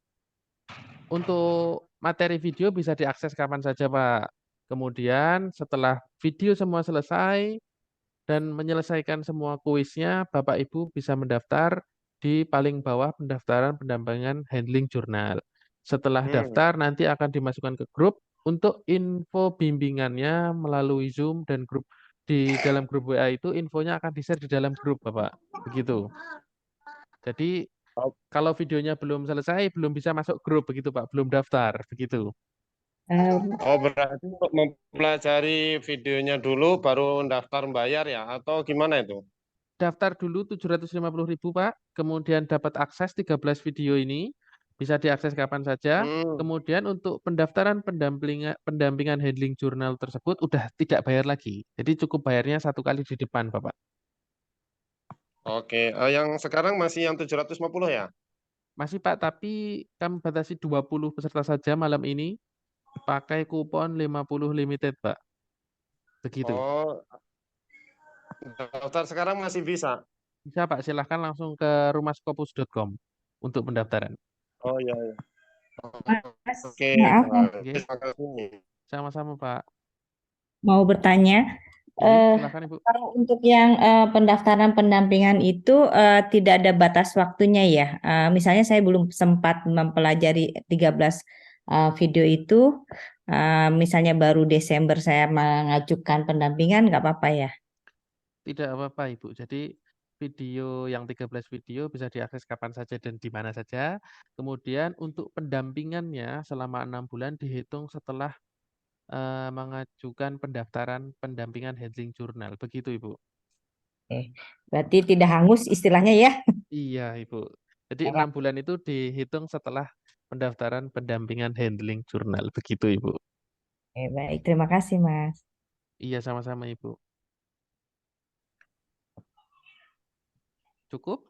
untuk materi video bisa diakses kapan saja, Pak. Kemudian setelah video semua selesai dan menyelesaikan semua kuisnya, Bapak Ibu bisa mendaftar di paling bawah pendaftaran pendampingan handling jurnal. Setelah daftar nanti akan dimasukkan ke grup untuk info bimbingannya melalui Zoom dan grup di dalam grup WA itu infonya akan di-share di dalam grup, Bapak. Begitu. Jadi kalau videonya belum selesai, belum bisa masuk grup begitu, Pak. Belum daftar, begitu. Oh, berarti untuk mempelajari videonya dulu baru daftar bayar ya? Atau gimana itu? Daftar dulu 750.000, Pak. Kemudian dapat akses 13 video ini. Bisa diakses kapan saja. Kemudian untuk pendaftaran pendampingan handling jurnal tersebut udah tidak bayar lagi. Jadi cukup bayarnya 1 kali di depan, Bapak. Oke, yang sekarang masih yang 750 ya? Masih, Pak, tapi kami batasi 20 peserta saja malam ini. Pakai kupon 50 limited, Pak. Begitu. Oh, daftar sekarang masih bisa? Bisa, Pak. Silahkan langsung ke rumahskopus.com untuk pendaftaran. Oh iya, iya. Mas, Oke, maaf, Mas. Oke, terima kasih. sama-sama Pak. Mau bertanya. Silakan Ibu. Kalau untuk yang pendaftaran pendampingan itu tidak ada batas waktunya ya. Misalnya saya belum sempat mempelajari 13 video itu. Misalnya baru Desember saya mengajukan pendampingan, nggak apa-apa ya? Tidak apa-apa Ibu. Jadi video yang 13 video bisa diakses kapan saja dan di mana saja. Kemudian untuk pendampingannya selama 6 bulan dihitung setelah mengajukan pendaftaran pendampingan handling jurnal. Begitu Ibu. Berarti tidak hangus istilahnya ya. Iya Ibu. Jadi Ya, 6 bulan itu dihitung setelah pendaftaran pendampingan handling jurnal. Begitu Ibu. Baik, terima kasih Mas. Iya sama-sama Ibu. Cukup?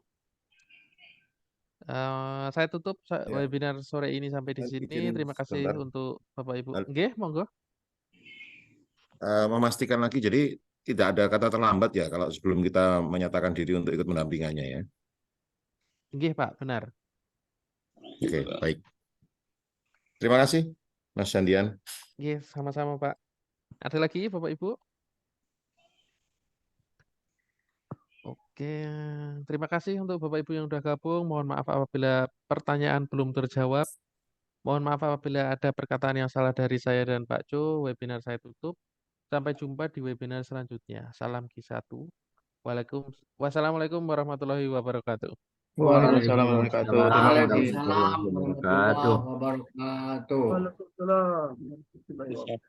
Saya tutup Ya. webinar sore ini sampai di sini. Izin Terima kasih sebentar. untuk Bapak Ibu. Nggih, monggo. Memastikan lagi, jadi tidak ada kata terlambat ya kalau sebelum kita menyatakan diri untuk ikut mendampingannya ya. Nggih, Pak, benar. Oke, baik. Terima kasih, Mas Sandian. Nggih, sama-sama, Pak. Ada lagi, Bapak Ibu? Oke, terima kasih untuk Bapak Ibu yang sudah gabung. Mohon maaf apabila pertanyaan belum terjawab. Mohon maaf apabila ada perkataan yang salah dari saya dan Pak Jo. Webinar saya tutup. Sampai jumpa di webinar selanjutnya. Salam Q1. Wassalamualaikum warahmatullahi wabarakatuh. Waalaikumsalam warahmatullahi wabarakatuh. Terima kasih. Waalaikumsalam warahmatullahi wabarakatuh. Waalaikumsalam.